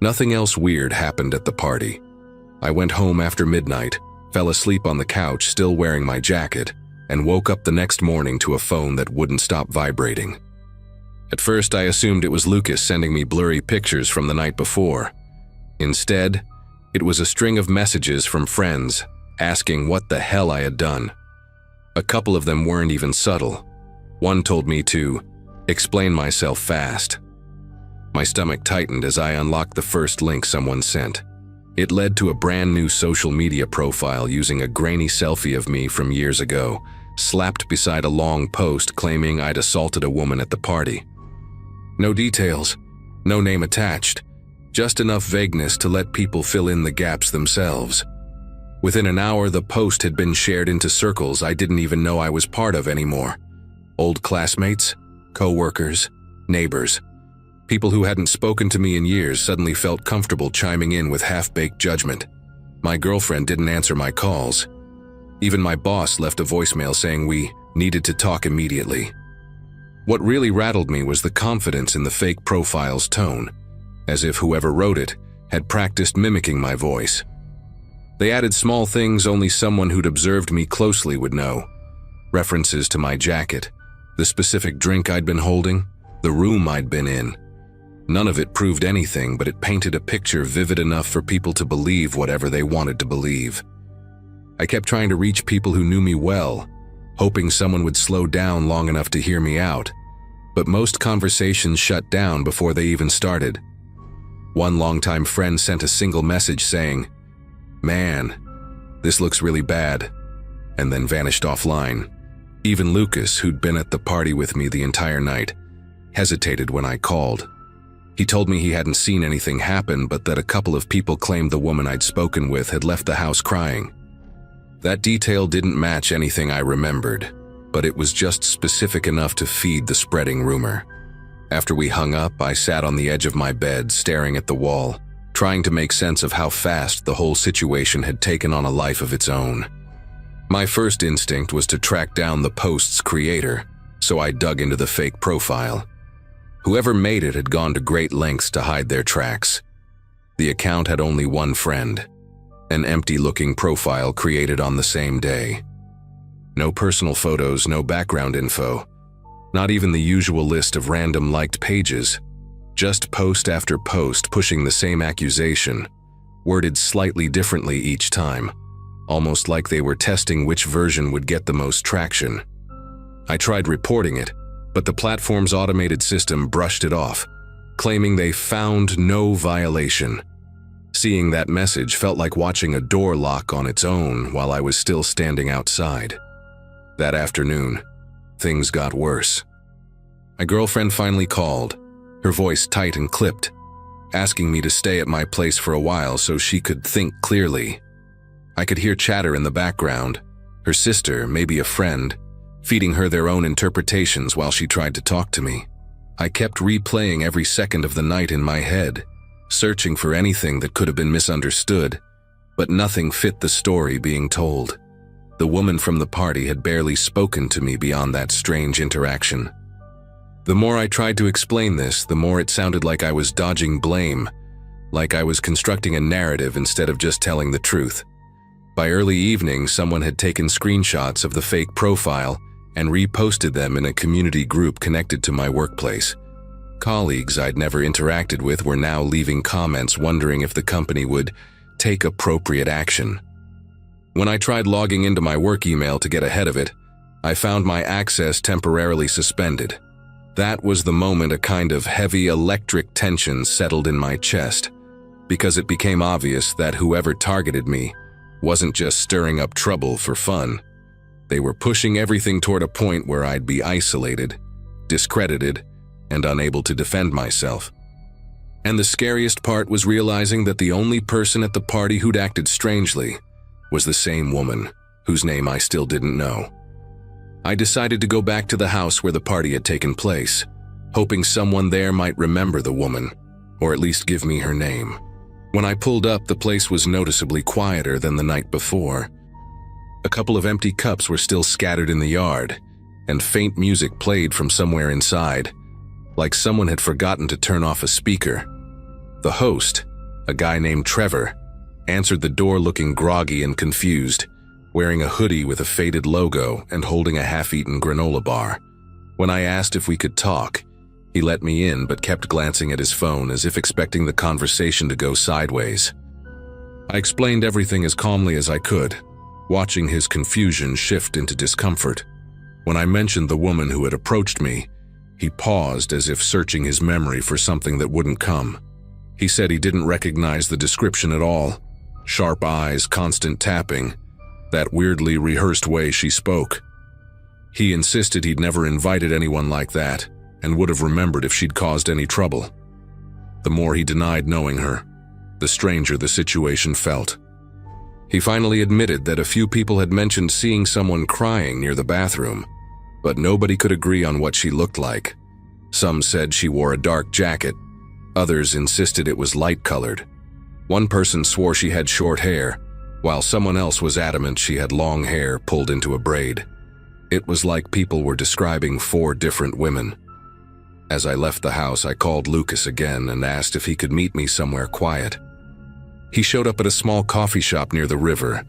Nothing else weird happened at the party. I went home after midnight, fell asleep on the couch still wearing my jacket, and woke up the next morning to a phone that wouldn't stop vibrating. At first, I assumed it was Lucas sending me blurry pictures from the night before. Instead, it was a string of messages from friends asking what the hell I had done. A couple of them weren't even subtle. One told me to explain myself fast. My stomach tightened as I unlocked the first link someone sent. It led to a brand new social media profile using a grainy selfie of me from years ago, slapped beside a long post claiming I'd assaulted a woman at the party. No details, no name attached, just enough vagueness to let people fill in the gaps themselves. Within an hour, the post had been shared into circles I didn't even know I was part of anymore. Old classmates, co-workers, neighbors. People who hadn't spoken to me in years suddenly felt comfortable chiming in with half-baked judgment. My girlfriend didn't answer my calls. Even my boss left a voicemail saying we needed to talk immediately. What really rattled me was the confidence in the fake profile's tone, as if whoever wrote it had practiced mimicking my voice. They added small things only someone who'd observed me closely would know. References to my jacket, the specific drink I'd been holding, the room I'd been in. None of it proved anything, but it painted a picture vivid enough for people to believe whatever they wanted to believe. I kept trying to reach people who knew me well, hoping someone would slow down long enough to hear me out, but most conversations shut down before they even started. One longtime friend sent a single message saying, "Man, this looks really bad," and then vanished offline. Even Lucas, who'd been at the party with me the entire night, hesitated when I called. He told me he hadn't seen anything happen, but that a couple of people claimed the woman I'd spoken with had left the house crying. That detail didn't match anything I remembered, but it was just specific enough to feed the spreading rumor. After we hung up, I sat on the edge of my bed, staring at the wall, trying to make sense of how fast the whole situation had taken on a life of its own. My first instinct was to track down the post's creator, so I dug into the fake profile. Whoever made it had gone to great lengths to hide their tracks. The account had only one friend, an empty-looking profile created on the same day. No personal photos, no background info, not even the usual list of random liked pages, just post after post pushing the same accusation, worded slightly differently each time, almost like they were testing which version would get the most traction. I tried reporting it, but the platform's automated system brushed it off, claiming they found no violation. Seeing that message felt like watching a door lock on its own while I was still standing outside. That afternoon, things got worse. My girlfriend finally called, her voice tight and clipped, asking me to stay at my place for a while so she could think clearly. I could hear chatter in the background, her sister, maybe a friend, feeding her their own interpretations while she tried to talk to me. I kept replaying every second of the night in my head, searching for anything that could have been misunderstood, but nothing fit the story being told. The woman from the party had barely spoken to me beyond that strange interaction. The more I tried to explain this, the more it sounded like I was dodging blame, like I was constructing a narrative instead of just telling the truth. By early evening, someone had taken screenshots of the fake profile and reposted them in a community group connected to my workplace. Colleagues I'd never interacted with were now leaving comments wondering if the company would take appropriate action. When I tried logging into my work email to get ahead of it, I found my access temporarily suspended. That was the moment a kind of heavy electric tension settled in my chest, because it became obvious that whoever targeted me wasn't just stirring up trouble for fun. They were pushing everything toward a point where I'd be isolated, discredited, and unable to defend myself. And the scariest part was realizing that the only person at the party who'd acted strangely was the same woman, whose name I still didn't know. I decided to go back to the house where the party had taken place, hoping someone there might remember the woman, or at least give me her name. When I pulled up, the place was noticeably quieter than the night before. A couple of empty cups were still scattered in the yard, and faint music played from somewhere inside, like someone had forgotten to turn off a speaker. The host, a guy named Trevor, answered the door looking groggy and confused, wearing a hoodie with a faded logo and holding a half-eaten granola bar. When I asked if we could talk, He let me in but kept glancing at his phone as if expecting the conversation to go sideways. I explained everything as calmly as I could, watching his confusion shift into discomfort. When I mentioned the woman who had approached me, he paused as if searching his memory for something that wouldn't come. He said he didn't recognize the description at all. Sharp eyes, constant tapping, that weirdly rehearsed way she spoke. He insisted he'd never invited anyone like that and would have remembered if she'd caused any trouble. The more he denied knowing her, the stranger the situation felt. He finally admitted that a few people had mentioned seeing someone crying near the bathroom, but nobody could agree on what she looked like. Some said she wore a dark jacket. Others insisted it was light-colored. One person swore she had short hair, while someone else was adamant she had long hair pulled into a braid. It was like people were describing 4 different women. As I left the house, I called Lucas again and asked if he could meet me somewhere quiet. He showed up at a small coffee shop near the river,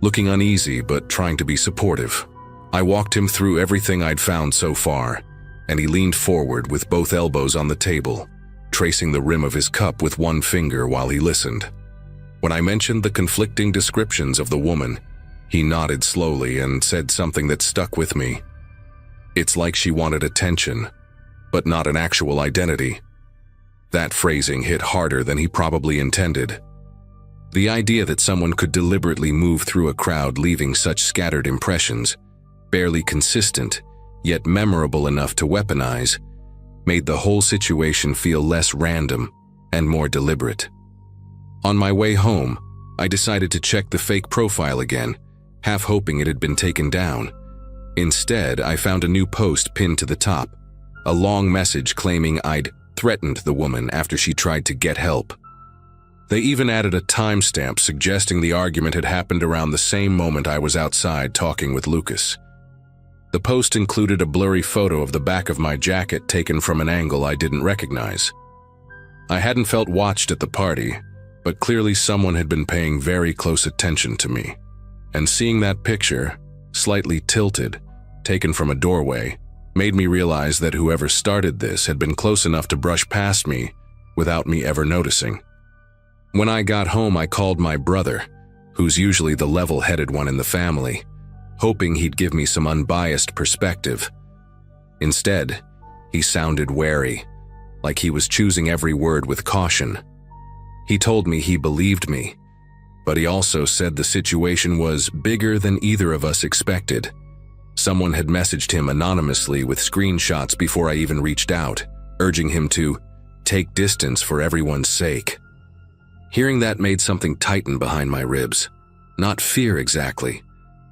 looking uneasy but trying to be supportive. I walked him through everything I'd found so far, and he leaned forward with both elbows on the table, tracing the rim of his cup with one finger while he listened. When I mentioned the conflicting descriptions of the woman, he nodded slowly and said something that stuck with me. It's like she wanted attention, but not an actual identity. That phrasing hit harder than he probably intended. The idea that someone could deliberately move through a crowd leaving such scattered impressions, barely consistent, yet memorable enough to weaponize, made the whole situation feel less random and more deliberate. On my way home, I decided to check the fake profile again, half hoping it had been taken down. Instead, I found a new post pinned to the top, a long message claiming I'd threatened the woman after she tried to get help. They even added a timestamp suggesting the argument had happened around the same moment I was outside talking with Lucas. The post included a blurry photo of the back of my jacket taken from an angle I didn't recognize. I hadn't felt watched at the party, but clearly someone had been paying very close attention to me. And seeing that picture, slightly tilted, taken from a doorway, made me realize that whoever started this had been close enough to brush past me without me ever noticing. When I got home, I called my brother, who's usually the level-headed one in the family, hoping he'd give me some unbiased perspective. Instead, he sounded wary, like he was choosing every word with caution. He told me he believed me, but he also said the situation was bigger than either of us expected. Someone had messaged him anonymously with screenshots before I even reached out, urging him to take distance for everyone's sake. Hearing that made something tighten behind my ribs. Not fear exactly,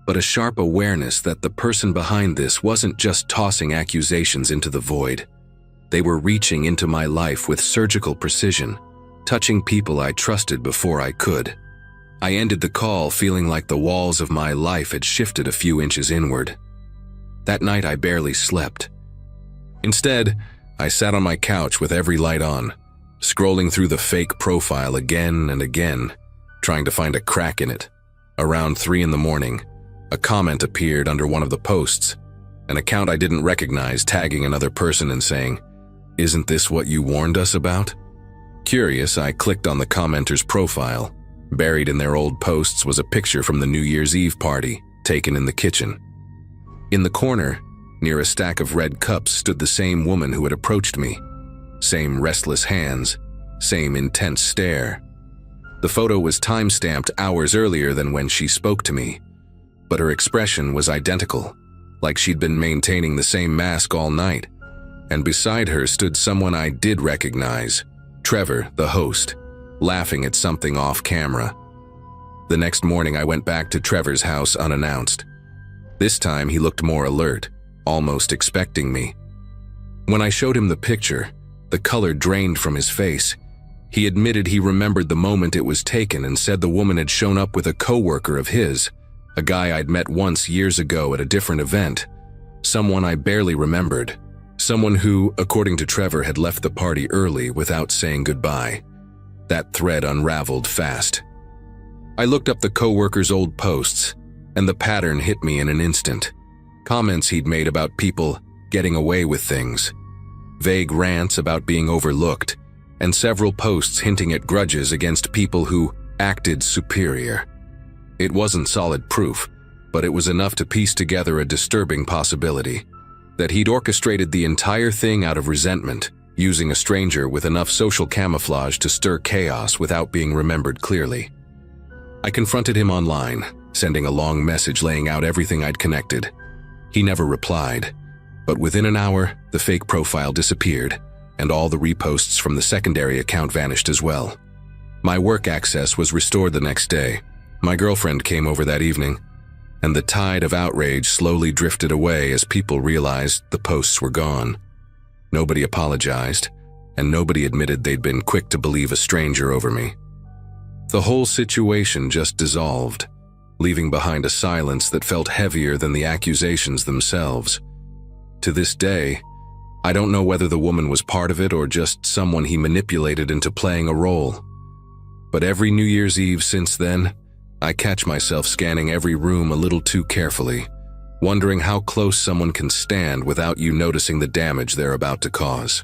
but a sharp awareness that the person behind this wasn't just tossing accusations into the void. They were reaching into my life with surgical precision, touching people I trusted before I could. I ended the call feeling like the walls of my life had shifted a few inches inward. That night I barely slept. Instead, I sat on my couch with every light on, scrolling through the fake profile again and again, trying to find a crack in it. Around 3 a.m, a comment appeared under one of the posts, an account I didn't recognize tagging another person and saying, "Isn't this what you warned us about?" Curious, I clicked on the commenter's profile. Buried in their old posts was a picture from the New Year's Eve party, taken in the kitchen. In the corner, near a stack of red cups, stood the same woman who had approached me. Same restless hands, same intense stare. The photo was time-stamped hours earlier than when she spoke to me, but her expression was identical, like she'd been maintaining the same mask all night. And beside her stood someone I did recognize, Trevor, the host, laughing at something off camera. The next morning I went back to Trevor's house unannounced. This time he looked more alert, almost expecting me. When I showed him the picture, the color drained from his face. He admitted he remembered the moment it was taken and said the woman had shown up with a coworker of his, a guy I'd met once years ago at a different event, someone I barely remembered, someone who, according to Trevor, had left the party early without saying goodbye. That thread unraveled fast. I looked up the coworker's old posts, and the pattern hit me in an instant. Comments he'd made about people getting away with things. vague rants about being overlooked, and several posts hinting at grudges against people who acted superior. It wasn't solid proof, but it was enough to piece together a disturbing possibility that he'd orchestrated the entire thing out of resentment, using a stranger with enough social camouflage to stir chaos without being remembered clearly. I confronted him online, sending a long message laying out everything I'd connected. He never replied, but within an hour, the fake profile disappeared, and all the reposts from the secondary account vanished as well. My work access was restored the next day. My girlfriend came over that evening, and the tide of outrage slowly drifted away as people realized the posts were gone. Nobody apologized, and nobody admitted they'd been quick to believe a stranger over me. The whole situation just dissolved, leaving behind a silence that felt heavier than the accusations themselves. To this day, I don't know whether the woman was part of it or just someone he manipulated into playing a role. But every New Year's Eve since then, I catch myself scanning every room a little too carefully, wondering how close someone can stand without you noticing the damage they're about to cause.